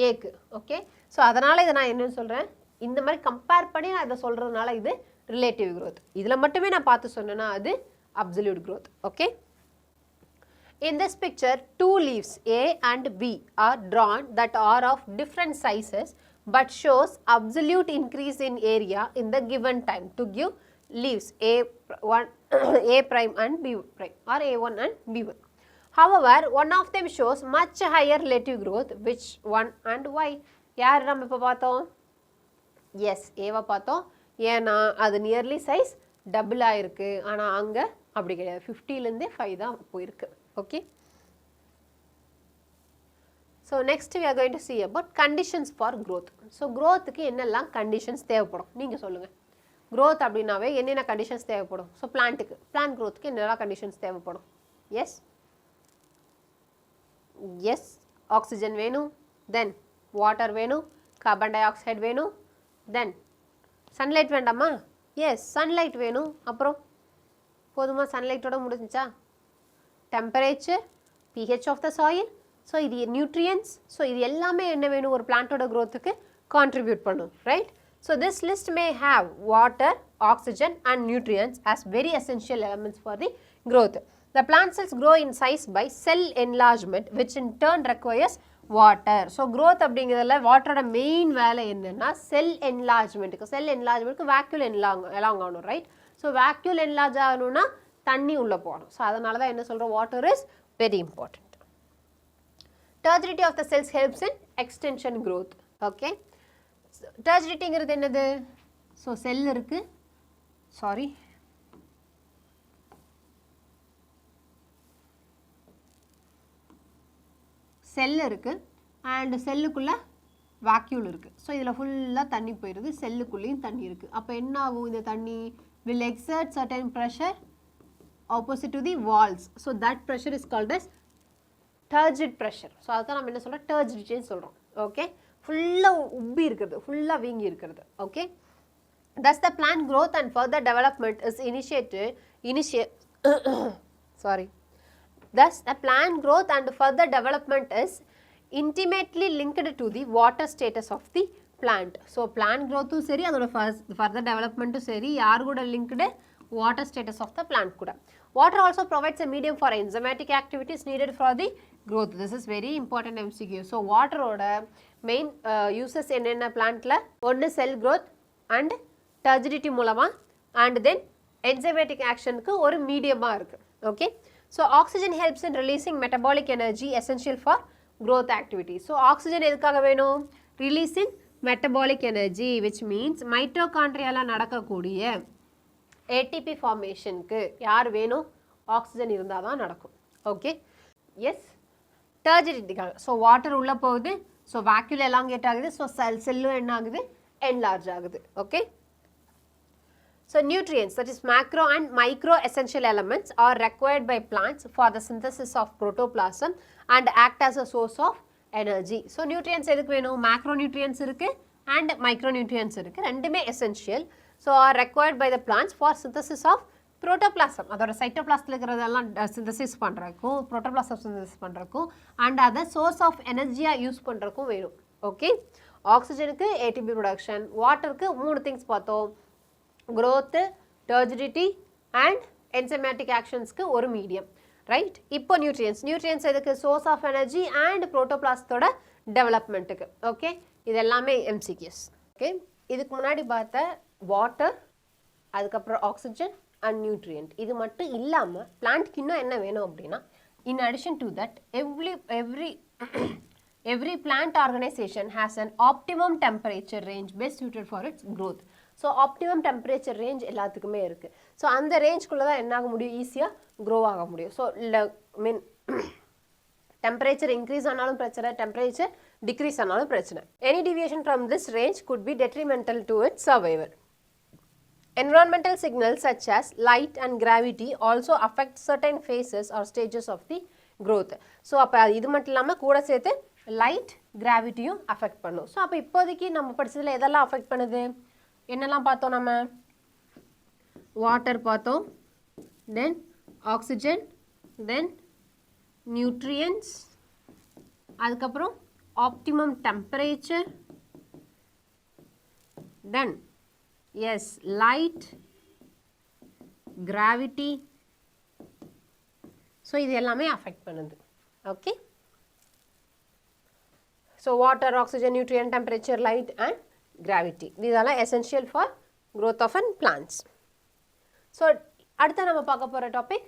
ஏக்கு. ஓகே, ஸோ அதனால் இதை நான் என்னன்னு சொல்கிறேன், இந்த மாதிரி கம்பேர் பண்ணி நான் இதை சொல்கிறதுனால இது ரிலேட்டிவ் க்ரோத். இதில் மட்டுமே நான் பார்த்து சொன்னேன்னா அது absolute growth. Okay, in this picture 2 leaves A and B are drawn that are of different sizes but shows absolute increase in area in the given time to give leaves A1 A prime and B prime or A1 and B1. However, one of them shows much higher relative growth. Which one and why? யார் நம்ம இப்போ பார்த்தோம், S ஏவா பார்த்தோம். ஏன்னா அது nearly size double ஆயிருக்கு. ஆனால் அங்கே அப்படி கிடையாது, 50லேருந்தே 5 தான் போயிருக்கு. Okay, so next we are going to see about conditions for growth. So க்ரோத்துக்கு என்னெல்லாம் கண்டிஷன்ஸ் தேவைப்படும் நீங்கள் சொல்லுங்கள். க்ரோத் அப்படின்னாவே என்னென்ன கண்டிஷன்ஸ் தேவைப்படும். ஸோ பிளான்ட் க்ரோத்துக்கு என்னெல்லாம் கண்டிஷன்ஸ் தேவைப்படும். எஸ் ஆக்சிஜன் வேணும், தென் வாட்டர் வேணும், கார்பன் டை ஆக்சைடு வேணும், தென் சன்லைட் வேண்டாமா, எஸ் சன்லைட் வேணும். அப்புறம் போதுமா, சன்லைட்டோட முடிஞ்சிச்சா, temperature, pH of the soil, so இது நியூட்ரியன்ஸ். ஸோ இது எல்லாமே என்ன வேணும், ஒரு பிளான்ட்டோட க்ரோத்துக்கு கான்ட்ரிபியூட் பண்ணும். Right, so this list may have water, oxygen and nutrients as very essential elements for the growth. The plant cells grow in size by cell enlargement which in turn requires water. So growth அப்படிங்கிறதுல வாட்டரோட main வேலை என்னென்னா செல் என்லார்ஜ்மெண்ட்டுக்கு vacuole along ஆகணும். Right, so vacuole enlarge ஆகணும்னா தண்ணி உள்ளே போகணும். So அதனால தான் என்ன சொல்கிறோம், water is very important. Turgidity of the cells helps in extension growth. Okay, turgidityங்கிறது என்னது, ஸோ செல் இருக்குது, செல் இருக்குது அண்ட் செல்லுக்குள்ளே வேக்யூல் இருக்குது. ஸோ இதில் ஃபுல்லாக தண்ணி போயிடுது, செல்லுக்குள்ளேயும் தண்ணி இருக்குது. அப்போ என்ன ஆகும், இந்த தண்ணி will exert certain pressure opposite to the walls. So that pressure is called as turgid pressure. So அதுதான் நம்ம என்ன சொல்கிறோம், turgidityன்னு சொல்கிறோம். ஓகே, ஃபுல்லாக உப்பி இருக்கிறது, ஃபுல்லாக வீங்கி இருக்கிறது. Okay, thus the plant growth and further development is thus the plant growth and further development is intimately linked to the water status of the plant. So plant growth சரி, அதோட further development சரி, யார் கூட linked, water status of the plant கூட. Water also provides a medium for enzymatic activities needed for the growth. This is very important MCQ. So water ஓட main uses என்னென்ன plantல, ஒன்று cell growth and turgidity மூலமா and then enzymatic actionக்கு ஒரு மீடியமாக இருக்குது. Okay, so oxygen helps in releasing metabolic energy essential for growth activities. So oxygen எதுக்காக வேணும், releasing metabolic energy which means mitochondriaல நடக்கக்கூடிய ATP ஃபார்மேஷனுக்கு யார் வேணும், ஆக்சிஜன் இருந்தால் தான் நடக்கும். ஓகே, எஸ் டர்ஜிடிட்டிக்காக. ஸோ வாட்டர் உள்ளே போகுது, ஸோ வேக்யூல் எலாங்கேட் ஆகுது, ஸோ செல்லும் என்ன ஆகுது, என்லார்ஜ் ஆகுது. Okay, so nutrients, that is macro and micro essential elements, are required by plants for the synthesis of protoplasm and act as a source of energy. So nutrients எதுக்கு வேணும், macronutrients இருக்கு and micronutrients இருக்கு, ரெண்டுமே essential. So are required by the plants for synthesis of protoplasm. அதோட சைட்டோபிளாஸ்டில் இருக்கிறதெல்லாம் synthesis பண்ணுறக்கும், protoplasm synthesis பண்ணுறக்கும் and அதை source of energy-யாக யூஸ் பண்ணுறக்கும் வேணும். ஓகே, ஆக்சிஜனுக்கு ATP ப்ரொடக்ஷன், வாட்டருக்கு 3 திங்ஸ் பார்த்தோம், growth, turgidity and enzymatic actionsக்கு ஒரு மீடியம். ரைட், இப்போ நியூட்ரியன்ஸ் எதுக்கு, சோர்ஸ் ஆஃப் எனர்ஜி அண்ட் புரோட்டோபிளாஸ்டோட டெவலப்மெண்ட்டுக்கு. ஓகே, இது எல்லாமே MCQs. ஓகே, இதுக்கு முன்னாடி பார்த்த வாட்டர், அதுக்கப்புறம் ஆக்சிஜன் அண்ட் நியூட்ரியன்ட், இது மட்டும் இல்லாமல் பிளான்ட்க்கு இன்னும் என்ன வேணும் அப்படின்னா, in addition to that, every plant organization has an optimum temperature range best suited for its growth. So optimum temperature range எல்லாத்துக்குமே இருக்கு. ஸோ அந்த ரேஞ்ச்குள்ளே தான் என்ன ஆக முடியும், ஈஸியாக க்ரோ ஆக முடியும். ஸோ மீன் temperature increase ஆனாலும் பிரச்சனை, temperature decrease ஆனாலும் பிரச்சனை. Any deviation from this range could be detrimental to its survival. Environmental signals such as light and gravity also affect certain phases or stages of the growth. So அப்போ இது மட்டும் இல்லாமல் கூட சேர்த்து லைட் கிராவிட்டியும் அஃபெக்ட் பண்ணும். So அப்போ இப்போதைக்கு நம்ம படிச்சதில் எதெல்லாம் அஃபெக்ட் பண்ணுது, என்னெல்லாம் பார்த்தோம், நம்ம வாட்டர் பார்த்தோம், தென் ஆக்சிஜன், தென் நியூட்ரியன்ஸ், அதுக்கப்புறம் optimum temperature, then yes light, gravity. So இது எல்லாமே அஃபெக்ட் பண்ணுது. Okay, so water, oxygen, nutrient, temperature, light and gravity, இதெல்லாம் essential for growth of an plants. So அடுத்து நம்ம பார்க்க போகிற topic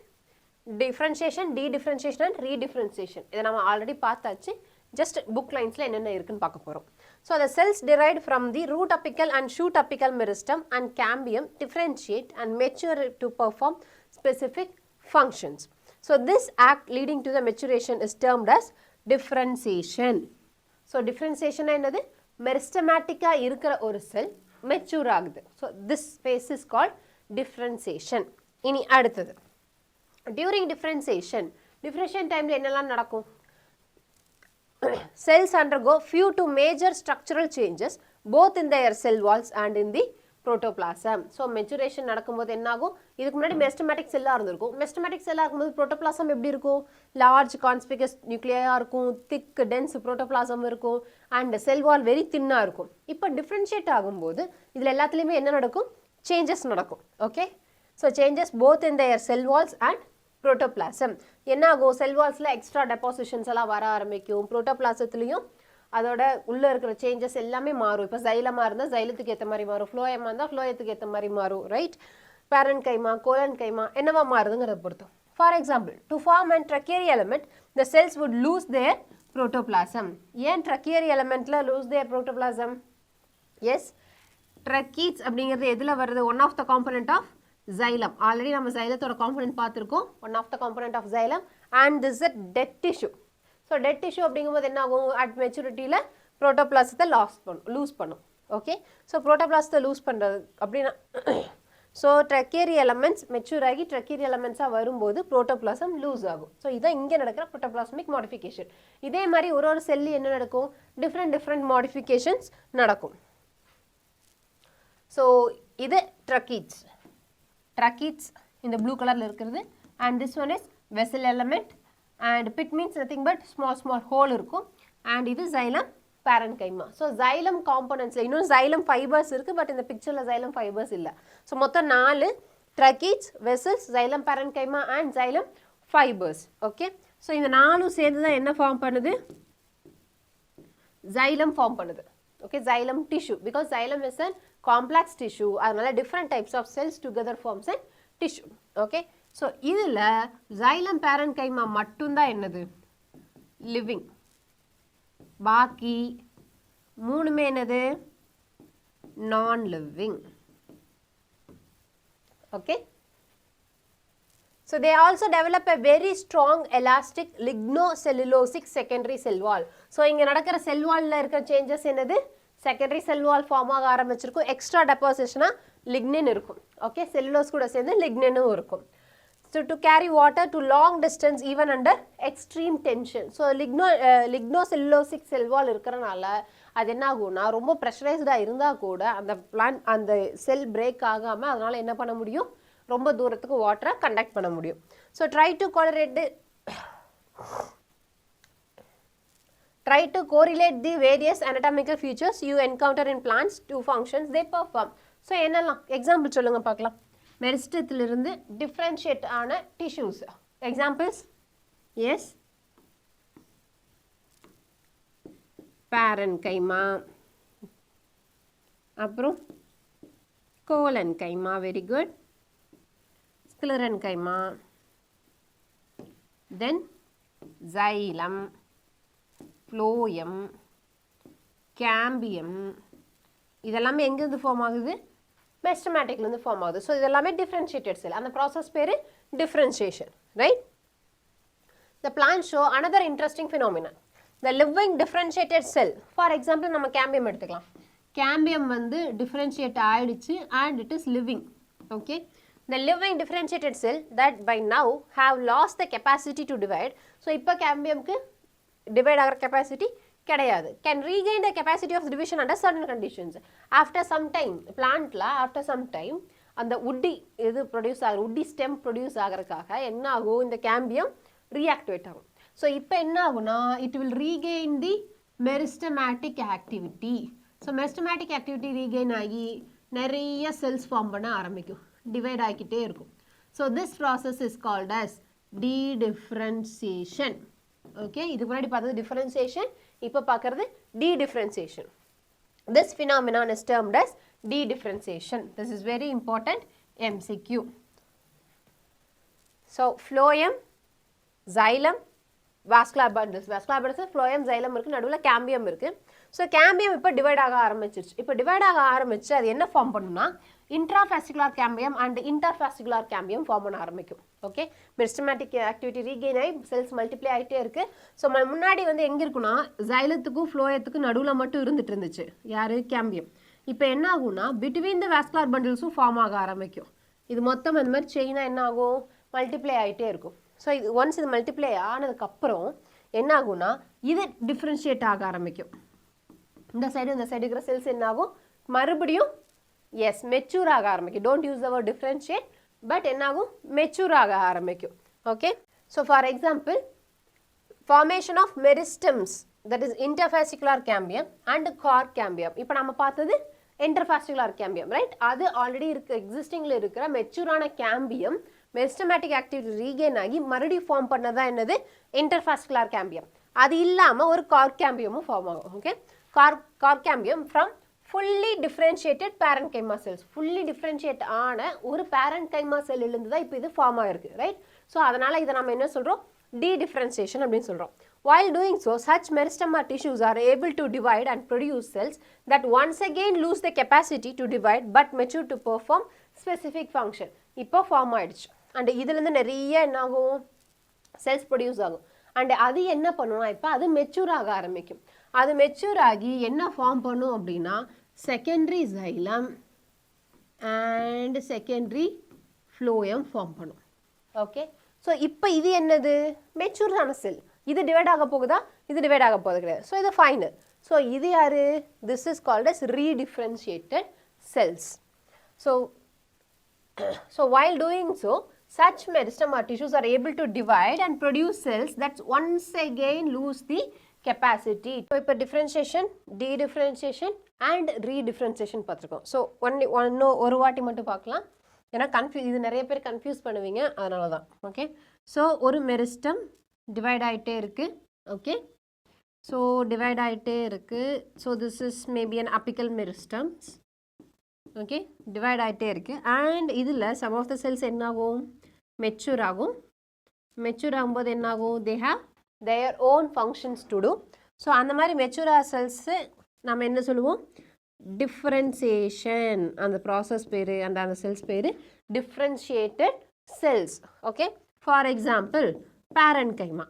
differentiation, dedifferentiation and redifferentiation. இதை நம்ம ஆல்ரெடி பார்த்தாச்சு, ஜஸ்ட் புக் லைன்ஸில் என்னென்ன இருக்குன்னு பார்க்க போகிறோம். So the cells derived from the root apical and shoot apical meristem and cambium differentiate and mature to perform specific functions. So this act leading to the maturation is termed as differentiation. So differentiation என்னது, மெரிஸ்டமேட்டிக்காக இருக்கிற ஒரு செல் mature ஆகுது. So this phase is called differentiation. இனி அடுத்தது during differentiation டைமில் என்னெல்லாம் நடக்கும், cells undergo few to major structural changes both in their cell walls and in the protoplasm. So maturation நடக்கும்போது என்ன ஆகும், இதுக்கு முன்னாடி மெஸ்டமேட்டிக் செல்லாக இருந்திருக்கும். மெஸ்டமேட்டிக் செல்லாக இருக்கும்போது புரோட்டோபிளாசம் எப்படி இருக்கும், லார்ஜ் கான்ஸ்பிகஸ் நியூக்ளியாக இருக்கும், திக் டென்ஸ் புரோட்டோபிளாசம் இருக்கும், அண்ட் செல் வால் வெரி தின்னாக இருக்கும். இப்போ டிஃப்ரென்ஷியேட் ஆகும்போது இதில் எல்லாத்துலேயுமே என்ன நடக்கும், சேஞ்சஸ் நடக்கும். Okay, so changes both in their sell Waals and protoplasm. என்ன ஆகும், செல் வால்ஸில் எக்ஸ்ட்ரா டெபாசிஷன்ஸ் எல்லாம் வர ஆரம்பிக்கும், புரோட்டோபிளாசத்துலேயும் அதோட உள்ளே இருக்கிற சேஞ்சஸ் எல்லாமே மாறும். இப்போ ஜைலமாக இருந்தால் ஜைலத்துக்கு ஏற்ற மாதிரி மாறும், ஃப்ளோயமாக இருந்தால் ஃப்ளோயத்துக்கு ஏற்ற மாதிரி மாறும், ரைட். பேரன் கைமா, கோலன் கைமா என்னவா மாறுதுங்கிறத பொறுத்தோம். For example, to form and tracheary element the cells would lose their protoplasm. ஏன் ட்ரக்கியரி எலமெண்ட்டில் lose their protoplasm? Yes, tracheids அப்படிங்கிறது எதில் வருது, one of the component of xylem. Already நம்ம xylத்தோட காம்பனண்ட் பார்த்துருக்கோம், one of the component of xylem, and this is dead tissue. So dead tissue அப்படிங்கும்போது என்ன ஆகும், அட் மெச்சூரிட்டியில் புரோட்டோபிளாசத்தை லூஸ் பண்ணும். ஓகே, ஸோ புரோட்டோபிளாசத்தை லூஸ் பண்ணுறது அப்படின்னா, ஸோ ட்ரக்கியரி எலமெண்ட்ஸ் மெச்சூர் ஆகி ட்ரக்கியரி எலமெண்ட்ஸாக வரும்போது புரோட்டோபிளாசம் லூஸ் ஆகும். ஸோ இதான் இங்கே நடக்கிற புரோட்டோபிளாஸ்மிக் மாடிஃபிகேஷன். இதே மாதிரி ஒரு செல்லு என்ன நடக்கும், டிஃப்ரெண்ட் மாடிஃபிகேஷன்ஸ் நடக்கும். ஸோ இது ட்ரக்கீட்ஸ் இந்த ப்ளூ கலரில் இருக்கிறது, and this one is vessel element, and bit means nothing but small whole இருக்கும், அண்ட் இது xylem parenchyma. ஸோ xylem காம்பனன்ட்ஸில் இன்னும் xylem ஃபைபர்ஸ் இருக்குது, பட் இந்த பிக்சரில் xylem ஃபைபர்ஸ் இல்லை. ஸோ மொத்தம் 4 tracheids, vessels, xylem parenchyma and xylem fibres. Okay, so இந்த 4 சேர்ந்து தான் என்ன ஃபார்ம் பண்ணுது, xylem ஃபார்ம் பண்ணுது. Okay, xylem tissue, because xylem is a complex tissue, அதனால different types of cells together forms a tissue. Okay, so இதில் xylem parenchyma மட்டும்தான் என்னது, லிவிங். பாக்கி 3மே என்னது, நான் living. Okay, so they also develop a very strong elastic lignocellulosic secondary cell wall. so இங்க நடக்கிற செல் வால்ல இருக்கிற சேஞ்சஸ் என்னது, செகண்டரி செல் வால் ஃபார்ம் ஆக ஆரம்பிச்சிருக்கும், எக்ஸ்ட்ரா டெபாசிஷனாக லிக்னின் இருக்கும். ஓகே, செல்லுலோஸ் கூட சேர்ந்து லிக்னினும் இருக்கும். So to carry water to long distance even under extreme tension. So lignocellulosic cell wall இருக்கிறனால அது என்ன ஆகும்னா, ரொம்ப ப்ரெஷரைஸ்டாக இருந்தால் கூட அந்த செல் பிரேக் ஆகாமல் அதனால் என்ன பண்ண முடியும், ரொம்ப தூரத்துக்கு வாட்டரை கண்டக்ட் பண்ண முடியும். So try to correlate the various anatomical features you encounter in plants to functions they perform. So என்னெல்லாம் எக்ஸாம்பிள் சொல்லுங்கள் பார்க்கலாம். மெரிஸ்டத்திலிருந்து டிஃப்ரென்ஷியேட் ஆன டிஷ்யூஸ் எக்ஸாம்பிள்ஸ், எஸ், parenchyma, அப்புறம் கோலன்கைமா, வெரி குட். ஸ்க்ளெரன்கைமா, தென் xylem, phloem, cambium. இதெல்லாமே எங்கேருந்து ஃபார்ம் ஆகுது? மெரிஸ்டமேட்டிக்லேருந்து ஃபார்ம் ஆகுது. So இதெல்லாமே டிஃப்ரென்ஷியேட்டட் செல். அந்த ப்ராசஸ் பேர் differentiation, right? The plants show another interesting phenomenon. The living differentiated cell. For example, நம்ம cambium எடுத்துக்கலாம். Cambium வந்து differentiate ஆயிடுச்சு and it is living. Okay? The living differentiated cell that by now have lost the capacity to divide. So இப்போ cambiumக்கு divide ஆகிற capacity கிடையாது. Can regain the capacity of division under certain conditions. After some time, plantல after some time அந்த woody இது produce ஆகிற woody stem produce ஆகிறதுக்காக என்ன ஆகும்? இந்த cambium reactivate ஆகும். ஸோ இப்போ என்ன ஆகும்னா it will regain the meristematic activity. So meristematic activity regain ஆகி நிறைய cells ஃபார்ம் பண்ண ஆரம்பிக்கும், டிவைட் ஆகிக்கிட்டே இருக்கும். So this process is called as de-differentiation. Okay, இதுக்கு முன்னாடி பார்த்தது டிஃபரன்சியேஷன், இப்போ பார்க்கறது de-differentiation. This phenomenon is termed as de-differentiation. This is very important MCQ. So phloem, xylem, vascular bundles. Vascular bundles phloem, xylem இருக்கு, நடுவில் cambium இருக்கு. So cambium இப்போ divide ஆக ஆரம்பிச்சிருச்சு. இப்போ டிவைட் ஆக ஆரம்பிச்சு அது என்ன ஃபார்ம் பண்ணுன்னா இன்ட்ராஃபாஸ்குலர் cambium அண்ட் இன்டர்ஃபாஸ்குலர் cambium ஃபார்ம் பண்ண ஆரம்பிக்கும். ஓகே, மெரிஸ்டமேட்டிக் ஆக்டிவிட்டி ரீகெயின் ஆகி செல்ஸ் மல்டிப்ளை ஆகிட்டே இருக்கு. ஸோ முன்னாடி வந்து எங்கே இருக்குன்னா xylத்துக்கும் ஃப்ளோயத்துக்கும் நடுவில் மட்டும் இருந்துட்டு இருந்துச்சு யார்? cambium. இப்போ என்ன ஆகும்னா பிட்வீன் த வாஸ்குலர் பண்டில்ஸும் ஃபார்ம் ஆக ஆரம்பிக்கும். இது மொத்தம் அந்த மாதிரி செயினாக என்ன ஆகும்? மல்டிப்ளை ஆகிட்டே இருக்கும். ஸோ இது ஒன்ஸ் இது மல்டிப்ளை ஆனதுக்கப்புறம் என்ன ஆகும்னா இது டிஃப்ரென்ஷியேட் ஆக ஆரம்பிக்கும். இந்த சைடு இருக்கிற செல்ஸ் என்ன ஆகும்? மறுபடியும் எஸ் மெச்சூர் ஆக ஆரம்பிக்கும். Don't use the word differentiate, but என்ன ஆகும்? மெச்சூர் ஆக ஆரம்பிக்கும். Okay, so for example formation of meristems, that is interfascicular cambium and cork cambium. இப்போ நம்ம பார்த்தது இன்டர்ஃபாஸ்குலர் cambium, ரைட்? அது ஆல்ரெடி எக்ஸிஸ்டிங்கில் இருக்கிற மெச்சூரான cambium மெரிஸ்டமேட்டிக் ஆக்டிவிட்டி ரீகெயின் ஆகி மறுபடியும் ஃபார்ம் பண்ணதான் என்னது? இன்டர்ஃபாஸ்குலர் cambium. அது இல்லாமல் ஒரு கார்க் cambiumமும் ஃபார்ம் ஆகும். Okay, cork cambium from fully differentiated parenchyma cells. Fully differentiate ஆன ஒரு பேரன்கைமா செல்லிலிருந்து தான் இப்போ இது ஃபார்ம் ஆகிருக்கு, ரைட்? ஸோ அதனால் இதை நம்ம என்ன சொல்கிறோம்? de-differentiation அப்படின்னு சொல்கிறோம். While doing so, such meristema tissues are able to divide and produce cells that once again lose the capacity to divide but mature to perform specific function. இப்போ form ஆயிடுச்சு and இதுலேருந்து நிறைய என்ன ஆகும்? செல்ஸ் ப்ரொடியூஸ் ஆகும். And அது என்ன பண்ணுன்னா இப்போ அது மெச்சூர் ஆக ஆரம்பிக்கும். அது மெச்சூர் ஆகி என்ன ஃபார்ம் பண்ணும் அப்படின்னா secondary xylem and secondary phloem form பண்ணும். ஓகே, ஸோ இப்போ இது என்னது? மெச்சூரான செல். இது டிவைட் ஆக போகுதா? இது டிவைட் ஆக போகுது கிடையாது. ஸோ இது ஃபைனல். ஸோ இது யாரு? This is called as redifferentiated cells. So while doing so, such meristema tissues are able to divide and produce cells that once again lose the capacity. So இப்போ differentiation, de-differentiation and redifferentiation பார்த்துருக்கோம். So ஒரு வாட்டி மட்டும் பார்க்கலாம், ஏன்னா இது நிறைய பேர் கன்ஃபியூஸ் பண்ணுவீங்க, அதனால தான். ஓகே, ஸோ ஒரு மெரிஸ்டம் டிவைட் ஆகிட்டே இருக்குது. ஓகே, ஸோ டிவைட் ஆகிட்டே இருக்குது. So this is maybe an apical meristems. Okay, divide ஆகிட்டே இருக்குது அண்ட் இதில் சம் ஆஃப் த செல்ஸ் என்னாகும்? மெச்சூர் ஆகும். மெச்சூர் ஆகும்போது என்னாகும்? They have their own functions to do. So அந்த மாதிரி மெச்சூர் ஆகிற செல்ஸு நம்ம என்ன சொல்லுவோம்? டிஃப்ரென்சியேஷன். அந்த ப்ராசஸ் பேர் அண்ட் அந்த செல்ஸ் பேர் differentiated cells. Okay, for example parenchyma.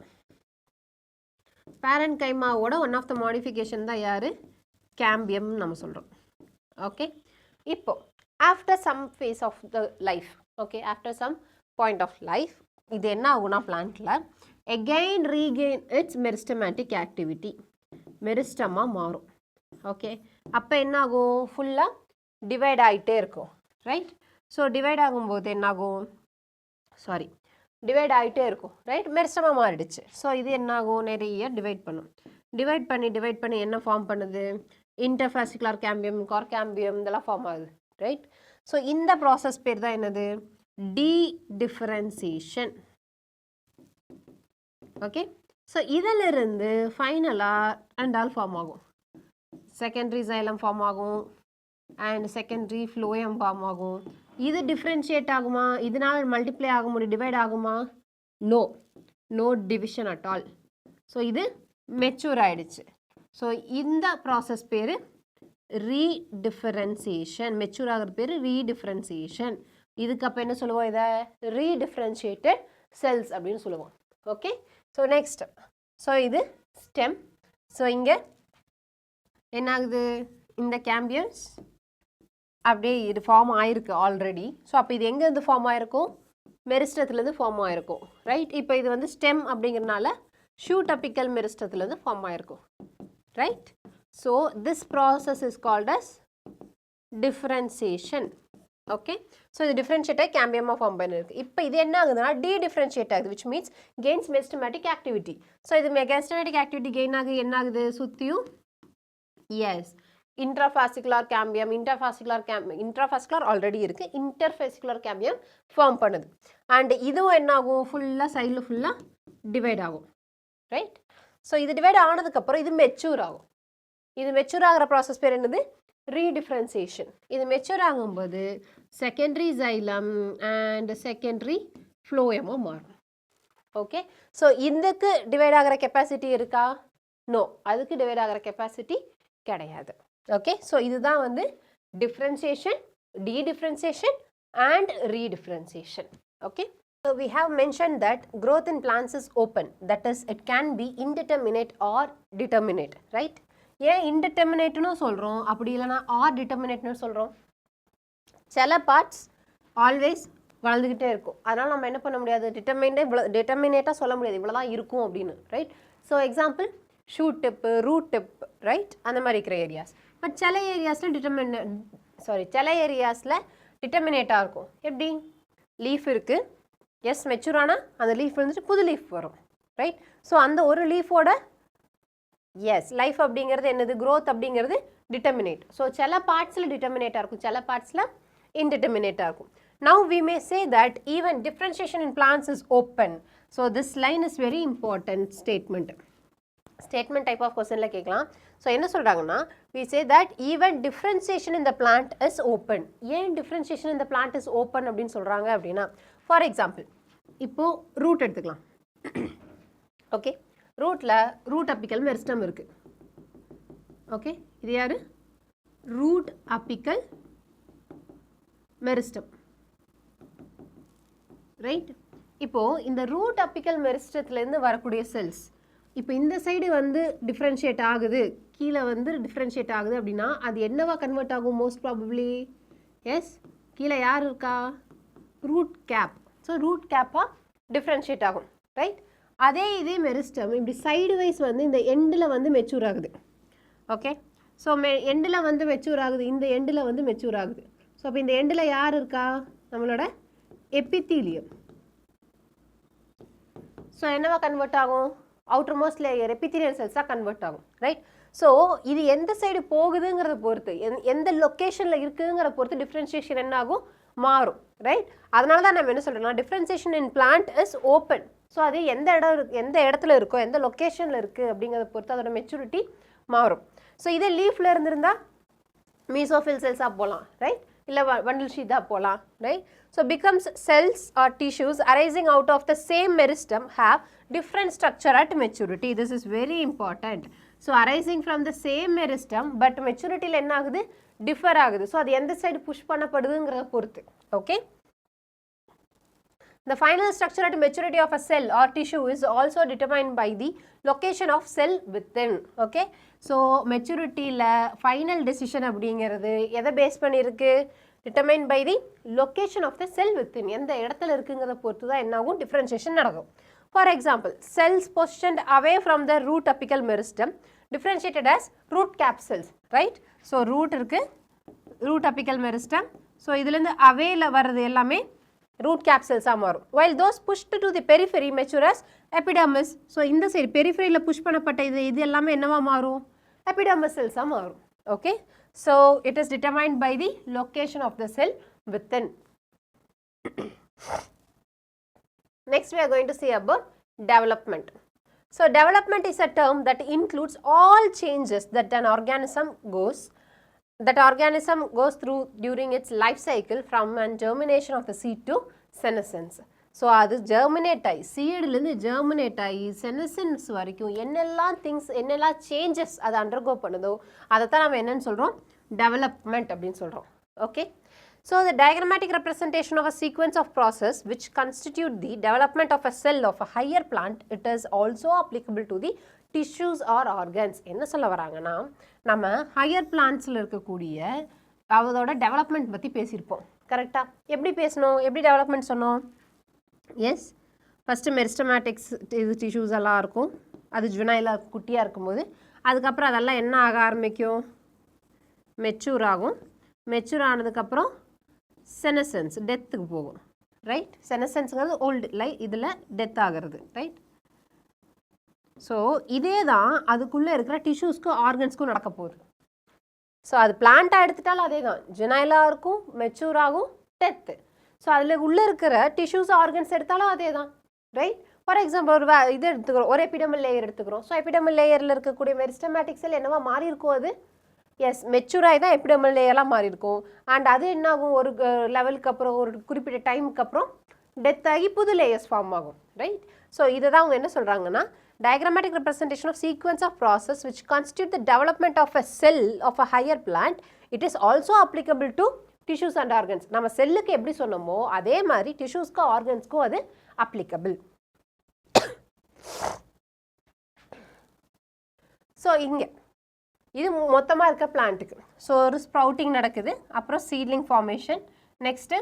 பேரன்கைமாவோட ஒன் ஆஃப் த மாடிஃபிகேஷன் தான் யார்? cambium நம்ம சொல்கிறோம். ஓகே, இப்போ after some phase of the life, okay, after some point of life இது என்ன ஆகும்னா பிளான்ட்டில் again regain its meristematic activity. மெரிஸ்டமாக மாறும். ஓகே, அப்போ என்ன ஆகும்? ஃபுல்லாக டிவைட் ஆகிட்டே இருக்கும், ரைட்? ஸோ டிவைட் ஆகும்போது என்னாகும்? டிவைட் ஆகிட்டே இருக்கும், ரைட்? மெரிஸ்டமாக மாறிடுச்சு. ஸோ இது என்னாகும்? நிறைய டிவைட் பண்ணும். டிவைட் பண்ணி என்ன ஃபார்ம் பண்ணுது? இன்டர்ஃபாஸ்குலர் cambium, கார்க் cambium இதெல்லாம் ஃபார்ம் ஆகுது, ரைட்? ஸோ இந்த ப்ராசஸ் பேர் தான் என்னது? de-differentiation. ஓகே, ஸோ இதிலிருந்து ஃபைனலாக அண்ட் ஆல் ஃபார்ம் ஆகும். செகண்டரி xylem ஃபார்ம் ஆகும் and secondary phloem form ஆகும். இது differentiate ஆகுமா? இதனால் multiply ஆக முடியும், divide ஆகுமா? No. No division at all. So, இது mature ஆயிடுச்சு. So, இந்த process பேரு redifferentiation. Mature ஆகிற பேரு redifferentiation. இதுக்கு அப்ப என்ன சொல்லுவோம் இதை? Redifferentiated cells அப்படின்னு சொல்லுவோம். Okay. So, next. So, இது stem. So, இங்க என்ன ஆகுது? இந்த cambiums அப்படியே இது ஃபார்ம் ஆயிருக்கு ஆல்ரெடி. ஸோ அப்போ இது எங்கேருந்து ஃபார்ம் ஆயிருக்கும்? மெரிஸ்டத்துலேருந்து ஃபார்ம் ஆயிருக்கும். ரைட்? இப்போ இது வந்து ஸ்டெம் அப்படிங்கிறனால ஷூட் அப்பிக்கல் மெரிஸ்டத்துலேருந்து ஃபார்ம் ஆயிருக்கும். Right? So this process is called as differentiation. Okay, so இது டிஃப்ரென்ஷியேட்டாக கேம்பியமாக ஃபார்ம் பண்ணிருக்கு. இப்போ இது என்ன ஆகுதுன்னா டிஃப்ரென்ஷியேட் ஆகுது, which means gains meristematic activity. So இது மெரிஸ்டமேட்டிக் ஆக்டிவிட்டி கெயின் ஆகுது, என்ன ஆகுது? சுற்றியும் S intrafascicular cambium, intrafascicular already இருக்கு, interfascicular cambium form பண்ணுது. and இதுவும் என்ன ஆகும்? ஃபுல்லா சைடில் ஃபுல்லா டிவைட் ஆகும். ரைட்? ஸோ இது டிவைட் ஆனதுக்கு அப்புறம் இது மெச்சூர் ஆகும். இது மெச்சூர் ஆகிற ப்ராசஸ் பேர் என்னது? ரீடிஃபரன்சியேஷன். இது மெச்சூர் ஆகும்போது செகண்டரி சைலம் அண்ட் செகண்டரி ஃப்ளோயமா மாறும். ஓகே, ஸோ இதுக்கு டிவைட் ஆகிற கெப்பாசிட்டி இருக்கா? நோ, அதுக்கு டிவைட் ஆகிற கெப்பாசிட்டி கிடையாது. ஓகே, ஸோ இதுதான் வந்து differentiation, dedifferentiation and redifferentiation. Okay, so we have mentioned that growth in plants is open, that is it can be indeterminate or determinate, right? ஏன் indeterminateனு சொல்கிறோம், அப்படி இல்லைனா or determinateனு சொல்கிறோம்? சில பார்ட்ஸ் ஆல்வேஸ் வளர்ந்துக்கிட்டே இருக்கும், அதனால் நம்ம என்ன பண்ண முடியாது? டிட்டர்மினேட்டாக சொல்ல முடியாது இவ்வளோ தான் இருக்கும் அப்படின்னு. Right? So example shoot tip, root tip, right? அந்த மாதிரி இருக்கிற ஏரியாஸ். பட் சில ஏரியாஸில் சில ஏரியாஸில் டிட்டர்மினேட்டாக இருக்கும். எப்படி? லீஃப் இருக்குது, எஸ் மெச்சூர் ஆனால் அந்த லீஃப் வந்துட்டு புது லீஃப் வரும். ரைட்? ஸோ அந்த ஒரு லீஃபோட எஸ் லைஃப் அப்படிங்கிறது என்னது? க்ரோத் அப்படிங்கிறது டிட்டர்மினேட். ஸோ சில பார்ட்ஸில் டிட்டர்மினேட்டாக இருக்கும், சில பார்ட்ஸில் indeterminate ஆகும். Now we may say that even differentiation in plants is open. So this line is very important statement. Statement type of question la கேட்கலாம். So என்ன சொல்றாங்கன்னா, we say that even differentiation in the plant is open. ஏன் differentiation in the plant is open அப்படின்னு சொல்றாங்க அப்படின்னா, for example இப்போ root எடுத்துக்கலாம். Okay, ரூட்ல ரூட் அப்பிக்கல் மெரிஸ்டம் இருக்கு. ஓகே, இது யாரு? Root apical meristem. ரைட்? இப்போ இந்த ரூட் அப்பிக்கல் மெரிஸ்டத்துலேருந்து வரக்கூடிய செல்ஸ் இப்போ இந்த சைடு வந்து டிஃப்ரென்ஷியேட் ஆகுது, கீழே வந்து டிஃப்ரென்ஷியேட் ஆகுது அப்படின்னா அது என்னவா கன்வெர்ட் ஆகும்? மோஸ்ட் ப்ராபப்ளி எஸ், கீழே யார் இருக்கா? Root cap. ஸோ ரூட் கேப்பாக டிஃப்ரென்ஷியேட் ஆகும். ரைட்? அதே இதே மெரிஸ்டம் இப்படி சைடு வைஸ் வந்து இந்த எண்டில் வந்து மெச்சூர் ஆகுது. ஓகே, ஸோ எண்டில் வந்து மெச்சூர் ஆகுது, இந்த எண்டில் வந்து மெச்சூர் ஆகுது. ஸோ அப்போ இந்த எண்டில் யார் இருக்கா? நம்மளோட எபித்தீலியம். ஸோ என்னவா கன்வெர்ட் ஆகும்? அவுட்டர் மோஸ்ட் லேயர் எபித்தீலியல் செல்ஸாக கன்வெர்ட் ஆகும். ரைட்? ஸோ இது எந்த சைடு போகுதுங்கிறத பொறுத்து, எந்த லொக்கேஷனில் இருக்குங்கிற பொறுத்து டிஃப்ரென்ஷியேஷன் என்ன ஆகும்? மாறும். ரைட்? அதனால தான் நம்ம என்ன சொல்கிறோம்னா differentiation in plant is open. So அது எந்த இடத்துல இருக்கோ, எந்த லொக்கேஷனில் இருக்குது அப்படிங்கிறத பொறுத்து அதோட மெச்சூரிட்டி மாறும். ஸோ இதே லீஃபில் இருந்திருந்தால் மீசோஃபில் செல்ஸாக போகலாம். ரைட்? இல்லை bundle sheath போகலாம். Right? So becomes cells or tissues arising out of the same meristem have different structure at maturity. This is very important. So arising from the same meristem but maturity என்ன ஆகுது? differ ஆகுது. So அது எந்த side push பண்ணப்படுதுங்கிறத பொறுத்து. Okay? The final structure at maturity of a cell or tissue is also determined by the location of cell within. Okay? So maturity la final decision அப்படிங்கிறது எதை base பண்ணியிருக்கு? Determined by the location of the cell within. எந்த இடத்துல இருக்குங்கிறத பொறுத்து தான் என்ன ஆகும்? differentiation நடக்கும். For example, cells positioned away from the root apical meristem differentiated as root cap cells. Right? So root இருக்கு, root apical meristem. So இதிலிருந்து அவேல வர்றது எல்லாமே root cap cells மாறும். While those pushed to the periphery mature as epidermis. So இந்த side பெரிஃபெரியில் push பண்ணப்பட்ட இது எல்லாமே என்னவா மாறும்? epidermis cells மாறும். Okay? So it is determined by the location of the cell within. Next we are going to see about development. So development is a term that includes all changes that an organism goes that organism goes through during its life cycle from germination of the seed to senescence. So அது germinate ஆகி சீட்லேருந்து germinate ஆகி senescence வரைக்கும் என்னெல்லாம் things என்னெல்லாம் changes அது undergo பண்ணுதோ அதை தான் நம்ம என்னன்னு சொல்கிறோம் டெவலப்மெண்ட் அப்படின்னு சொல்கிறோம். Okay, so the diagrammatic representation of a sequence of process which constitute the development of a cell of a higher plant, it is also applicable to the tissues or organs. என்ன சொல்ல வராங்கன்னா நம்ம higher பிளான்ட்ஸில் இருக்கக்கூடிய அதோட development பற்றி பேசியிருப்போம். கரெக்டாக எப்படி பேசணும், எப்படி டெவலப்மெண்ட் சொன்னோம்? எஸ், ஃபஸ்ட்டு மெரிஸ்டமேட்டிக்ஸ் இது டிஷ்யூஸ் எல்லாம் இருக்கும், அது ஜுனைலாக குட்டியாக இருக்கும்போது அதுக்கப்புறம் அதெல்லாம் என்ன ஆக ஆரம்பிக்கும், மெச்சூர் ஆகும். மெச்சூர் ஆனதுக்கப்புறம் செனசன்ஸ் டெத்துக்கு போகும். ரைட், செனசன்ஸுங்கிறது ஓல்டு இதில் டெத் ஆகிறது. ரைட், ஸோ இதே தான் அதுக்குள்ளே இருக்கிற டிஷ்யூஸ்க்கும் ஆர்கன்ஸ்க்கும் நடக்க போகுது. ஸோ அது பிளான்ட்டாக எடுத்துட்டாலும் அதே தான், ஜெனைலாக இருக்கும், மெச்சூர் ஆகும், டெத்து. ஸோ அதில் உள்ளே இருக்கிற டிஷ்யூஸ் ஆர்கன்ஸ் எடுத்தாலும் அதே தான். ரைட், ஃபார் எக்ஸாம்பிள் ஒரு இது எடுத்துக்கிறோம், ஒரு எபிடமல் லேயர் எடுத்துக்கிறோம். ஸோ எபிடமல் லேயரில் இருக்கக்கூடிய மெரிஸ்டமேட்டிக் செல் என்னவா மாறி இருக்கும், அது எஸ் மெச்சூராகி தான் எபிடமல் லேயர்லாம் மாறி இருக்கும். அண்ட் அது என்ன ஆகும், ஒரு லெவலுக்கு அப்புறம் ஒரு குறிப்பிட்ட டைமுக்கு அப்புறம் டெத் ஆகி புது லேயர்ஸ் ஃபார்ம் ஆகும். ரைட், ஸோ இதை தான் அவங்க என்ன சொல்கிறாங்கன்னா diagrammatic representation of sequence of process which constitute the development of a cell of a higher plant, it is also applicable to tissues and organs. நம்ம செல்லுக்கு எப்படி சொன்னோமோ அதே மாதிரி டிஷ்யூஸ்க்கு ஆர்கன்ஸ்க்கும் அது applicable. ஸோ இங்கே இது மொத்தமாக இருக்க பிளான்ட்டுக்கு ஸோ ஒரு ஸ்ப்ரவுட்டிங் நடக்குது, அப்புறம் seedling formation, next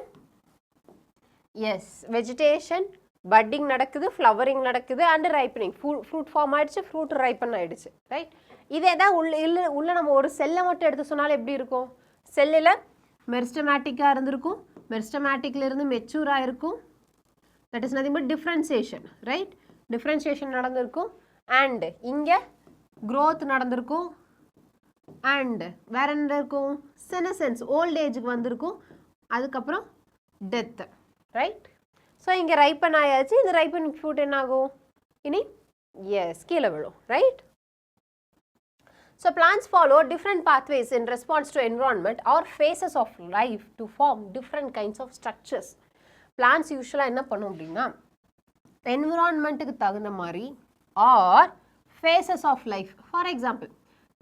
is vegetation, budding நடக்குது, ஃப்ளவரிங் நடக்குது, அண்டு ரைப்பனிங், ஃப்ரூட் ஃபார்ம் ஆகிடுச்சு, ஃப்ரூட் ரைப்பன் ஆகிடுச்சு. ரைட், இதே தான் உள்ள நம்ம ஒரு செல்லை மட்டும் எடுத்து சொன்னாலும் எப்படி இருக்கும், செல்லில் மெரிஸ்டமேட்டிக்காக இருந்திருக்கும், மெரிஸ்டமேட்டிக்லேருந்து மெச்சூராக இருக்கும், that is nothing but differentiation. Right, differentiation நடந்திருக்கும், அண்டு இங்கே க்ரோத் நடந்திருக்கும், அண்டு வேற என்ன இருக்கும், செனசன்ஸ் ஓல்ட் ஏஜுக்கு வந்திருக்கும், அதுக்கப்புறம் டெத்து. ரைட், ஸோ இங்கே ரைப்பன் ஆயாச்சு, இது ரைப்பன் ஃப்ரூட் என்ன ஆகும், இனி எஸ் கீழே விழும். Right, so plants follow different pathways in response to environment or phases of life to form different kinds of structures. Plants யூஸ்வலாக என்ன பண்ணும் அப்படின்னா என்விரான்மெண்ட்டுக்கு தகுந்த மாதிரி or phases of life, for example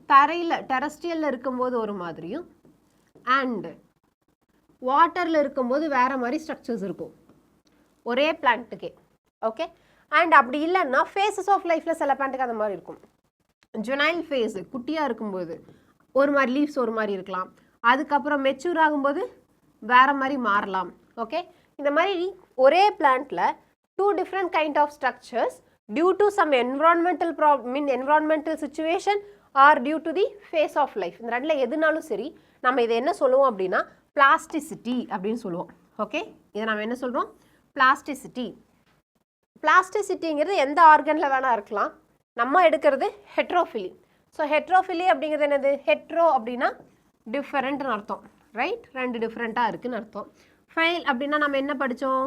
தரையில் டெரஸ்ட்ரியலில் இருக்கும்போது ஒரு மாதிரியும் அண்டு வாட்டரில் இருக்கும்போது வேறு மாதிரி ஸ்ட்ரக்சர்ஸ் இருக்கும் ஒரே பிளான்ட்டுக்கே. ஓகே, அண்ட் அப்படி இல்லைன்னா ஃபேஸஸ் ஆஃப் லைஃப்பில் சில பிளான்ட்டுக்கு அந்த மாதிரி இருக்கும். ஜுனைல் ஃபேஸு குட்டியாக இருக்கும்போது ஒரு மாதிரி லீவ்ஸ் ஒரு மாதிரி இருக்கலாம், அதுக்கப்புறம் மெச்சூர் ஆகும்போது வேறு மாதிரி மாறலாம். ஓகே, இந்த மாதிரி ஒரே பிளான்ட்டில் 2 different kind of structures due to some environmental situation or due to the phase of life. இந்த ரெண்டில் எதுனாலும் சரி நம்ம இதை என்ன சொல்லுவோம் அப்படின்னா பிளாஸ்டிசிட்டி அப்படின்னு சொல்லுவோம். ஓகே, இதை நம்ம என்ன சொல்கிறோம், பிளாஸ்டிசிட்டி. பிளாஸ்டிசிட்டிங்கிறது எந்த ஆர்கனில் வேணால் இருக்கலாம், நம்ம எடுக்கிறது ஹெட்ரோஃபிலி. ஸோ ஹெட்ரோஃபிலி அப்படிங்கிறது என்னது, ஹெட்ரோ அப்படின்னா டிஃபரெண்ட்னு அர்த்தம். ரைட், 2 டிஃப்ரெண்ட்டாக இருக்குதுன்னு அர்த்தம். ஃபைல் அப்படின்னா நம்ம என்ன படித்தோம்,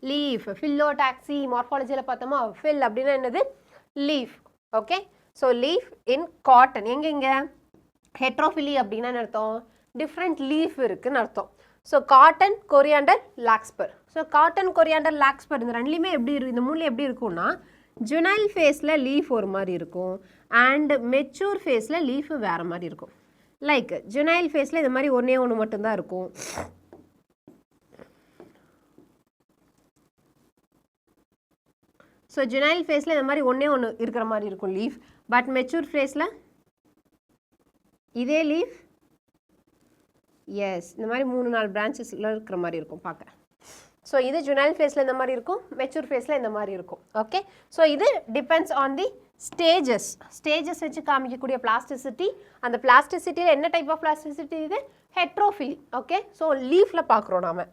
லீஃப். ஃபில்லோ டாக்ஸி மார்ஃபாலஜியில் பார்த்தோமா, ஃபில் அப்படின்னா என்னது, leaf. Okay, so leaf in cotton எங்கெங்க, ஹெட்ரோஃபிலி அப்படின்னா அர்த்தம் டிஃப்ரெண்ட் லீஃப் இருக்குதுன்னு அர்த்தம். So cotton, coriander, larkspur. So cotton, coriander, larkspur இந்த ரெண்டுலேயுமே எப்படி இருக்கும், இந்த மூணில் எப்படி இருக்கும்னா ஜுனைல் ஃபேஸில் லீஃப் ஒரு மாதிரி இருக்கும் அண்ட் மெச்சூர் ஃபேஸில் லீஃப் வேறு மாதிரி இருக்கும். லைக் ஜுனைல் ஃபேஸில் இந்த மாதிரி ஒன்றே ஒன்று மட்டும்தான் இருக்கும். ஸோ ஜுனைல் ஃபேஸில் இந்த மாதிரி ஒன்றே ஒன்று இருக்கிற மாதிரி இருக்கும் லீஃப். பட் மெச்சூர் ஃபேஸில் இதே லீஃப் எஸ் இந்த மாதிரி 3-4 பிரான்ச்சஸில் இருக்கிற மாதிரி இருக்கும் பார்க்க. ஸோ இது ஜுனைல் ஃபேஸில் இந்த மாதிரி இருக்கும், மெச்சூர் ஃபேஸில் இந்த மாதிரி இருக்கும். ஓகே, ஸோ இது டிபெண்ட்ஸ் ஆன் தி ஸ்டேஜஸ் வச்சு காமிக்கக்கூடிய பிளாஸ்டிசிட்டி. அந்த பிளாஸ்டிசிட்டியில் என்ன டைப் ஆஃப் பிளாஸ்டிசிட்டி, இது ஹெட்ரோஃபிலி. ஓகே, ஸோ லீஃபில் பார்க்குறோம் நாம்.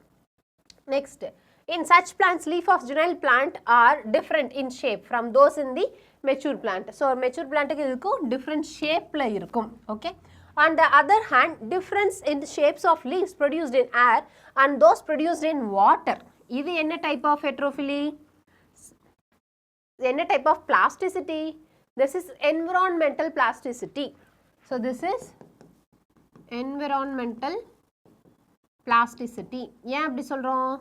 Next, in such plants leaf of juvenile plant are different in shape from those in the mature plant. So mature plant க்கு இருக்கும் different shapeல இருக்கும். Okay, on the other hand difference in the shapes of leaves produced in air and those produced in water. இது என்ன type of heterophily, என்ன type of plasticity, this is environmental plasticity. So this is environmental plasticity. ஏன் அப்படி சொல்கிறோம்?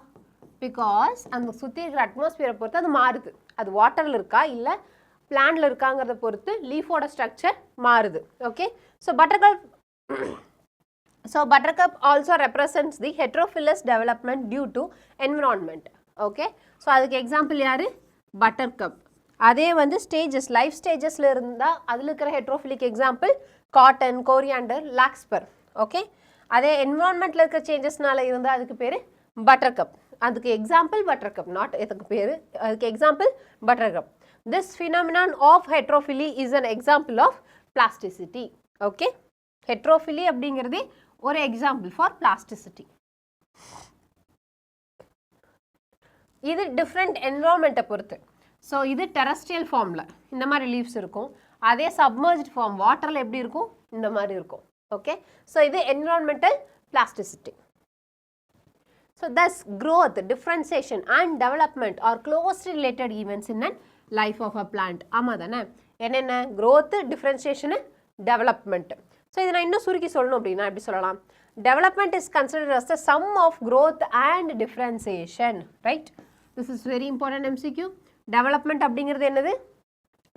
Because அந்த சுற்றி இருக்கிற அட்மாஸ்பியரை பொறுத்து அது மாறுது. அது வாட்டரில் இருக்கா இல்லை பிளான்ட்ல இருக்காங்கிறத பொறுத்து லீஃபோட ஸ்ட்ரக்சர் மாறுது. Okay, so buttercup also represents the heterophilous development due to environment. Okay, so அதுக்கு எக்ஸாம்பிள் யார்? buttercup. அதே வந்து ஸ்டேஜஸ், லைஃப் ஸ்டேஜஸில் இருந்தால் அதில் இருக்கிற ஹெட்ரோஃபிலிக் எக்ஸாம்பிள் காட்டன், கோரியாண்டர், லாக்ஸ்பர். ஓகே, அதே என்விரான்மெண்ட்டில் இருக்கிற சேஞ்சஸ்னால இருந்தால் அதுக்கு பேர் buttercup. அதுக்கு எக்ஸாம்பிள் buttercup, நாட் எதுக்கு பேர், அதுக்கு example buttercup. This phenomenon of heterophily is an example of plasticity. Okay, heterophily அப்படிங்கிறது ஒரு எக்ஸாம்பிள் ஃபார் plasticity. இது டிஃப்ரெண்ட் என்விரான்மெண்ட்டை பொறுத்து. ஸோ இது டெரஸ்ட்ரியல் ஃபார்மில் இந்த மாதிரி லீவ்ஸ் இருக்கும். அதே சப்மர்ஜ்ட் ஃபார்ம் வாட்டரில் எப்படி இருக்கும்? இந்த மாதிரி இருக்கும். ஓகே, ஸோ இது environmental plasticity. So thus growth, differentiation and development are closely related events in a life of a plant. ஆமாம் தானே? என்னென்ன? growth, differentiation, development. ஸோ இதை நான் இன்னும் சுருக்கி சொல்லணும் அப்படின்னா எப்படி சொல்லலாம்? development is considered as the sum of growth and differentiation. Right? This is very important MCQ. development அப்படிங்கிறது என்னது?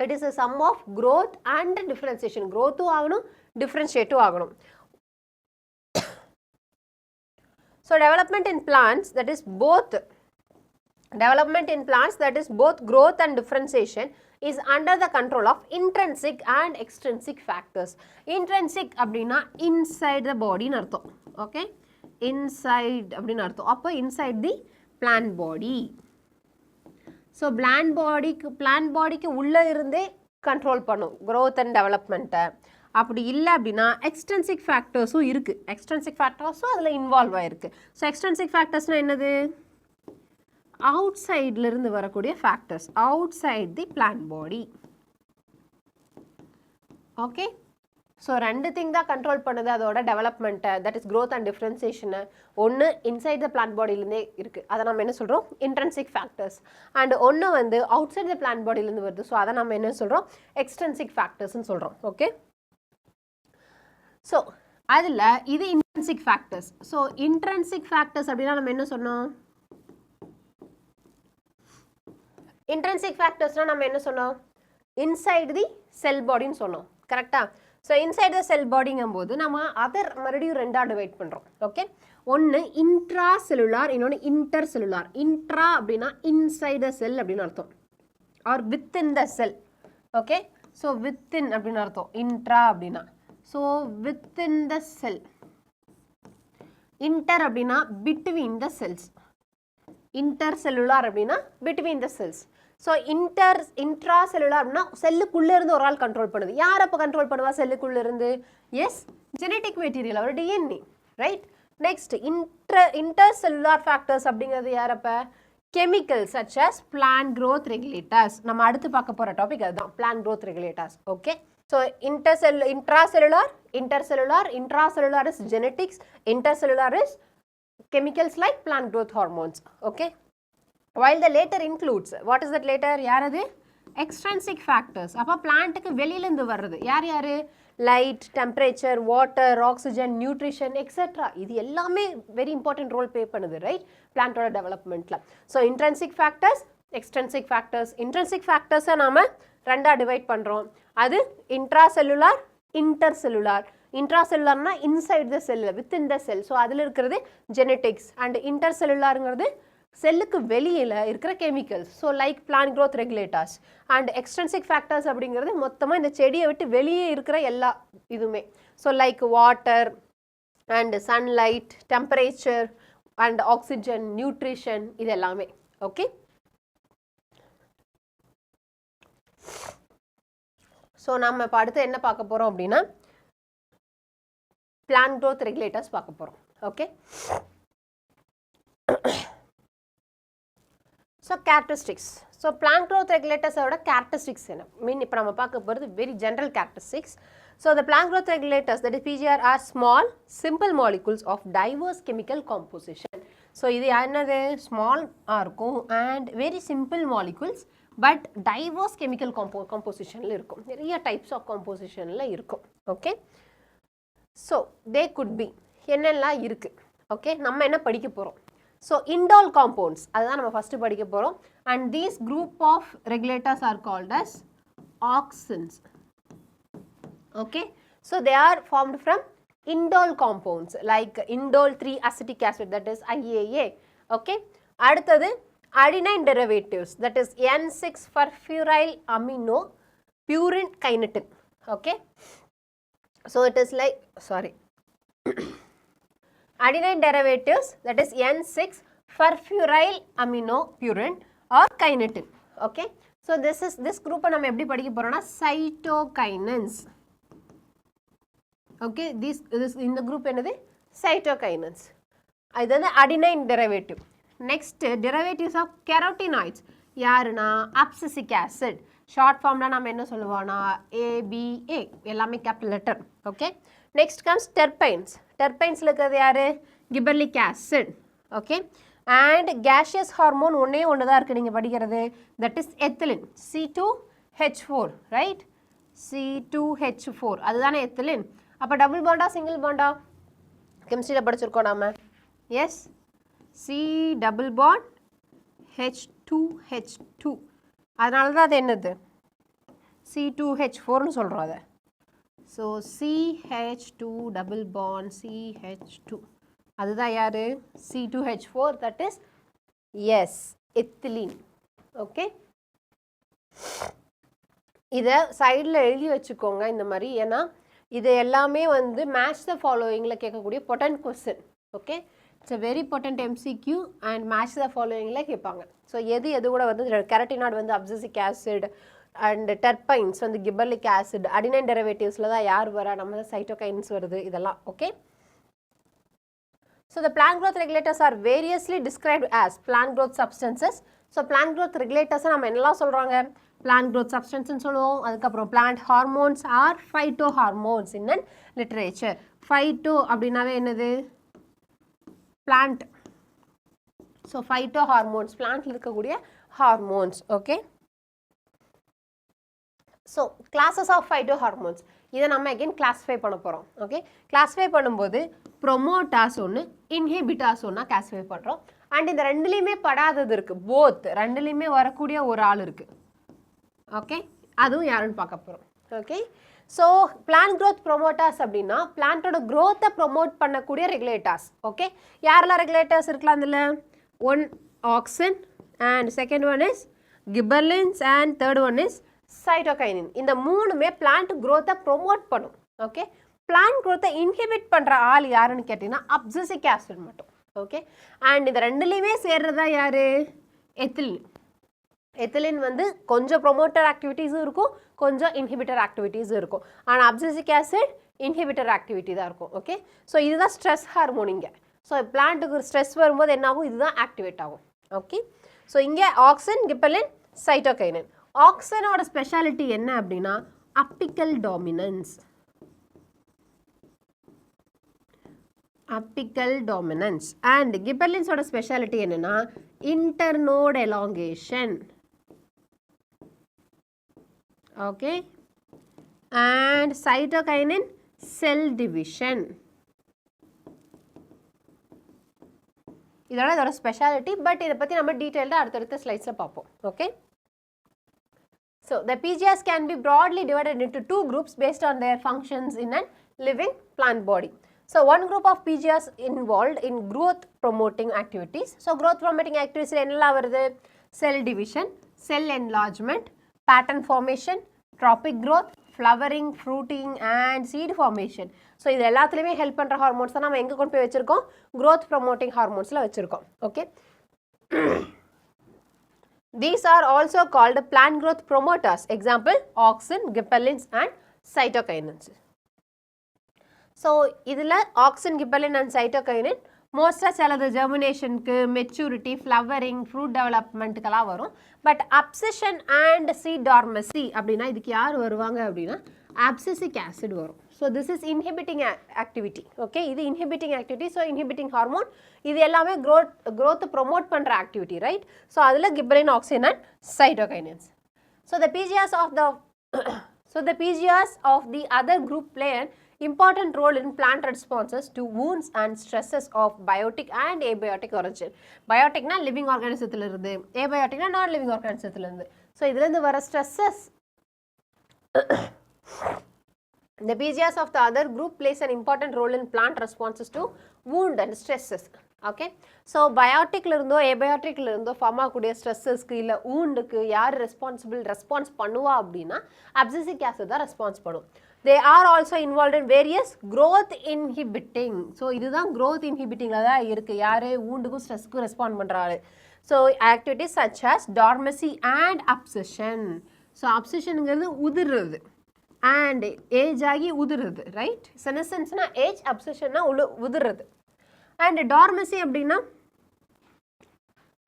it is a sum of growth and differentiation. growth ஆகணும், differentiate ஆகணும். So development in plants that is both growth and differentiation is under the control of intrinsic and extrinsic factors. Intrinsic அப்படினா inside the body னு அர்த்தம். Okay, inside அப்படினு அர்த்தம். அப்போ inside the plant body. So plant bodyக்கு உள்ள இருந்தே control பண்ணும் growth and development. அப்படி இல்லை அப்படின்னா எக்ஸ்ட்ரின்சிக் ஃபேக்டர்ஸும் இருக்குது. எக்ஸ்ட்ரின்சிக் ஃபேக்டர்ஸும் அதில் இன்வால்வ் ஆகிருக்கு. ஸோ எக்ஸ்ட்ரின்சிக் ஃபேக்டர்ஸ்னால் என்னது? அவுட் சைட்லேருந்து வரக்கூடிய factors, outside the plant body. Okay, so ரெண்டு திங் தான் கண்ட்ரோல் பண்ணுது அதோட டெவலப்மெண்ட்டை, தட் இஸ் க்ரோத் அண்ட் டிஃப்ரென்சியேஷனை. ஒன்று இன்சைட் த பிளான்ட் பாடியிலேருந்தே இருக்குது, அதை நம்ம என்ன சொல்கிறோம்? Intrinsic factors. அண்ட் ஒன்று வந்து அவுட் சைட் த பிளான்ட் பாடியிலேருந்து வருது, ஸோ அதை நம்ம என்ன சொல்கிறோம்? எக்ஸ்ட்ரின்சிக் ஃபேக்டர்ஸ்ன்னு சொல்கிறோம். ஓகே, ஸோ அதில் இது intrinsic factors. So intrinsic factors அப்படின்னா நம்ம என்ன சொன்னோம்? இன்ட்ரின்சிக் ஃபேக்டர்ஸ்னால் நம்ம என்ன சொன்னோம்? இன்சைட் தி செல் பாடின்னு சொன்னோம். கரெக்டாக? ஸோ இன்சைட் த செல் பாடிங்கும் போது நம்ம அதர் மறுபடியும் ரெண்டாக டிவைட் பண்ணுறோம். ஓகே, ஒன்று இன்ட்ரா செல்லுலார், இன்னொன்று இன்டர் செல்லுலார். இன்ட்ரா அப்படின்னா இன்சைட் த செல் அப்படின்னு அர்த்தம், or within the cell. Okay, so within அப்படின்னு அர்த்தம் இன்ட்ரா அப்படின்னா. So within the cell. Inter அப்படின்னா between the cells. Inter cellular அப்படின்னா between the cells. So intracellular அப்படின்னா செல்லுக்குள்ளே இருந்து ஒரு ஆள் கண்ட்ரோல் பண்ணுது. யார் அப்போ கண்ட்ரோல் பண்ணுவா செல்லுக்குள்ளே இருந்து? Yes, genetic material, our DNA. Right, next intercellular factors அப்படிங்கிறது யார் அப்போ? chemicals such as plant growth regulators. நம்ம அடுத்து பார்க்க போகிற டாபிக் அதுதான், plant growth regulators. Okay, so intracellular, intracellular is genetics, intercellular is chemicals like plant growth hormones. Okay, while the later includes, what is that later? யார் அது? extrinsic factors. அப்போ பிளான்ட்டுக்கு வெளியிலேருந்து வர்றது யார் யார்? Light, temperature, water, oxygen, nutrition etcetera. இது எல்லாமே very important role play பண்ணுது. ரைட், பிளான்ட்டோட டெவலப்மெண்ட்டில். So intrinsic factors, extrinsic factors. Intrinsic ஃபேக்டர்ஸை நாம் ரெண்டாக டிவைட் பண்ணுறோம். அது இன்ட்ரா செல்லுலார், இன்டர் செல்லுலார். இன்ட்ரா செல்லுலார்னா inside the cell, within the cell. So அதில் இருக்கிறது ஜெனட்டிக்ஸ். அண்ட் இன்டர் செல்லுலாருங்கிறது செல்லுக்கு வெளியில் இருக்கிற chemicals. So like plant growth regulators. And extrinsic factors அப்படிங்கிறது மொத்தமாக இந்த செடியை விட்டு வெளியே இருக்கிற எல்லா இதுவுமே. So like water and sunlight, temperature and oxygen, nutrition, இது எல்லாமே. ஓகே, ஸோ நம்ம இப்போ அடுத்து என்ன பார்க்க போகிறோம் அப்படின்னா பிளான்ட் க்ரோத் ரெகுலேட்டர்ஸ் பார்க்க போகிறோம். Okay, so characteristics. So plant growth ரெகுலேட்டர்ஸோட கேரக்டரிஸ்டிக்ஸ் என்ன மீன் இப்போ நம்ம பார்க்க போகிறது very general characteristics. So the plant growth regulators, that is PGR, are small simple molecules of diverse chemical composition. So இது என்னது? ஸ்மாலாக இருக்கும் and very simple molecules, but diverse chemical காம்போசிஷனில் இருக்கும். நிறைய டைப்ஸ் ஆஃப் காம்போசிஷனில் இருக்கும். Okay, So they could be என்னெல்லாம் இருக்கு ஓகே நம்ம என்ன படிக்க போகிறோம் ஸோ indole compounds அதுதான் நம்ம ஃபஸ்ட்டு படிக்க போகிறோம் and these group of regulators are called as auxins okay so they are formed from indole compounds like indole 3 acetic acid that is IAA okay அடுத்தது adenine derivatives that is N6 furfuryl amino purine kinetin okay so it is like sorry adenine derivatives that is N6 furfuryl amino purine or kinetin okay so this group நம்ம எப்படி படிக்க போறோம்னா cytokinins okay this இந்த group என்னது cytokinins இது வந்து adenine derivative next derivatives of carotenoids யாருனா abscisic acid short formல நாம என்ன சொல்லுவோம்னா ABA எல்லாமே capital letter okay next comes terpenes terpenesல இருக்கிறது யாரு gibberellic acid okay and gaseous hormone ஒண்ணே தான் இருக்கு நீங்க படிக்கிறது that is ethylene C2H4 right C2H4 அதுதானே ethylene அப்ப டபுள் பாண்டா சிங்கிள் பாண்டா கெமிஸ்ட்ரியில படிச்சிருக்கோம் நாம yes C double bond H2H2 அதனால தான் அது என்னது C2H4 னு சொல்றோம் அத so CH2 double bond CH2 அதுதான் யாரு C2H4 that is yes ethylene okay இத சைடுல எழுதி வச்சுக்கோங்க இந்த மாதிரி ஏனா இது எல்லாமே வந்து match the followingல கேட்கக்கூடிய potent question okay it's a very potent MCQ and match the followingல கேட்பாங்க so எது கூட வந்து carotenoid வந்து abscisic acid and terpenes வந்து gibberellic acid adenine derivativesல தான் யார் வரா நம்ம cytokinins வருது இதெல்லாம் okay so the plant growth regulators are variously described as plant growth substances so plant growth regulators நம்ம என்னலாம் சொல்றாங்க plant growth substances னு சொல்லுவோம் அதுக்கு அப்புறம் plant hormones are phytohormones in literature phyto அப்படினாவே என்னது plant so phytohormones plant இருக்கக்கூடிய hormones okay so classes of phytohormones இத நம்ம again classify பண்ண போறோம் okay classify பண்ணும்போது promoters ஒன்னு inhibitors ஒன்னா classify பண்றோம் and இந்த ரெண்டுலயுமே படாதது இருக்கு both ரெண்டுலயுமே வரக்கூடிய ஒரு ஆள் இருக்கு okay அதுவும் யாருன்னு பார்க்க போறோம் okay so plant growth promoters அப்படினா plant ஓட growth promote பண்ணக்கூடிய regulators okay யாரெல்லாம் regulators இருக்கலாம் அதுல one auxin and second one is gibberellins and third one is cytokinin இந்த மூணுமே plant growth promote பண்ணும் okay plant growth inhibit பண்ற ஆள் யாருன்னு கேட்டினா abscisic acid மட்டும் okay and இந்த ரெண்டுலயுமே சேர்றதா யாரு ethylene ethylene வந்து கொஞ்சம் promoter activities இருக்கும் கொஞ்சம் inhibitor activities இருக்கும் ஆனா abscisic acid inhibitor activity தான் இருக்கும் okay so இதுதான் stress hormone இங்க so plantக்கு stress வரும்போது என்ன ஆகும் இதுதான் activate ஆகும் okay so இங்க auxin gibberellin cytokinin auxin ஓட ஸ்பெஷாலிட்டி என்ன அப்படினா apical dominance and gibberellins ஓட ஸ்பெஷாலிட்டி என்னன்னா internode elongation okay and cytokinin cell division இதோட ஸ்பெஷாலிட்டி பட் இத பத்தி நம்ம டீடைலா அடுத்த ஸ்லைட்ஸ்ல பாப்போம் okay so the PGRs can be broadly divided into two groups based on their functions in a living plant body so one group of PGRs involved in growth promoting activities so growth promoting activities என்னெல்லாம் வருது cell division cell enlargement pattern formation tropic growth flowering fruiting and seed formation so இது எல்லாத்துலயுமே help பண்ற hormones தான் நாம எங்க கொண்டு போய் வச்சிருக்கோம் growth promoting hormonesல வச்சிருக்கோம் okay these are also called plant growth promoters example auxin gibberellins and cytokinins so இதுல auxin gibberellin and cytokinin மோஸ்டா சிலது ஜெர்மினேஷனுக்கு மெச்சூரிட்டி ஃப்ளவரிங் ஃப்ரூட் டெவலப்மெண்ட்டுக்கெல்லாம் வரும் but abscission and seed dormancy அப்படின்னா இதுக்கு யார் வருவாங்க அப்படின்னா abscisic acid வரும் so this is inhibiting activity okay இது inhibiting activity so inhibiting hormone இது எல்லாமே growth ப்ரொமோட் பண்ணுற ஆக்டிவிட்டி ரைட் ஸோ அதில் gibberellin auxin and cytokinins so the PGRs of the other group play an important role in plant responses to wounds and stresses of biotic and abiotic origin. Biotic na living organism irundhu, abiotic na non living organism irundhu. So idhula irundhu vara stresses the PGRs of the other group plays an important role in plant responses to wound and stresses. Okay, so biotic la irundo abiotic la irundo form ஆகக்கூடிய ஸ்ட்ரெஸ்ஸஸ்க்கு இல்ல woundக்கு யார் response பண்ணுவா அப்படின்னா abscisic acid தான் response பண்ணும். They are also involved in various growth inhibiting. So இதுதான் growth inhibitingல தான் இருக்கு. யாரு woundக்கும் ஸ்ட்ரெஸ்க்கும் ரெஸ்பாண்ட் பண்றாரு. So activities such as dormancy and abscission. So abscissionங்கிறது உதிர்றது and age ஆகி உதிர்றது, right? Senescence na age, abscission na உதிர்றது. And dormancy அப்படின்னா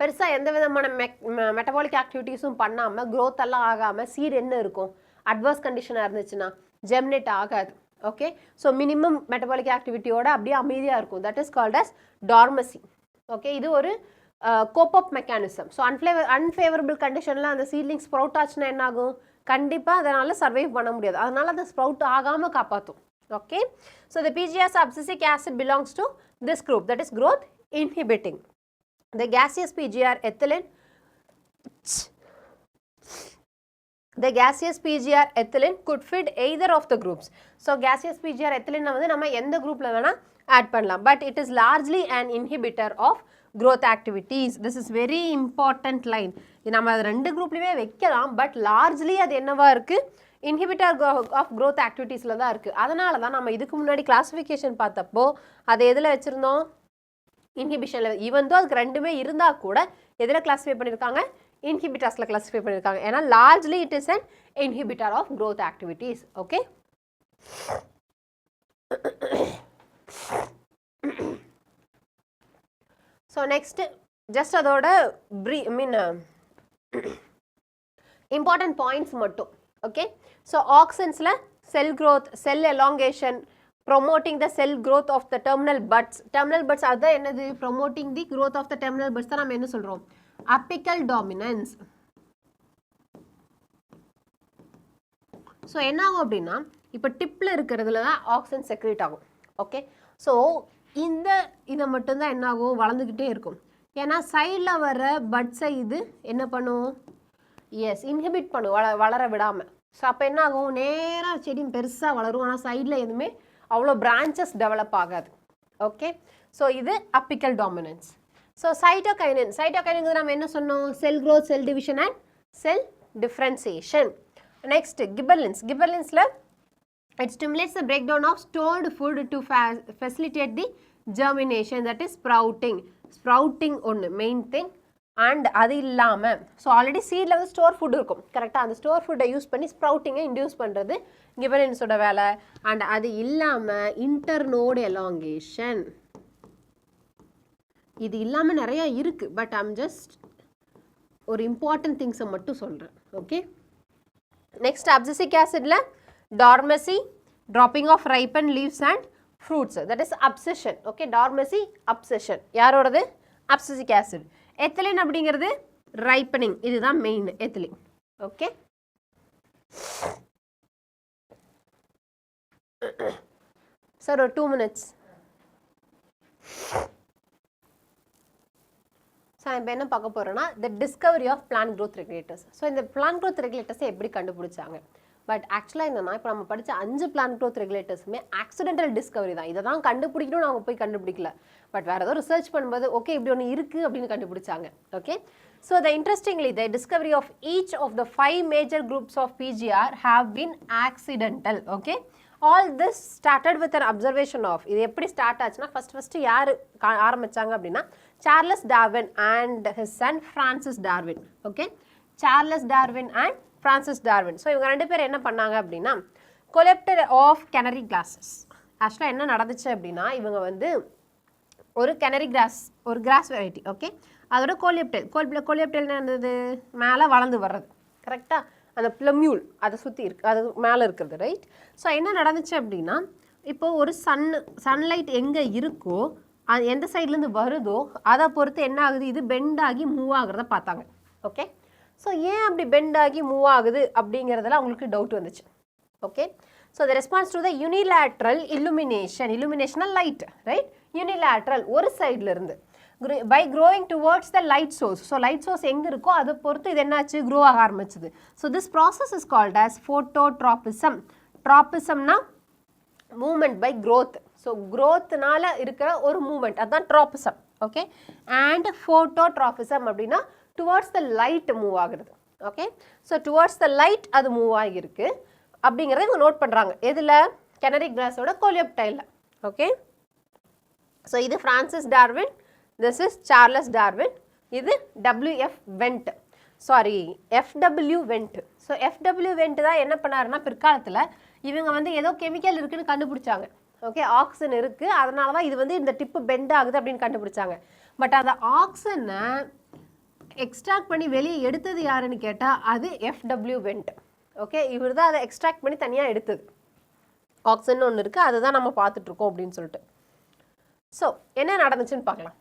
பெருசா எந்த விதமான மெட்டபாலிக் ஆக்டிவிட்டீஸும் பண்ணாம growth எல்லாம் ஆகாம சீட் என்ன இருக்கும், அட்வர்ஸ் கண்டிஷனா இருந்துச்சுன்னா ஜெர்மினேட் ஆகாது. ஓகே, ஸோ மினிமம் மெட்டபாலிக் ஆக்டிவிட்டியோட அப்படியே அமைதியாக இருக்கும். That is called as dormancy. Okay, இது ஒரு cope up mechanism. So unfavourable கண்டிஷனில் அந்த சீட்லிங் ஸ்ப்ரவுட் ஆச்சுன்னா என்ன ஆகும், கண்டிப்பாக அதனால் சர்வைவ் பண்ண முடியாது. அதனால் அந்த ஸ்ப்ரவுட் ஆகாமல் காப்பாற்றும். Okay, so the PGRs abscisic acid belongs to this group, that is growth inhibiting. The gaseous PGR ethylene could feed either of the groups. So gaseous PGR ethylene வந்து நம்ம எந்த குரூப்ல வேணா ஆட் பண்ணலாம். But it is largely an inhibitor of growth activities. This is very important line. நம்ம அது ரெண்டு குரூப்லயே வைக்கலாம், பட் லார்ஜ்லி அது என்னவா இருக்கு, இன்ஹிபிட்டர் ஆஃப் growth activitiesல தான் இருக்கு. அதனால தான் நம்ம இதுக்கு முன்னாடி கிளாசிஃபிகேஷன் பார்த்தப்போ அது எதில் வச்சிருந்தோம், இன்ஹிபிஷன்ல. ஈவன் தோ அதுக்கு ரெண்டுமே இருந்தா கூட எதில் கிளாஸிஃபை பண்ணியிருக்காங்க, இன்ஹிபிட்டர்ஸில் கிளாஸிஃபை பண்ணியிருக்காங்க. ஏன்னா largely it is an inhibitor of growth activities. Okay, so next just அதோட இம்பார்ட்டன்ட் பாயிண்ட்ஸ் மட்டும். ஓகே, ஸோ ஆக்சின்ஸில் cell growth, cell elongation, promoting the cell growth of the terminal buds. Terminal buds அதுதான் என்னது, promoting the growth of the terminal buds தான் நம்ம என்ன சொல்கிறோம், apical dominance. So என்ன ஆகும் அப்படின்னா, இப்போ டிப்பில் இருக்கிறதுல தான் ஆக்சின் செக்ரேட் ஆகும். ஓகே, ஸோ இதை மட்டும்தான் என்ன ஆகும், வளர்ந்துக்கிட்டே இருக்கும். ஏன்னா சைடில் வர பட்ஸை இது என்ன பண்ணும், எஸ் இன்ஹிபிட் பண்ணும், வளர விடாமல். ஸோ அப்போ என்ன ஆகும், நேராக செடி பெருசாக வளரும், ஆனால் சைடில் எதுவுமே அவ்வளோ பிரான்ச்சஸ் டெவலப் ஆகாது. ஓகே, ஸோ இது அப்பிக்கல் டாமினன்ஸ். ஸோ சைட்டோகைனின் நம்ம என்ன சொன்னோம், cell growth, cell division and cell differentiation. Next கிபர்லின்ஸில் it stimulates the breakdown of stored food to facilitate the germination, that is sprouting ஒன்று மெயின் திங். அண்ட் அது இல்லாமல் so already சீடில் வந்து store food இருக்கும் கரெக்டாக, அந்த ஸ்டோர் ஃபுட்டை யூஸ் பண்ணி ஸ்ப்ரவுட்டிங்கை இன்டியூஸ் பண்ணுறது கிபர்லின்ஸோட வேலை. அண்ட் அது இல்லாமல் இன்டர்னோட் எலாங்கேஷன், இது இல்லாமல் நிறையா இருக்குது, பட் ஐம் ஜஸ்ட் ஒரு இம்பார்ட்டன்ட் திங்ஸை மட்டும் சொல்கிறேன். ஓகே, நெக்ஸ்ட் அப்சிசிக் ஆசிடில் dormancy, dropping of ripened leaves and fruits, that is abscission. Okay, dormancy, abscission யாரோடது, abscisic acid. ethylene அப்படிங்கிறது ripening, இதுதான் மெயின் ethylene. ஓகே, சார் ஒரு 2 minutes. ஸோ இப்போ என்ன பார்க்க போகிறோன்னா the discovery of plant growth regulators. So இந்த plant growth regulators எப்படி கண்டுபிடிச்சாங்க, பட் ஆக்சுவலாக என்னன்னா இப்போ நம்ம படித்த 5 பிளான்ட் க்ரோத் ரெகுலேட்டர்ஸுமே ஆக்சிடென்டல் டிஸ்கவரி தான். இதை தான் கண்டுபிடிக்கணும்னு அவங்க போய் கண்டுபிடிக்கல, பட் வேறு ஏதோ ரிசர்ச் பண்ணும்போது ஓகே இப்படி ஒன்று இருக்குது அப்படின்னு கண்டுபிடிச்சாங்க. Okay, so interestingly the discovery of each of the 5 major groups of PGR have been accidental. Okay, all this started with an observation of, இது எப்படி ஸ்டார்ட் ஆச்சுன்னா ஃபஸ்ட்டு யார் ஆரம்பித்தாங்க அப்படின்னா Charles Darwin and his son Francis Darwin. Okay, Charles Darwin and Francis Darwin. So இவங்க 2 பேர் என்ன பண்ணாங்க அப்படின்னா கொலெப்டர் ஆஃப் கெனரி கிராஸஸ். ஆக்சுவலாக என்ன நடந்துச்சு அப்படின்னா இவங்க வந்து ஒரு கெனரி கிராஸ், ஒரு கிராஸ் வெரைட்டி. ஓகே, அதோட கோலியப்டெல் இருந்தது மேலே வளர்ந்து வர்றது கரெக்டாக, அந்த ப்ளம்யூல் அதை சுற்றி இருக்கு, அது மேலே இருக்கிறது, ரைட். ஸோ என்ன நடந்துச்சு அப்படின்னா இப்போது ஒரு சன்லைட் எங்கே இருக்கோ அது எந்த சைட்லேருந்து வருதோ அதை பொறுத்து என்ன ஆகுது, இது பெண்ட் ஆகி மூவ் ஆகுறத பார்த்தாங்க. ஓகே, ஸோ ஏன் அப்படி பெண்ட் ஆகி மூவ் ஆகுது அப்படிங்கிறதுல அவங்களுக்கு டவுட் வந்துச்சு. Okay, So the response to the unilateral illumination, light, right? Unilateral, ஒரு sideல இருந்து. By growing towards the light source. So light source எங்க இருக்கோ அது பொறுத்து இது என்னாச்சு grow ஆக ஆரம்பிச்சது. So this process is called as phototropism. Tropismனா movement by growth. So growthனால இருக்கிற ஒரு movement அதான் tropism. Okay? And phototropism அப்படினா towards the light move ஆகுறது. Okay? So towards the light அது move ஆகிருக்கு. அப்படிங்கறதை இவங்க நோட் பண்றாங்க. எதுல? Canary grass ஓட coleoptile. Okay? So இது Francis Darwin. This is Charles Darwin. இது W.F. Went. Sorry, F.W. Went. So F.W. Went தான் என்ன பண்ணாருன்னா பிற்காலத்துல இவங்க வந்து ஏதோ கெமிக்கல் இருக்குன்னு கண்டுபிடிச்சாங்க. ஓகே, ஆக்சின் இருக்கு, அதனால தான் இது வந்து இந்த டிப் பெண்ட் ஆகுது அப்படின்னு கண்டுபிடிச்சாங்க. பட் அந்த ஆக்சினை எக்ஸ்ட்ராக்ட் பண்ணி வெளியே எடுத்தது யாருன்னு கேட்டா அது F.W. Went. ஓகே, இவர் தான் அதை எக்ஸ்ட்ராக்ட் பண்ணி தனியாக எடுத்தது. ஆக்சின் ஒன்று இருக்குது, அதுதான் நம்ம பார்த்துட்டு இருக்கோம் அப்படின்னு சொல்லிட்டு. ஸோ என்ன நடந்துச்சுன்னு பார்க்கலாம்.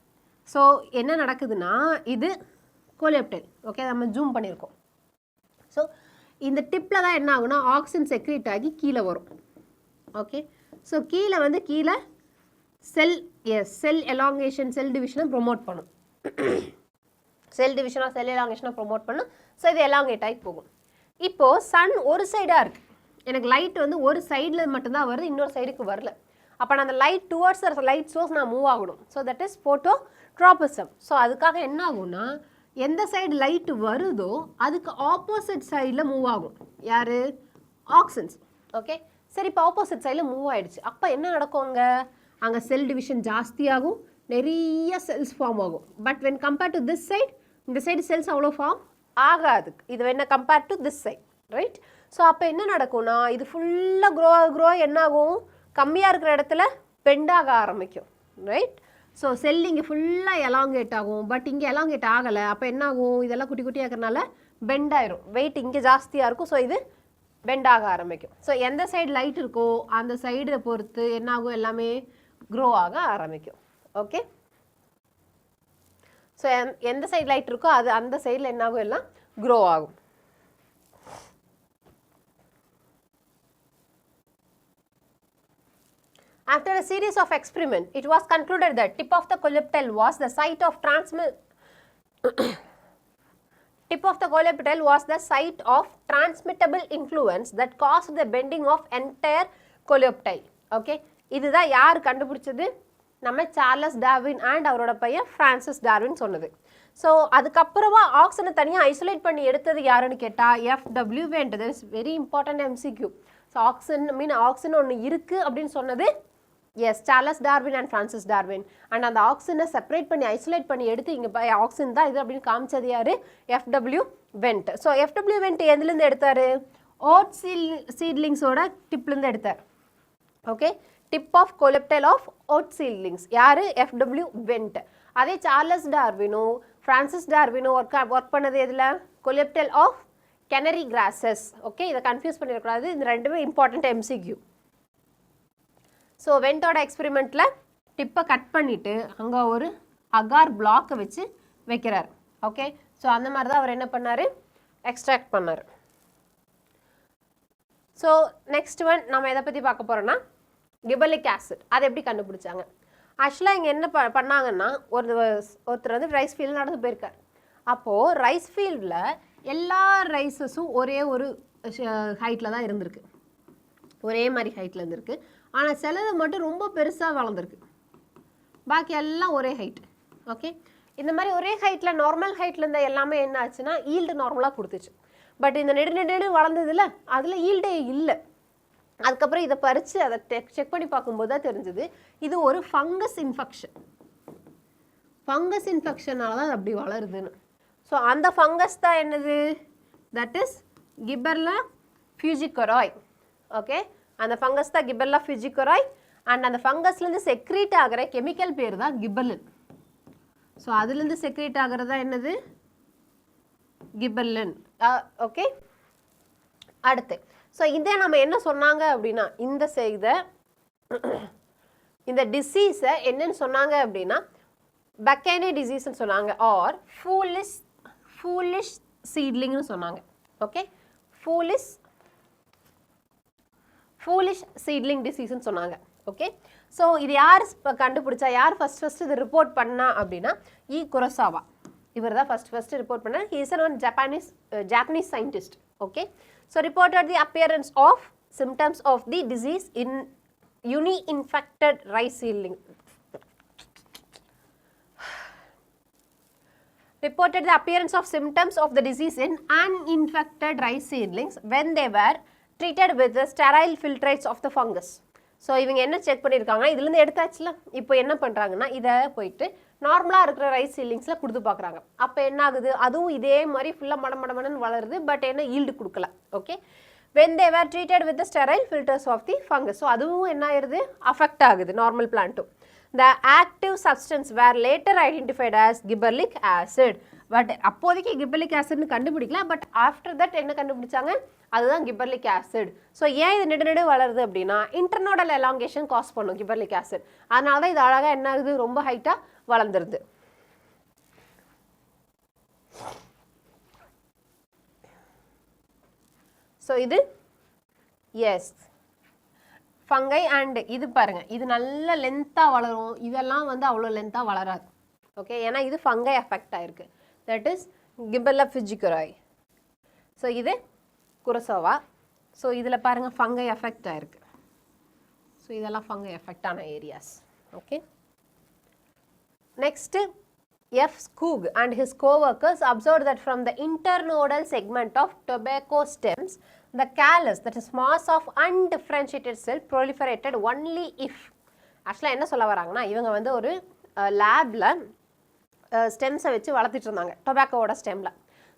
ஸோ என்ன நடக்குதுன்னா இது கோலியோப்டைல். ஓகே, நம்ம ஜூம் பண்ணியிருக்கோம். ஸோ இந்த டிப்பில் தான் என்ன ஆகுனா ஆக்சின் செக்ரேட் ஆகி கீழே வரும். ஓகே, ஸோ கீழே வந்து கீழே செல் எலாங்கேஷன், செல் டிவிஷனை ப்ரொமோட் பண்ணும். செல் டிவிஷனாக செல் எலாங்கேஷனை ப்ரொமோட் பண்ணும். ஸோ இது எலாங்கேட் ஆகி போகும். இப்போது சன் ஒரு சைடாக இருக்குது, எனக்கு லைட் வந்து ஒரு சைடில் மட்டும்தான் வருது, இன்னொரு சைடுக்கு வரல. அப்போ நான் அந்த லைட் டுவர்ட்ஸ் லைட் சோர்ஸ் நான் மூவ் ஆகணும். So that is phototropism. So அதுக்காக என்ன ஆகும்னா எந்த சைடு லைட் வருதோ அதுக்கு ஆப்போசிட் சைடில் மூவ் ஆகும். யார்? ஆக்சின்ஸ். ஓகே, சரி, இப்போ ஆப்போசிட் சைடில் மூவ் ஆகிடுச்சு. அப்போ என்ன நடக்கும்? அங்கே செல் டிவிஷன் ஜாஸ்தியாகும், நிறைய செல்ஸ் ஃபார்ம் ஆகும். But when compared to this side, இந்த சைடு செல்ஸ் அவ்வளோ ஃபார்ம் ஆகாது. இது என்ன compared to this side, right? So அப்போ என்ன நடக்கும்னா இது ஃபுல்லாக க்ரோ என்ன ஆகும்? கம்மியாக இருக்கிற இடத்துல பெண்டாக ஆரம்பிக்கும், ரைட்? ஸோ செல் இங்கே ஃபுல்லாக எலாங்கேட் ஆகும், பட் இங்கே எலாங்கேட் ஆகலை. அப்போ என்ன ஆகும்? இதெல்லாம் குட்டி குட்டியாக இருக்கிறனால பெண்ட் ஆயிரும், வெயிட் இங்கே ஜாஸ்தியாக இருக்கும். ஸோ இது பெண்ட் ஆக ஆரம்பிக்கும். ஸோ எந்த சைடு லைட் இருக்கோ அந்த சைடை பொறுத்து என்ன ஆகும்? எல்லாமே க்ரோ ஆக ஆரம்பிக்கும். ஓகே, ஸோ எந்த சைடு லைட் இருக்கோ அது அந்த சைடில் என்ன ஆகும்? எல்லாம் க்ரோ ஆகும். After a series of experiments, it was concluded that tip of the coleoptile was the site of transmittable influence that caused the bending of entire coleoptile. Okay, இதுதான் யார் கண்டுபிடிச்சது? நம்ம சார்லஸ் டார்வின் அண்ட் அவரோட பையன் Francis Darwin சொன்னது. So அதுக்கப்புறமா ஆக்சினை தனியாக isolate பண்ணி எடுத்தது யாருன்னு கேட்டால் F.W. Went. That is very important MCQ. So auxin ஒன்று இருக்குது அப்படின்னு சொன்னது is Charles Darwin and Francis Darwin. And அந்த ஆக்சினை செப்பரேட் பண்ணி ஐசோலேட் பண்ணி எடுத்து இங்கே ஆக்சின் தான் இது அப்படின்னு காமிச்சது யார்? F.W. Went. So F.W. Went எதுலேருந்து எடுத்தார்? ஓட் சீட்லிங்ஸோட டிப்லேருந்து எடுத்தார். Okay, tip of coleoptile of oat seedlings யார்? F.W. Went. அதே சார்லஸ் டார்வினோ ஃப்ரான்சிஸ் டார்வினோ ஒர்க் பண்ணது எதில்? Coleoptile of canary grasses. Okay, இதை கன்ஃபியூஸ் பண்ணிடக்கூடாது, இந்த ரெண்டுமே இம்பார்ட்டன்ட் MCQ. ஸோ வெண்டோட எக்ஸ்பெரிமெண்ட்டில் டிப்பை கட் பண்ணிவிட்டு அங்கே ஒரு அகார் பிளாக்கை வச்சு வைக்கிறார். ஓகே, ஸோ அந்த மாதிரி தான் அவர் என்ன பண்ணார்? எக்ஸ்ட்ராக்ட் பண்ணார். ஸோ நெக்ஸ்ட் ஒன் நம்ம எதை பற்றி பார்க்க போகிறோன்னா கிபர்லிக் ஆசிட். அதை எப்படி கண்டுபிடிச்சாங்க? ஆக்சுவலாக இங்கே என்ன பண்ணாங்கன்னா ஒருத்தர் வந்து ரைஸ் ஃபீல்டு நடந்து போயிருக்கார். அப்போது ரைஸ் ஃபீல்டில் எல்லா ரைஸஸும் ஒரே ஒரு ஹைட்டில் தான் இருந்திருக்கு, ஒரே மாதிரி ஹைட்டில் இருந்திருக்கு. ஆனால் சிலது மட்டும் ரொம்ப பெருசாக வளர்ந்துருக்கு, பாக்கி எல்லாம் ஒரே ஹைட். ஓகே, இந்த மாதிரி ஒரே ஹைட்டில் நார்மல் ஹைட்டில் இருந்த எல்லாமே என்ன ஆச்சுன்னா ஈல்டு நார்மலாக கொடுத்துச்சு. பட் இந்த நெடு வளர்ந்ததில்ல அதில் ஈல்டே இல்லை. அதுக்கப்புறம் இதை பறித்து அதை செக் பண்ணி பார்க்கும்போது தான் தெரிஞ்சுது இது ஒரு ஃபங்கஸ் இன்ஃபெக்ஷன். ஃபங்கஸ் இன்ஃபெக்ஷனால தான் அது அப்படி வளருதுன்னு. ஸோ அந்த ஃபங்கஸ் தான் என்னது? That is Gibberella fujikuroi. Okay, அந்த ஃபங்கஸ் தான் கிபெர்லா ஃபியூஜிகொராய். அண்ட் அந்த ஃபங்கஸ்லேருந்து செக்ரீட் ஆகிற கெமிக்கல் பேர் தான் கிபெர்லின். ஸோ அதுலேருந்து செக்ரீட் ஆகிறது தான் என்னது? கிபெர்லின். ஓகே, அடுத்து ஸோ இதே நம்ம என்ன சொன்னாங்க அப்படின்னா இந்த டிசீஸை என்னன்னு சொன்னாங்க அப்படின்னா பக்கேனே டிசீஸ்ன்னு சொன்னாங்க, ஆர் ஃபூலிஷ் சீட்லிங்னு சொன்னாங்க. ஓகே, foolish seedling disease ன்னு சொன்னாங்க. ஓகே, ஸோ இது யார் கண்டுபிடிச்சா, யார் ஃபர்ஸ்ட் இது ரிப்போர்ட் பண்ணா அப்படின்னா இ குரோசாவா. இவர் தான் ஃபர்ஸ்ட் ரிப்போர்ட் பண்ணார். He is an Japanese scientist. Okay, so reported the appearance of symptoms of the disease in uni-infected rice seedling. Reported the appearance of symptoms of the disease in uninfected rice seedlings when they were treated with the sterile filtrates of the fungus. So இவங்க என்ன check பண்ணியிருக்காங்க, இதுலேருந்து எடுத்தாச்சுல, இப்போ என்ன பண்ணுறாங்கன்னா இதை போயிட்டு நார்மலாக இருக்கிற ரைஸ் சீலிங்ஸில் கொடுத்து பார்க்குறாங்க. அப்போ என்ன ஆகுது, அதுவும் இதே மாதிரி ஃபுல்லாக மடமடமடன்னு வளருது, பட் என்ன ஈல்டு கொடுக்கல. Okay, when they were treated with the sterile filters of the fungus. So அதுவும் என்ன ஆயிடுது, அஃபெக்ட் ஆகுது நார்மல் பிளான்ட்டும். The active substance were later identified as gibberellic acid. But அப்போதைக்கு gibberellic acidன்னு கண்டுபிடிக்கல, பட் ஆஃப்டர் தட் என்ன கண்டுபிடிச்சாங்க, அதுதான் gibberellic acid. ஸோ ஏன் இது நெடு வளருது அப்படின்னா இன்டர்னோடல் எலாங்கேஷன் காஸ் பண்ணும் gibberellic acid. அதனால தான் இது அழகாக என்ன ஆகுது, ரொம்ப ஹைட்டாக வளர்ந்துருது. ஸோ இது எஸ் ஃபங்கை அண்ட் இது பாருங்க, இது நல்ல லென்த்தாக வளரும், இதெல்லாம் வந்து அவ்வளோ லென்த்தாக வளராது. ஓகே, ஏன்னா இது ஃபங்கை அஃபெக்ட் ஆயிருக்கு. That is Gibberella fujikuroi. So இது குரோசாவா. ஸோ இதில் பாருங்கள் ஃபங்கை எஃபெக்ட் ஆயிருக்கு. ஸோ இதெல்லாம் ஃபங்கை எஃபெக்ட் ஆன areas. Okay, next F. Skoog and his co-workers observed that from the internodal segment of tobacco stems, the callus, that is mass of undifferentiated cell, proliferated only if. Actually என்ன சொல்ல வராங்கன்னா, இவங்க வந்து ஒரு லேபில் ஸ்டெம்ஸை வச்சு வளர்த்துட்டு இருந்தாங்க டொபாக்கோவோட ஸ்டெம்மில்.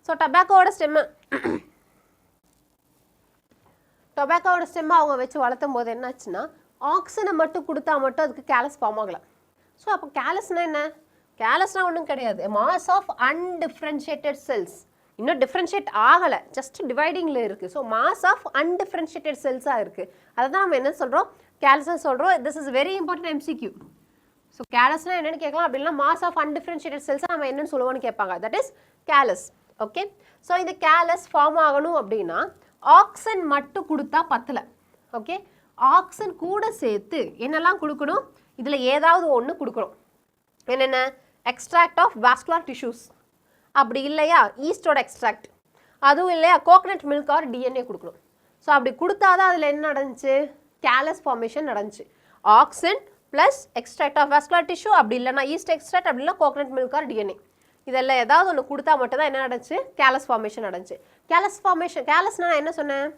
ஸோ டொபாக்கோவோட ஸ்டெம்மை அவங்க வச்சு வளர்த்தும் போது என்னாச்சுன்னா ஆக்சினை மட்டும் கொடுத்தா மட்டும் அதுக்கு கேலஸ் ஃபார்ம் ஆகலை. ஸோ அப்போ கேலஸ்னால் என்ன, கேலஸ்னால் ஒன்றும் கிடையாது, மாஸ் ஆஃப் அன்டிஃப்ரென்ஷியேட்டட் செல்ஸ். இன்னும் டிஃப்ரென்ஷியேட் ஆகலை, ஜஸ்ட் டிவைடிங்கில் இருக்குது. ஸோ மாஸ் ஆஃப் அன்டிஃப்ரென்ஷியேட்டட் செல்ஸாக இருக்குது. அதை தான் நம்ம என்ன சொல்கிறோம், கேலஸ்ன்னு சொல்கிறோம். This is very important MCQ. So கேலஸ்னால் என்னென்னு கேட்கலாம், அப்படின்னா மாஸ் ஆஃப் அன்டிஃப்ரென்ஷியேட்டட் செல்ஸை நம்ம என்னென்னு சொல்லுவோம்னு கேட்பாங்க. That is callus. Okay, so இந்த கேலஸ் ஃபார்ம் ஆகணும் அப்படின்னா ஆக்சன் மட்டும் கொடுத்தா பத்தலை. ஓகே, ஆக்சன் கூட சேர்த்து என்னெல்லாம் கொடுக்கணும், இதில் ஏதாவது ஒன்று கொடுக்கணும். என்னென்ன, எக்ஸ்ட்ராக்ட் ஆஃப் வாஸ்குலர் டிஷ்யூஸ், அப்படி இல்லையா ஈஸ்டோட எக்ஸ்ட்ராக்ட், அதுவும் இல்லையா கோகனட் மில்க் ஆர் டிஎன்ஏ கொடுக்கணும். ஸோ அப்படி கொடுத்தாதான் அதில் என்ன நடந்துச்சு, கேலஸ் ஃபார்மேஷன் நடந்துச்சு. Auxin plus extract of vascular tissue, அப்படி இல்லைனா ஈஸ்ட் எக்ஸ்ட்ராக்ட், அப்படி இல்லைனா கோகனட் மில்க் ஆர் டிஎன்ஏ, இதெல்லாம் ஏதாவது ஒன்று கொடுத்தா மட்டும் தான் என்ன நடந்துச்சு, கேலஸ் ஃபார்மேஷன் நடந்துச்சு. கேலஸ்னால் நான் என்ன சொன்னேன்,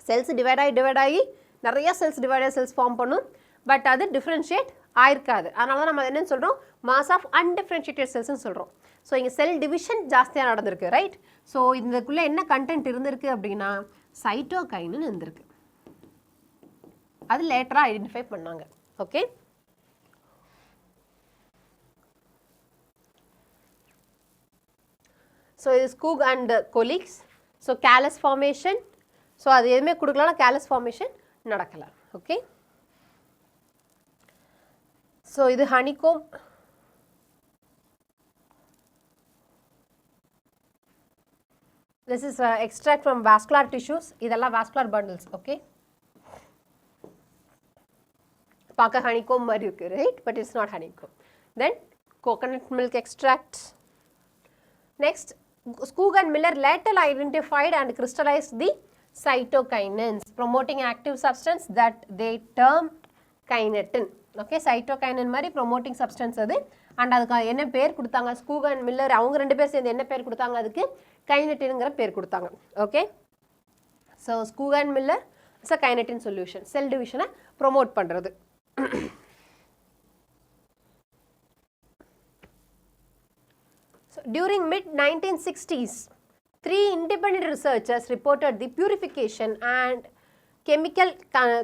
செல்ஸ் டிவைட் ஆகி நிறைய செல்ஸ் செல்ஸ் ஃபார்ம் பண்ணும், பட் அது டிஃப்ரென்ஷியேட் ஆயிருக்காது. அதனால தான் நம்ம என்னன்னு சொல்கிறோம், மாஸ் ஆஃப் அன்டிஃப்ரென்ஷியேட்டட் செல்ஸ்ன்னு சொல்கிறோம். ஸோ இங்கே செல் டிவிஷன் ஜாஸ்தியாக நடந்திருக்கு, ரைட். ஸோ இதுக்குள்ளே என்ன கண்டென்ட் இருந்திருக்கு அப்படின்னா சைட்டோகைனின் இருந்திருக்கு. அது லேட்டராக ஐடென்டிஃபை பண்ணாங்க. ஓகே, ஸோ இது Skoog and colleagues. So callus formation, so அது எதுவுமே கொடுக்கலன்னா கேலஸ் ஃபார்மேஷன் நடக்கலை. ஓகே, ஸோ இது honeycomb. This is extract from vascular tissues. இதெல்லாம் வாஸ்குலர் பண்டில்ஸ். ஓகே, பார்க்க ஹனிகோம் மாதிரி இருக்கு, right, but it's not honeycomb. Then coconut milk extract. Next Skoog and Miller later identified and crystallized the cytokinins, promoting active substance that they term kinetin. Okay, cytokinin மாதிரி promoting substance அது. And அதுக்கு என்ன பேர் கொடுத்தாங்க, Skoog and Miller அவங்க ரெண்டு பேர் சேர்ந்து என்ன பேர் கொடுத்தாங்க, அதுக்கு கைனட்டின்ங்கிற பேர் கொடுத்தாங்க. Okay, so Skoog and Miller is a kinetin solution, cell டிவிஷனை ப்ரொமோட் பண்ணுறது. During mid-1960s, 3 independent researchers reported the purification and chemical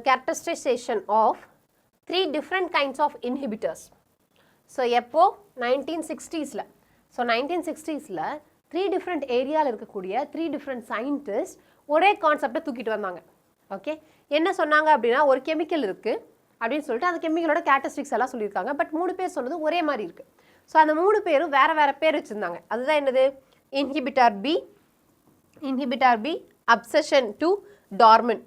characterization of 3 different kinds of inhibitors. So, எப்போ 1960s. So, 1960s 3 different ஏரியாவில் இருக்கக்கூடிய 3 different scientists ஒரே கான்செப்டை தூக்கிட்டு வந்தாங்க. Okay, என்ன சொன்னாங்க அப்படின்னா ஒரு கெமிக்கல் இருக்குது அப்படின்னு சொல்லிட்டு அந்த கெமிக்கலோட கேரக்டரிஸ்டிக்ஸ் எல்லாம் சொல்லியிருக்காங்க. பட் 3 பேர் சொன்னது ஒரே மாதிரி இருக்குது. ஸோ அந்த 3 பேரும் வேறு பேர் வச்சுருந்தாங்க. அதுதான் என்னது, inhibitor B, abscission 2, dormin.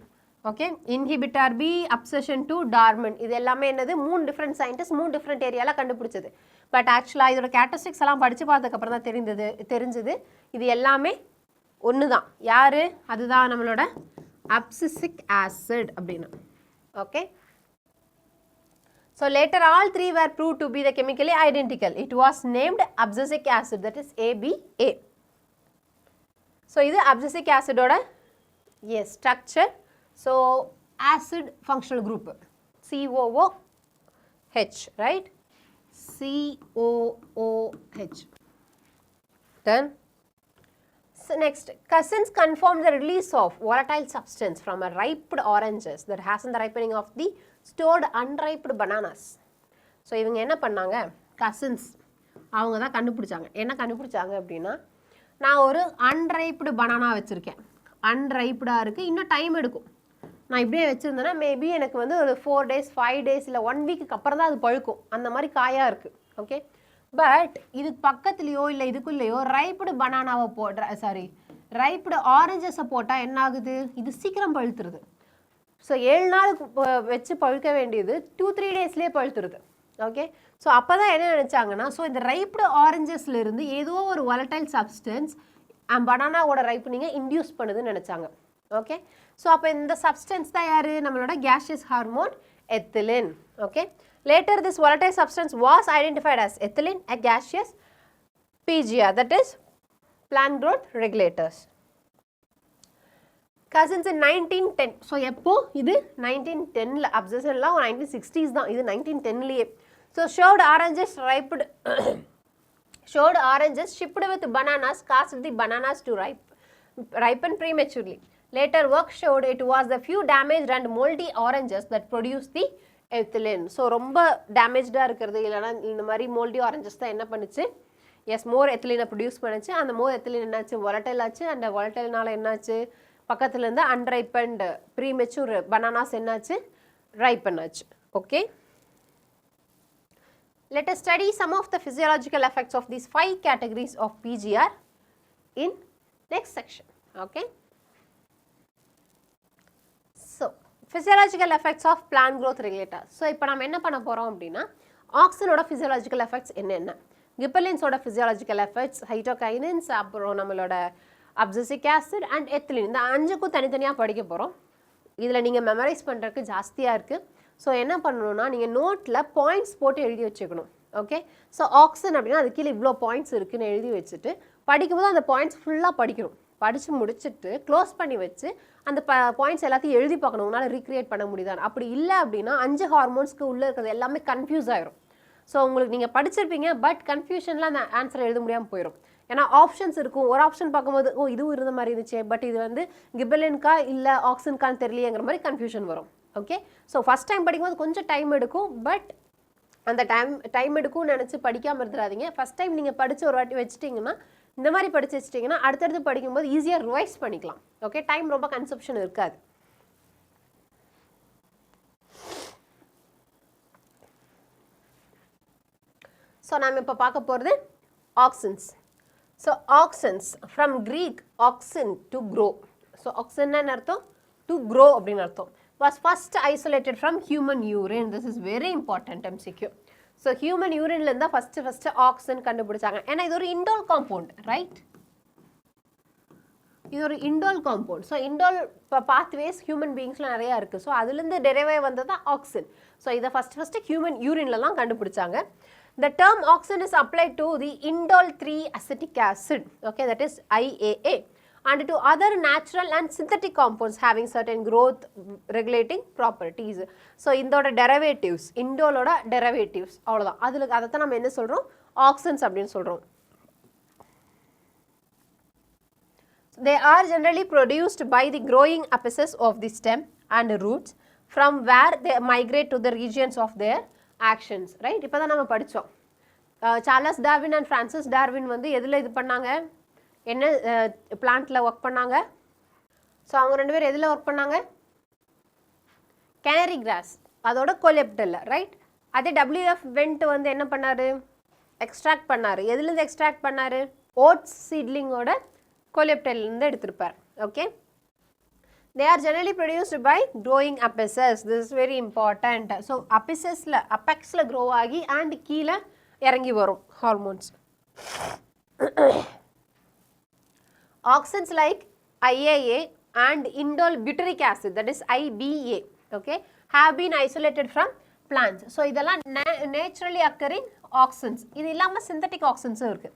Okay, inhibitor B, abscission two, dormin, இது எல்லாமே என்னது 3 டிஃப்ரெண்ட் சயின்டிஸ்ட் 3 டிஃப்ரெண்ட் ஏரியாவில் கண்டுபிடிச்சது. பட் ஆக்சுவலாக இதோட கேரக்டரிஸ்டிக்ஸ் எல்லாம் படித்து பார்த்ததுக்கப்புறம் தான் தெரிஞ்சது இது எல்லாமே ஒன்று தான். யார்? அதுதான் நம்மளோட அப்சிசிக் ஆசிட் அப்படின்னு. Okay, so later all three were proved to be the chemically identical. It was named abscisic acid, that is ABA. So இது abscisic acid ஓட yes structure. So acid functional group COOH, right? COOH. Then so next, Cousins confirmed the release of volatile substance from a ripe oranges that has in the ripening of the stored unripe bananas. So இவங்க என்ன பண்ணாங்க? Cousins அவங்க தான் கண்டுபிடிச்சாங்க. என்ன கண்டுபிடிச்சாங்க அப்படின்னா, நான் ஒரு அன்ரைப்டு பனானா வச்சுருக்கேன், அன்ரைப்டாக இருக்குது, இன்னும் டைம் எடுக்கும். நான் இப்படியே வச்சுருந்தேன்னா மேபி எனக்கு வந்து ஒரு 4 days 5 days இல்லை 1 week அப்புறம் தான் அது பழுக்கும், அந்த மாதிரி காயாக இருக்குது. ஓகே, பட் இதுக்கு பக்கத்துலேயோ இல்லை இதுக்குள்ளேயோ ரைப்டு பனானாவை ரைப்டு ஆரஞ்சஸை போட்டால் என்ன ஆகுது? இது சீக்கிரம் பழுத்துருது. ஸோ 7 நாளுக்கு வச்சு பழுக்க வேண்டியது 2-3 daysலேயே பழுத்துருது. ஓகே, ஸோ அப்போ தான் என்ன நினச்சாங்கன்னா, ஸோ இந்த ரைப்டு ஆரஞ்சஸ்லேருந்து ஏதோ ஒரு வாலடைல் சப்ஸ்டன்ஸ் பனானாவோட ரைப்பனிங்கை இன்டியூஸ் பண்ணுதுன்னு நினச்சாங்க. ஓகே, ஸோ அப்போ இந்த சப்ஸ்டன்ஸ் தான் யார்? நம்மளோட gaseous hormone ethylene. Okay, later this volatile substance was identified as ethylene, a gaseous PGR, that is plant growth regulators. Cousins in 1910. So எப்போ? இது 1910ல், அப்சர்வேஷன்லாம் 1960s தான், இது 1910லேயே. ஸோ showed oranges shipped with bananas caused the bananas to ripen prematurely. Later work showed it was the few damaged and moldy oranges that produced the ethylene. So ரொம்ப டேமேஜாக இருக்கிறது இல்லைனா இந்த மாதிரி மோல்டி ஆரஞ்சஸ் தான் என்ன பண்ணுச்சு? எஸ், மோர் எத்திலீனை ப்ரொடியூஸ் பண்ணுச்சு. அந்த மோர் எத்திலீன் என்னாச்சு? வாலடைல் ஆச்சு. அந்த வாலடைல்னால என்னாச்சு? பக்கத்தில் இருந்து அன்ரைப்பன்ட் ப்ரீமெச்சூர் பனானாஸ் என்னாச்சு? ரைப்பன் ஆச்சு. Okay, let us study some of the physiological effects of these 5 categories of PGR in next section. Okay, so physiological effects of plant growth regulators. So இப்போ நம்ம என்ன பண்ண போகிறோம் அப்படின்னா, ஆக்சினோட physiological effects என்னென்ன, கிப்பர்லின்ஸோட physiological effects, Cytokinins, அப்புறம் நம்மளோட abscisic acid and ethylene, இந்த 5க்கும் தனித்தனியாக படிக்க போகிறோம். இதில் நீங்கள் மெமரைஸ் பண்ணுறதுக்கு ஜாஸ்தியாக இருக்குது. ஸோ என்ன பண்ணணும்னா, நீங்கள் நோட்டில் பாயிண்ட்ஸ் போட்டு எழுதி வச்சுக்கணும். ஓகே, ஸோ ஆக்சின் அப்படின்னா அது கீழே இவ்வளோ பாயிண்ட்ஸ் இருக்குதுன்னு எழுதி வச்சுட்டு படிக்கும்போது அந்த பாயிண்ட்ஸ் ஃபுல்லாக படிக்கணும். படித்து முடிச்சுட்டு க்ளோஸ் பண்ணி வச்சு அந்த பாயிண்ட்ஸ் எல்லாத்தையும் எழுதி பார்க்கணும், உங்களால் ரீக்ரியேட் பண்ண முடியுதான். அப்படி இல்லை அப்படின்னா 5 ஹார்மோன்ஸ்க்கு உள்ளே இருக்கிறது எல்லாமே கன்ஃபியூஸ் ஆகிரும். ஸோ உங்களுக்கு நீங்கள் படிச்சிருப்பீங்க, பட் கன்ஃபியூஷனில் அந்த ஆன்சரை எழுத முடியாமல் போயிடும். ஏன்னா ஆப்ஷன்ஸ் இருக்கும், ஒரு ஆப்ஷன் பார்க்கும்போது ஓ இதுவும் இருந்த மாதிரி இருந்துச்சு, பட் இது வந்து கிப்பர்லின்கா இல்லை ஆக்சின்கான்னு தெரியலையேங்கிற மாதிரி கன்ஃபியூஷன் வரும். ஓகே, ஸோ ஃபஸ்ட் டைம் படிக்கும்போது கொஞ்சம் டைம் எடுக்கும், பட் அந்த டைம் எடுக்கும்னு நினச்சி படிக்காமல் இருந்துடாதீங்க. ஃபஸ்ட் டைம் நீங்கள் படித்து ஒரு வாட்டி வச்சுட்டிங்கன்னா, இந்த மாதிரி படித்து வச்சுட்டிங்கன்னா அடுத்தடுத்து படிக்கும்போது ஈஸியாக ரிவைஸ் பண்ணிக்கலாம். ஓகே, டைம் ரொம்ப கன்சப்ஷன் இருக்காது. ஸோ நாம் இப்போ பார்க்க போகிறது auxins. So auxins from Greek auxin to grow. So auxin என்ன அர்த்தம்? டு க்ரோ அப்படின்னு அர்த்தம். was first isolated from human urine. This is very important MCQ. So human urine ல இருந்தா first auxin கண்டுபிடிச்சாங்க. ஏன்னா இது ஒரு indole compound, right? இது ஒரு indole compound. So indole pathways human beings ல நிறைய இருக்கு. So அதிலிருந்து derive வந்தது auxin. So இத first human urine லலாம் கண்டுபிடிச்சாங்க. The term auxin is applied to the indole 3 acetic acid. Okay, that is IAA. And to other natural and synthetic compounds having certain growth regulating properties. So indole derivatives, indole oda derivatives avladha adha adha nam enna solrom, auxins appdinu solrom. They are generally produced by the growing apices of the stem and roots from where they migrate to the regions of their actions, right? இப்ப தான் நம்ம படிச்சோம். Charles Darwin and Francis Darwin வந்து எதுல இது பண்ணாங்க, என்ன பிளான்ட்ல work பண்ணாங்க? ஸோ அவங்க 2 பேரும் எதில் ஒர்க் பண்ணாங்க? கேனரி கிராஸ், அதோட கொலெப்டல்ல, ரைட்? அதே WF வெண்ட் வந்து என்ன பண்ணாரு? எக்ஸ்ட்ராக்ட் பண்ணாரு. எதுலேருந்து எக்ஸ்ட்ராக்ட் பண்ணாரு? ஓட்ஸ் சீட்லிங்கோட கொலெப்டல்லேருந்து எடுத்திருப்பார். Okay, They are generally produced by growing apices. This is very important. So apex la grow agi and கீழ இறங்கி வரும் hormones. Auxins like IAA and indole butyric acid, that is IBA, okay, have been isolated from plants. So இதெல்லாம் naturally occurring auxins. இது இல்லாம synthetic auxins இருக்கு.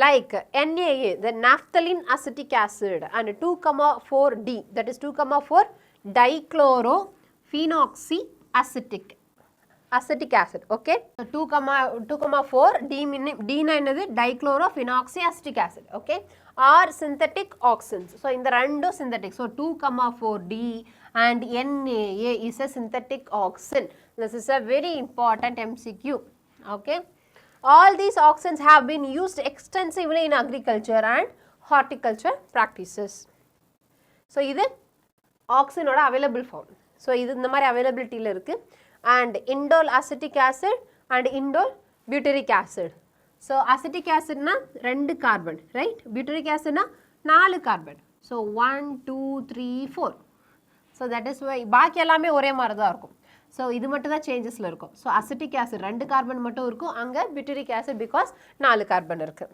Like NAA, the naphthalene acetic acid, and 2,4D, that is 2,4 dichlorophenoxyacetic acid, okay. So 2,4 D என்னது dichlorophenoxyacetic acid, okay, are synthetic auxins. So இந்த ரெண்டும் synthetic. So 2,4D and NAA is a synthetic auxin. This is a very important MCQ, okay. All these auxins have been used extensively in agriculture and horticulture practices. So இது auxin ஓட available form. So இது இந்த மாதிரி availability ல இருக்கு. And indole acetic acid and indole butyric acid. So acetic acid na 2 carbon, right? Butyric acid na 4 carbon. So 1 2 3 4. So that is why பாக்கி எல்லாமே ஒரே மாதிரி தான் இருக்கும். So இது மட்டும் தான் changesல இருக்கும். So acetic acid 2 carbon மட்டும் இருக்கும். அங்க butyric acid because 4 carbon இருக்கு.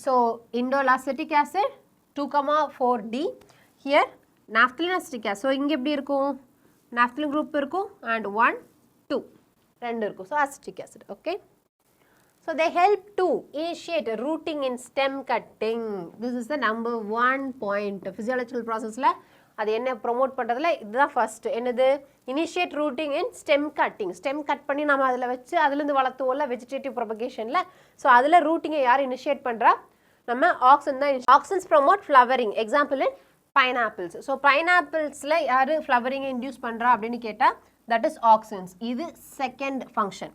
So indole acetic acid 2,4D. Here naphthalene acetic acid. So இங்க எப்படி இருக்கும்? Naphthalene group இருக்கும் and 1 2 ரெண்டு இருக்கும். So acetic acid, okay. So they help to initiate rooting in stem cutting. This is the number 1 point. Physiological process la அது என்ன promote பண்றதுல இதுதான் first. என்னது? Initiate rooting in stem cutting. Stem cut பண்ணி நாம அதுல வச்சு அதுல இருந்து வளர்த்துவோம்ல vegetative propagationல. So அதுல rooting யார் initiate பண்றா? நம்ம auxin தான். Auxins promote flowering. Example in pineapples. So pineapples la யாரு flowering induce பண்றா அப்படினு கேட்டா that is auxins. இது second function.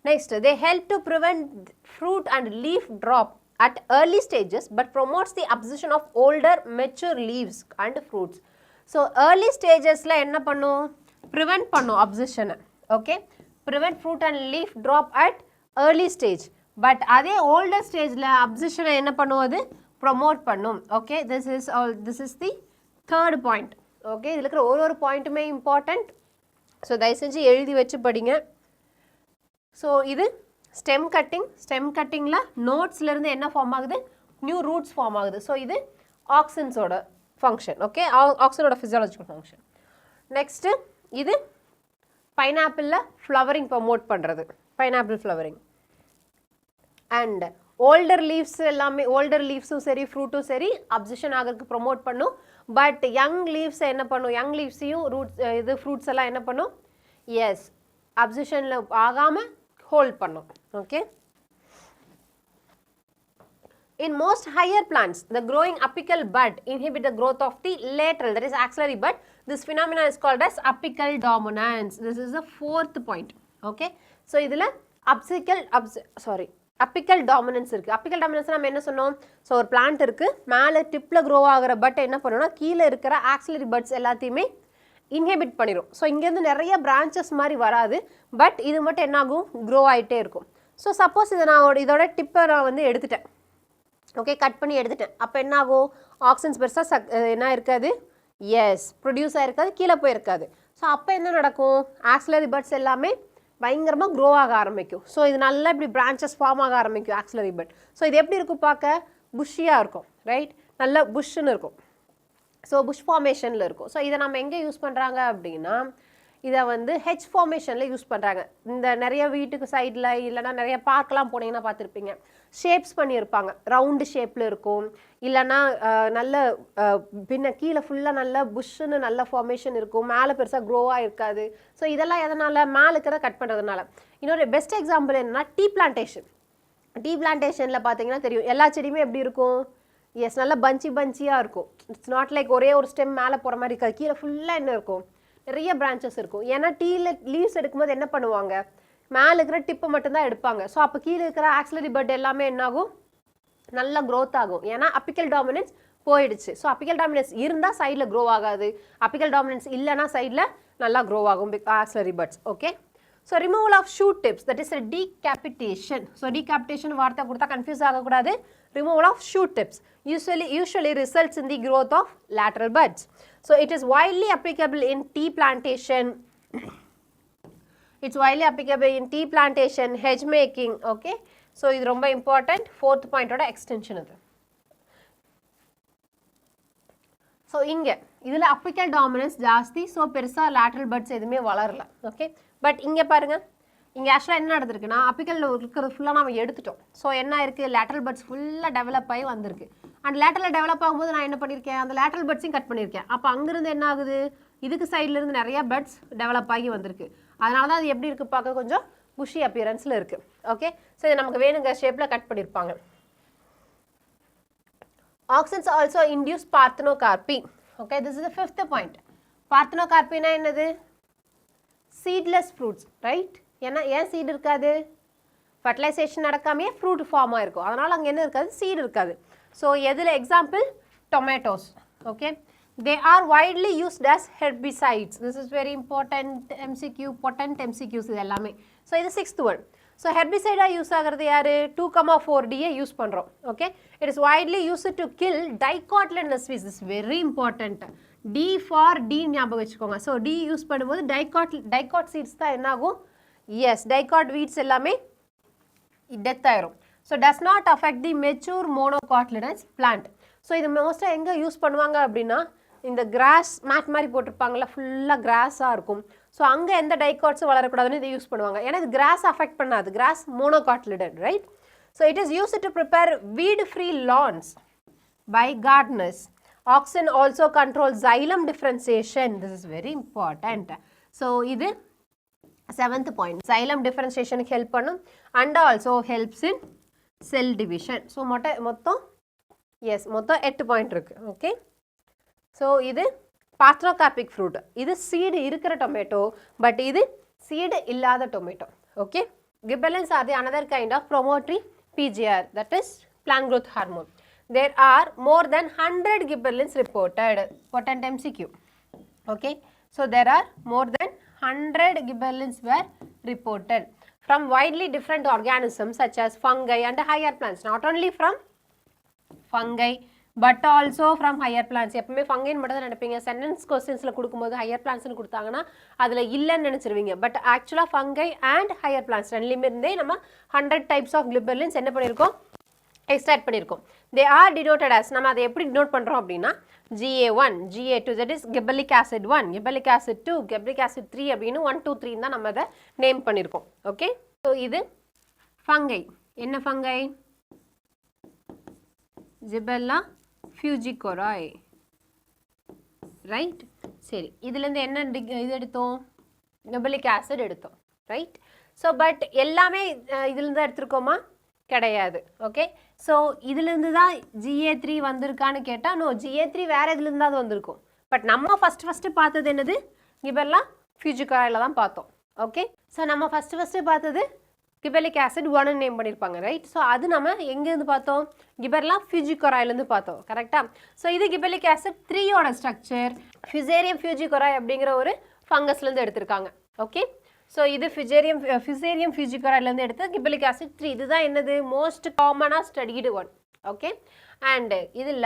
Next, they help to prevent fruit and leaf drop at early stages but promotes the abscission of older mature leaves and fruits. So early stages la enna பண்ணும்? Prevent பண்ணும் abscission, okay. Prevent fruit and leaf drop at early stage. But அதே older stage la abscission என்ன பண்ணும்? அது promote பண்ணும், okay. This is the third point, okay. இதுல இருக்கிற ஒரு பாயிண்ட்டுமே important. So தயவு செஞ்சு எழுதி வச்சு படிங்க. So இது stem cutting la nodes ல இருந்து என்ன ஃபார்ம் ஆகுது? new roots ஃபார்ம் ஆகுது. So இது auxins ஓட function, okay. auxin ஓட physiological function. Next இது pineapple ல flowering promote பண்றது, pineapple flowering. And older leaves எல்லாமே older leavesம் சரி fruitம் சரி abscission ஆகிறதுக்கு promote பண்ணும். But young leaves என்ன பண்ணும்? young leavesையும் roots இது fruits எல்லாம் என்ன பண்ணும்? yes, abscissionல ஆகாம hold பண்ணும், okay. In most higher plants, the growing apical bud inhibit the growth of the lateral, that is axillary bud. This phenomenon is called as apical dominance. This is the fourth point, okay. So இதுல apical dominance இருக்கு. apical dominance நம்ம என்ன சொன்னோம்? So ஒரு plant இருக்கு, மேல டிப்ல grow ஆகுற but என்ன பண்ணும்னா கீழ இருக்கிற axillary buds எல்லாத்தையுமே inhibit பண்ணிரும். So இங்க இருந்து நிறைய branches மாதிரி வராது, பட் இது மட்டும் என்ன ஆகும்? grow ஆயிட்டே இருக்கும். So suppose இத நான் இதோட டிப்பை நான் வந்து எடுத்துட்டேன், okay, கட் பண்ணி எடுத்துட்டேன். அப்ப என்ன ஆகும்? auxins பெருசா என்ன இருக்காது? yes, produce ஆயிருக்காது, கீழ போய் இருக்காது. So அப்ப என்ன நடக்கும்? axillary buds எல்லாமே பயங்கரமா grow ஆக ஆரம்பிக்கும். So இது நல்லா இப்படி branches form ஆக ஆரம்பிக்கும் axillary bud. So இது எப்படி இருக்கும் பார்க்க? bushy-ஆ இருக்கும், right? நல்ல bush-ன்னு இருக்கும். So bush formation-ல இருக்கும். So இதை நம்ம எங்க யூஸ் பண்றாங்க அப்படின்னா இதை வந்து H formation-ல யூஸ் பண்றாங்க. இந்த நிறைய வீட்டுக்கு சைடுல இல்லனா நிறைய பார்க்லாம் போனீங்கன்னா பார்த்திருப்பீங்க. ஷேப்ஸ் பண்ணியிருப்பாங்க. ரவுண்ட் ஷேப்ல இருக்கும். இல்லனா நல்ல பின்ன கீழ ஃபுல்லா நல்ல புஷ்ன்னு நல்ல ஃபார்மேஷன் இருக்கும். மேலே பெருசா க்ரோவா இருக்காது. ஸோ இதெல்லாம் எதனால? மேலே இருக்கிறத கட் பண்ணுறதுனால. இன்னொரு பெஸ்ட் எக்ஸாம்பிள் என்னன்னா டீ பிளான்டேஷன். டீ பிளான்டேஷனில் பார்த்தீங்கன்னா தெரியும், எல்லா செடியுமே எப்படி இருக்கும்? எஸ், நல்லா பஞ்சியாக இருக்கும். இட்ஸ் நாட் லைக் ஒரே ஒரு ஸ்டெம் மேலே போகிற மாதிரி இருக்காது. கீழே ஃபுல்லாக என்ன இருக்கும்? நிறைய பிரான்ச்சஸ் இருக்கும். ஏன்னா டீயில் லீவ்ஸ் எடுக்கும்போது என்ன பண்ணுவாங்க? மேலே இருக்கிற டிப்பை மட்டும்தான் எடுப்பாங்க. ஸோ அப்போ கீழே இருக்கிற ஆக்சிலரி பட் எல்லாமே என்னாகும்? நல்லா க்ரோத் ஆகும். ஏன்னா அப்பிக்கல் டாமினன்ஸ் போயிடுச்சு. ஸோ அப்பிக்கல் டாமினன்ஸ் இருந்தால் சைடில் க்ரோ ஆகாது. அப்பிக்கல் டாமினன்ஸ் இல்லைனா சைடில் நல்லா க்ரோ ஆகும் axillary buds. Okay. So removal of shoot tips, that is decapitation. So decapitation வார்த்தை கொடுத்தா கன்ஃபியூஸ் ஆகக்கூடாது. removal of shoot tips usually results in the growth of lateral buds. So it is widely applicable in tea plantation. It's widely applicable in tea plantation, hedge making. Okay, so இது ரொம்ப important. Fourth point ஓட extension இது. So இங்க இதுல apical dominance ஜாஸ்தி, so பெருசா lateral buds எதுவுமே வளரல. Okay, but இங்க பாருங்க, இங்க ஆக்சுவலாக என்ன நடந்திருக்குன்னா அப்பிக்கல் இருக்கிறது ஃபுல்லாக நம்ம எடுத்துட்டோம். ஸோ என்ன இருக்குது, லேட்டரல் பட்ஸ் ஃபுல்லாக டெவலப் ஆகி வந்திருக்கு. அண்ட் லேட்டரில் டெவலப் ஆகும்போது நான் என்ன பண்ணியிருக்கேன், அந்த லேட்டரல் பட்ஸையும் கட் பண்ணியிருக்கேன். அப்போ அங்கேருந்து என்ன ஆகுது, இதுக்கு சைட்லேருந்து நிறையா பட்ஸ் டெவலப் ஆகி வந்திருக்கு. அதனால தான் அது எப்படி இருக்குது, பார்க்க கொஞ்சம் புஷி அப்பியரன்ஸில் இருக்குது. ஓகே, ஸோ இது நமக்கு வேணுங்கிற ஷேப்பில் கட் பண்ணியிருப்பாங்க. Auxins also induce parthenocarpy. Okay, this is the fifth point. Parthenocarpy na என்னது, seedless fruits, right? ஏன் சீட் இருக்காது, ஃபர்டிலைசேஷன் நடக்காமையே ஃப்ரூட் ஃபார்ம் ஆகிருக்கும். அதனால் அங்கே என்ன இருக்காது, சீட் இருக்காது. ஸோ எதில் example, tomatoes. Okay, they are widely used as herbicides. This is very important MCQ, potent MCQs இது எல்லாமே. ஸோ இது சிக்ஸ்த் ஒன். ஸோ ஹெர்பிசைடாக யூஸ் ஆகிறது யார், 2,4-டியை யூஸ் பண்ணுறோம். Okay, it is widely used to kill dicotyledonous weeds. Is very important. D for D ஞாபகம் வச்சுக்கோங்க. ஸோ டி யூஸ் பண்ணும்போது டைகாட் சீட்ஸ் தான் என்ன ஆகும், yes, dicot weeds எல்லாமே death ஆயிரும். So does not affect the mature monocotyledonous plant. So இது மோஸ்ட்டாக எங்கே யூஸ் பண்ணுவாங்க அப்படின்னா, இந்த கிராஸ் மேட் மாதிரி போட்டிருப்பாங்கல்ல, ஃபுல்லாக கிராஸாக இருக்கும். ஸோ அங்கே எந்த டைகாட்ஸும் வளரக்கூடாதுன்னு இதை யூஸ் பண்ணுவாங்க. ஏன்னா இது கிராஸ் அஃபெக்ட் பண்ணாது, cross monocotyledon, right? So it is used to prepare வீட் free lawns by gardeners. Auxin also controls xylem differentiation. This is very important. So இது seventh point, xylem differentiation help பண்ணும் and also helps in cell division. So மொத்தம் yes மொத்தம் 8 point இருக்கு. Okay, so இது parthenocarpic fruit. இது seed இருக்கிற tomato, but இது seed இல்லாத tomato. Okay, Gibberellins are the another kind of promotory PGR, that is plant growth hormone. There are more than 100 Gibberellins reported. Potent MCQ. Okay, so there are more than 100 Gibberellins were reported from widely different organisms such as fungi and higher plants. Not only from fungi but also from higher plants. எப்பவுமே fungi மட்டும் தான் நினைப்பீங்க. sentence questionsல கொடுக்கும்போது higher plants னு கொடுத்தாங்கன்னா அதில் இல்லைன்னு நினைச்சிருவீங்க. But ஆக்சுவலாக fungi and higher plants ரெண்டுலேயுமே இருந்தே நம்ம 100 types of Gibberellins என்ன பண்ணியிருக்கோம், எக்ஸ்ட்ராக்ட் பண்ணியிருக்கோம். தே ஆர் டினோட்டட் as, நம்ம அதை எப்படி டினோட் பண்ணுறோம் அப்படின்னா, GA1, GA2, that is Gibberellic acid 1, Gibberellic acid 2, Gibberellic acid 3 அப்படின்னு 1, 2, 3 தான் நம்ம அதை நேம் பண்ணியிருக்கோம். ஓகே, ஸோ இது ஃபங்கை. என்ன ஃபங்கை, Gibberella fugicori, ரைட்? சரி, இதுலேருந்து என்ன இது எடுத்தோம், Gibberellic acid எடுத்தோம், ரைட்? ஸோ பட் எல்லாமே இதுலேருந்து எடுத்துருக்கோமா, கிடையாது. ஓகே, ஸோ இதுலேருந்து தான் GA3 வந்திருக்கான்னு கேட்டால், நோ, GA3 வேறு இதுலேருந்து தான் அது வந்திருக்கும். பட் நம்ம ஃபஸ்ட்டு பார்த்தது என்னது, Gibberella fugicori தான் பார்த்தோம். ஓகே, ஸோ நம்ம ஃபஸ்ட்டு பார்த்தது Gibberellic acid 1 நேம் பண்ணியிருப்பாங்க, ரைட்? ஸோ அது நம்ம எங்கேருந்து பார்த்தோம், Gibberella fugicoriலேருந்து பார்த்தோம், கரெக்டாக? ஸோ இது Gibberellic acid 3யோட ஸ்ட்ரக்சர் Fusarium fugicori அப்படிங்கிற ஒரு ஃபங்கஸ்லேருந்து எடுத்திருக்காங்க. ஓகே, ஸோ இது Fusarium fugicoriலேருந்து எடுத்து Gibberellic acid 3. இதுதான் என்னது, மோஸ்ட் காமனாக ஸ்டடிடு ஒன். ஓகே, அண்ட் இதில்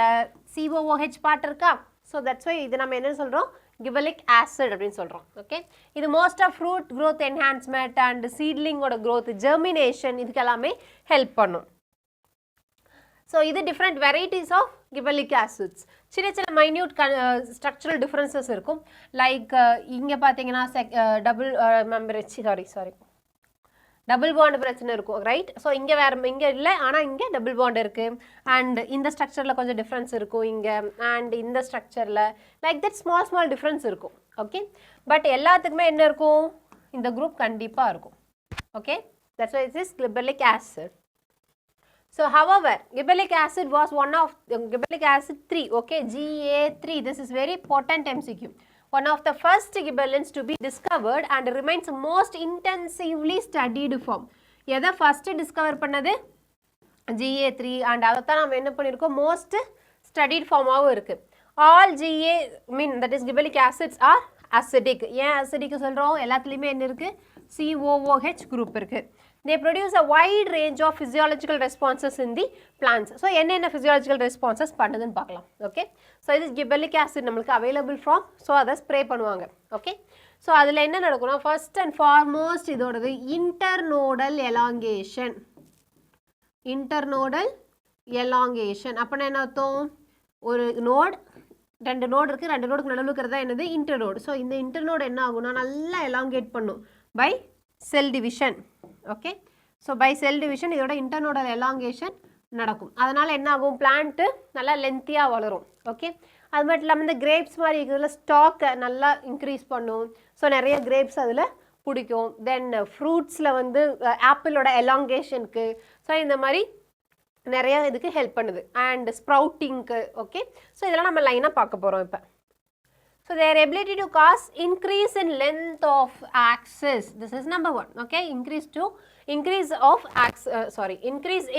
COOH பார்ட் இருக்கா? ஸோ தட்ஸ் வை இது நம்ம என்ன சொல்கிறோம், Gibberellic acid அப்படின்னு சொல்கிறோம். ஓகே, இது most of fruit growth enhancement and சீட்லிங்கோட க்ரோத், ஜெர்மினேஷன், இதுக்கு எல்லாமே ஹெல்ப் பண்ணும். ஸோ இது different varieties of Gibberellic acids. சின்ன மைன்யூட் ஸ்ட்ரக்சரல் டிஃப்ரென்சஸ் இருக்கும். லைக் இங்கே பார்த்தீங்கன்னா டபுள் பாண்ட் பிரச்சனை இருக்கும், ரைட்? ஸோ இங்கே வேறு, இங்கே இல்லை, ஆனால் இங்கே டபுள் பாண்ட் இருக்குது. அண்ட் இந்த ஸ்ட்ரக்சரில் கொஞ்சம் டிஃப்ரென்ஸ் இருக்கும் இங்கே, அண்ட் இந்த ஸ்ட்ரக்சரில் லைக் தட் ஸ்மால் டிஃப்ரென்ஸ் இருக்கும். ஓகே, பட் எல்லாத்துக்குமே என்ன இருக்கும், இந்த குரூப் கண்டிப்பாக இருக்கும். Okay, that's why it is Gibberellic acid. So however, Gibberellic acid was one of Gibberellic acid 3, okay, GA3. This is very potent MCQ. One of the first Gibberellins to be discovered and remains most intensively studied form. எதை first discover பண்ணது, GA3, and அதைத்தான் நம்ம என்ன பண்ணியிருக்கோம், most studied form-ஆகவும் இருக்குது. All GA, that is Gibberellic acids are acidic. ஏன் acidic சொல்கிறோம், எல்லாத்துலேயுமே என்ன இருக்குது, COOH குரூப் இருக்குது. they produce a wide range of physiological responses in the plants. So என்ன physiological responses பண்ணுதுன்னு பார்க்கலாம். Okay, so this gibberellic acid நம்மளுக்கு available from, so அதை spray பண்ணுவாங்க. Okay, so அதில் என்ன நடக்கும்னா first and foremost இதோடது internodal elongation. Internodal elongation அப்பனா என்ன அர்த்தம்? ஒரு நோட், ரெண்டு நோடு இருக்குது, ரெண்டு நோடுக்கு நடுவில் இருக்கிறதா என்னது இன்டர்நோடு. ஸோ இந்த இன்டர்நோடு என்ன ஆகும்னா நல்லா எலாங்கேட் பண்ணும் by cell division. Okay, so by cell division இதோட இன்டர்நோடல் எலாங்கேஷன் நடக்கும். அதனால் என்ன ஆகும்? பிளான்ட்டு நல்லா லென்த்தியாக வளரும். ஓகே, அது மட்டும் இல்லாமல் இந்த கிரேப்ஸ் மாதிரி இருக்கிறதுல ஸ்டாக்கை நல்லா இன்க்ரீஸ் பண்ணும். ஸோ நிறைய கிரேப்ஸ் அதில் பிடிக்கும். தென் ஃப்ரூட்ஸில் வந்து ஆப்பிளோட எலாங்கேஷனுக்கு, ஸோ இந்த மாதிரி நிறைய இதுக்கு ஹெல்ப் பண்ணுது. அண்ட் ஸ்ப்ரவுட்டிங்க்கு. ஓகே, ஸோ இதெல்லாம் நம்ம லைனாக பார்க்க போகிறோம் இப்போ. So their ability to cause increase in length of axis, this is number one. Okay, increase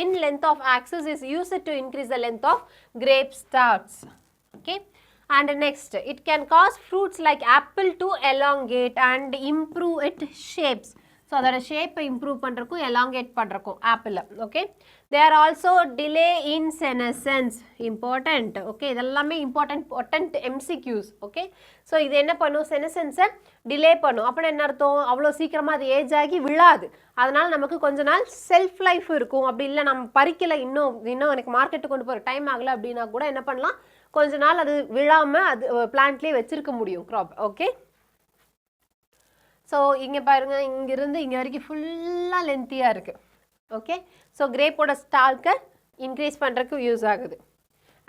in length of axis is used to increase the length of grape starts. Okay, and next it can cause fruits like apple to elongate and improve its shapes. So அதோட ஷேப்பை improve பண்ணுறக்கும் elongate பண்ணுறக்கும் apple. Okay, they are also delay in senescence. Important. Okay, இதெல்லாமே important MCQs. Okay, so இது என்ன பண்ணும்? செனசன்ஸை delay பண்ணும். அப்படின்னா என்ன அர்த்தம்? அவ்வளோ சீக்கிரமாக அது ஏஜ் ஆகி விழாது. அதனால் நமக்கு கொஞ்ச நாள் செல்ஃப் லைஃப் இருக்கும். அப்படி இல்லை நம்ம பறிக்கலை, இன்னும் எனக்கு மார்க்கெட்டுக்கு கொண்டு போகிற டைம் ஆகலை அப்படின்னா கூட என்ன பண்ணலாம்? கொஞ்ச நாள் அது விழாமல் அது பிளான்ட்லேயே வச்சுருக்க முடியும் க்ராப். ஓகே, ஸோ இங்கே பாருங்கள், இங்கேருந்து இங்கே வரைக்கும் ஃபுல்லாக லென்த்தியாக இருக்குது. ஓகே, ஸோ கிரேப்போட ஸ்டால்க்கை இன்க்ரீஸ் பண்ணுறதுக்கும் யூஸ் ஆகுது.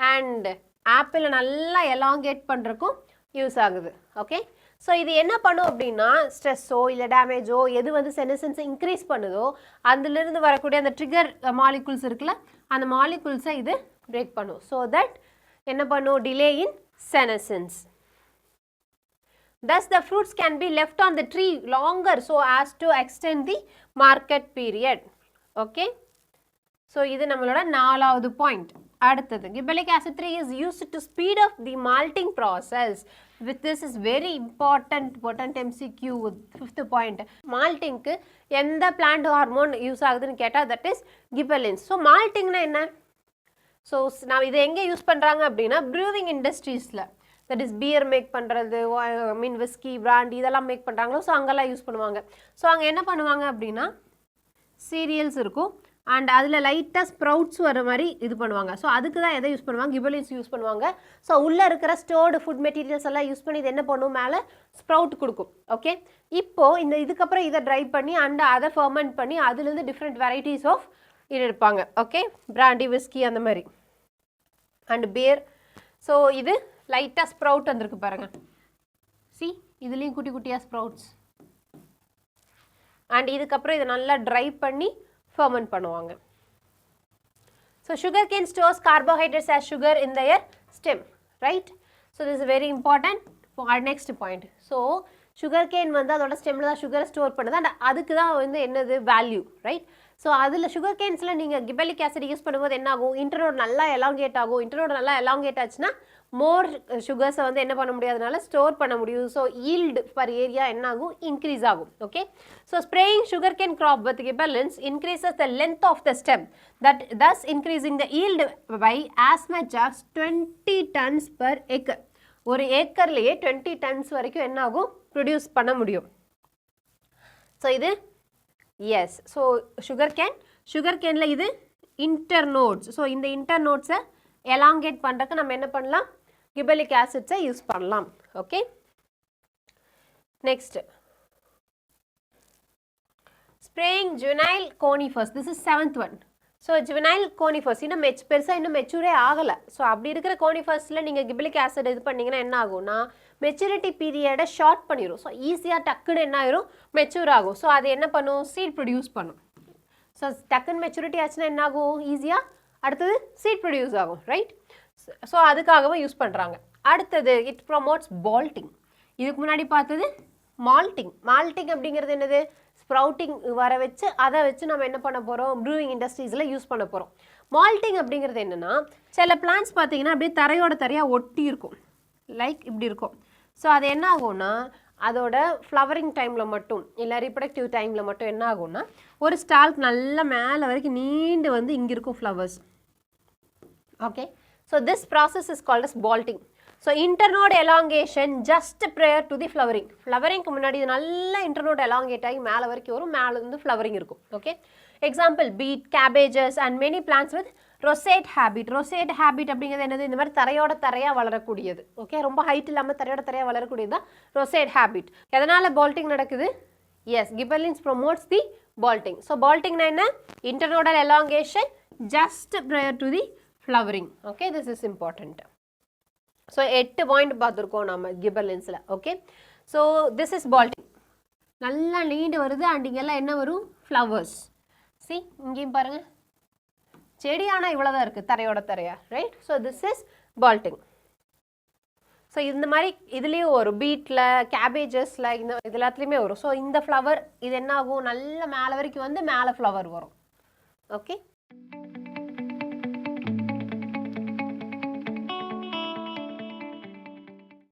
அண்ட் ஆப்பிளை நல்லா எலாங்கேட் பண்ணுறதுக்கும் யூஸ் ஆகுது. ஓகே, ஸோ இது என்ன பண்ணும் அப்படின்னா ஸ்ட்ரெஸ்ஸோ இல்லை டேமேஜோ எது வந்து செனசன்ஸை இன்க்ரீஸ் பண்ணுதோ அதுலேருந்து வரக்கூடிய அந்த ட்ரிகர் மாலிகுல்ஸ் இருக்குல்ல, அந்த மாலிகுல்ஸை இது பிரேக் பண்ணும். ஸோ தட் என்ன பண்ணும்? Delay in செனசன்ஸ். Thus, the fruits can be left on the tree longer so as to extend the market period. Okay. So, this is our 4th point. அடுத்தது, gibberellic acid 3 is used to speed up the malting process. With this is very important MCQ. 5th point. Malting க்கு எந்த plant hormone use ஆகுதுன்னு கேட்டா, that is gibberellins. So, malting na என்ன? So, நான் இதை எங்கே use பண்ணுறாங்க அப்படின்னா brewing industriesல, that is beer மேக் பண்ணுறது, விஸ்கி, பிராண்டி இதெல்லாம் மேக் பண்ணுறாங்களோ, ஸோ அங்கெல்லாம் யூஸ் பண்ணுவாங்க. ஸோ அங்கே என்ன பண்ணுவாங்க அப்படின்னா சீரியல்ஸ் இருக்கும் அண்ட் அதில் லைட்டாக ஸ்ப்ரவுட்ஸ் வர மாதிரி இது பண்ணுவாங்க. ஸோ அதுக்கு தான் எதை யூஸ் பண்ணுவாங்க? கிபெரலின்ஸ் யூஸ் பண்ணுவாங்க. ஸோ உள்ளே இருக்கிற ஸ்டோர்டு ஃபுட் மெட்டீரியல்ஸ் எல்லாம் யூஸ் பண்ணி இது என்ன பண்ணும்? மேலே ஸ்ப்ரவுட் கொடுக்கும். ஓகே, இப்போது இதுக்கப்புறம் இதை ட்ரை பண்ணி அண்ட் அதை ஃபர்மெண்ட் பண்ணி அதுலேருந்து டிஃப்ரெண்ட் வெரைட்டிஸ் ஆஃப் இது எடுப்பாங்க. ஓகே, பிராண்டி, விஸ்கி அந்த மாதிரி அண்ட் பியர். ஸோ இது லைட்டாக ஸ்ப்ரவுட் வந்திருக்கு பாருங்கள். சி, இதுலேயும் குட்டி குட்டியாக ஸ்ப்ரவுட்ஸ். அண்ட் இதுக்கப்புறம் இதை நல்லா ட்ரை பண்ணி ஃபர்மெண்ட் பண்ணுவாங்க. So sugar cane stores carbohydrates as sugar in their stem, right? So this is very important for our next point. So sugar cane வந்து அதோட ஸ்டெம்மில் தான் சுகரை ஸ்டோர் பண்ணுது அண்ட் அதுக்கு தான் வந்து என்னது வேல்யூ, ரைட்? ஸோ அதில் சுகர் கேன்ஸில் நீங்கள் கிபெரலிக் ஆசிட் யூஸ் பண்ணும்போது என்ன ஆகும்? இன்டர்னோட் நல்லா எலாங்கேட் ஆகும். இன்டர்னோட் நல்லா எலாங்கேட் ஆச்சுன்னா மோர் சுகர்ஸை வந்து என்ன பண்ண முடியாதனால ஸ்டோர் பண்ண முடியும். ஸோ ஈல்டு பர் ஏரியா என்ன ஆகும்? இன்க்ரீஸ் ஆகும். Okay, so spraying sugar cane crop with gibberellins increases the length of the stem, that thus increasing the yield by as much as 20 tons per acre. ஒரு ஏக்கர்லேயே 20 tons வரைக்கும் என்ன ஆகும்? Produce பண்ண முடியும். So இது எஸ். ஸோ சுகர் கேனில் இது இன்டர்னோட்ஸ். So இந்த இன்டர்னோட்ஸை எலாங்கேட் பண்ணுறதுக்கு நம்ம என்ன பண்ணலாம்? கிபெரலிக் ஆசிட்ஸை யூஸ் பண்ணலாம். Okay, next spraying juvenile conifers. This is 7th one. So juvenile conifers இன்னும் பெருசாக இன்னும் மெச்சூரே ஆகலை. ஸோ அப்படி இருக்கிற கோனிஃபர்ஸில் நீங்கள் கிபெரலிக் ஆசிட் இது பண்ணிங்கன்னா என்ன ஆகும்னா மெச்சூரிட்டி பீரியடை ஷார்ட் பண்ணிடும். ஸோ ஈஸியாக டக்குன்னு என்ன ஆயிரும்? மெச்சூர் ஆகும். ஸோ அது என்ன பண்ணும்? சீட் ப்ரொடியூஸ் பண்ணும். ஸோ டக்குன்னு மெச்சூரிட்டி ஆச்சுன்னா என்ன ஆகும்? ஈஸியாக அடுத்தது சீட் ப்ரொடியூஸ் ஆகும், ரைட்? ஸோ அதுக்காகவும் யூஸ் பண்ணுறாங்க. அடுத்தது இட் ப்ரொமோட்ஸ் பால்ட்டிங். இதுக்கு முன்னாடி பார்த்தது மால்ட்டிங். மால்ட்டிங் அப்படிங்கிறது என்னது? ஸ்ப்ரவுட்டிங் வர வச்சு அதை வச்சு நம்ம என்ன பண்ண போகிறோம்? ப்ரூவிங் இண்டஸ்ட்ரீஸில் யூஸ் பண்ண போகிறோம். மால்ட்டிங் அப்படிங்கிறது என்னென்னா சில பிளான்ட்ஸ் பார்த்தீங்கன்னா அப்படியே தரையாக ஒட்டி இருக்கும், லைக் இப்படி இருக்கும். ஸோ அது என்ன ஆகும்னா அதோட ஃப்ளவரிங் டைமில் மட்டும் இல்லை ரிப்ரடக்டிவ் டைமில் மட்டும் என்ன ஆகும்னா ஒரு ஸ்டால்க் நல்லா மேலே வரைக்கும் நீண்டு வந்து இங்கே இருக்கும் flowers. Okay, so this process is called as bolting. So internode elongation just prior to the flowering. ஃப்ளவரிங்க்கு முன்னாடி இது நல்லா இன்டர்னோட் எலாங்கேட் ஆகி மேலே வரைக்கும் வரும், மேலே வந்து ஃப்ளவரிங் இருக்கும். Okay, example beet, cabbages and many plants with rosette habit. Rosette habit அப்படிங்கிறது என்னது? இந்த மாதிரி தரையோட தரையாக வளரக்கூடியது. ஓகே, ரொம்ப ஹைட் இல்லாமல் தரையோட தரையாக வளரக்கூடியது தான் ரொசேட் ஹேபிட். எதனால் பால்ட்டிங் நடக்குது? Yes, gibberellins promotes the bolting. So பால்ட்டிங்னா என்ன? Internodal elongation just prior to the flowering. Okay, this is important. So 8 point பார்த்துருக்கோம் நம்ம கிபெர்லின்ஸில். Okay, so this is bolting. நல்லா நீண்டு வருது அண்ட் இங்கெல்லாம் என்ன வரும்? ஃப்ளவர்ஸ். சி, இங்கேயும் பாருங்கள், செடி ஆனால் இவ்வளோ தான் இருக்குது தரையோட தரையா, right? So this is bolting. So இந்த மாதிரி இதுலேயும் வரும், பீட்டில், கேபேஜஸில், இந்த இது எல்லாத்துலேயுமே வரும். ஸோ இந்த ஃப்ளவர் இது என்ன ஆகும்? நல்ல மேலே வரைக்கும் வந்து மேலே ஃப்ளவர் வரும். ஓகே.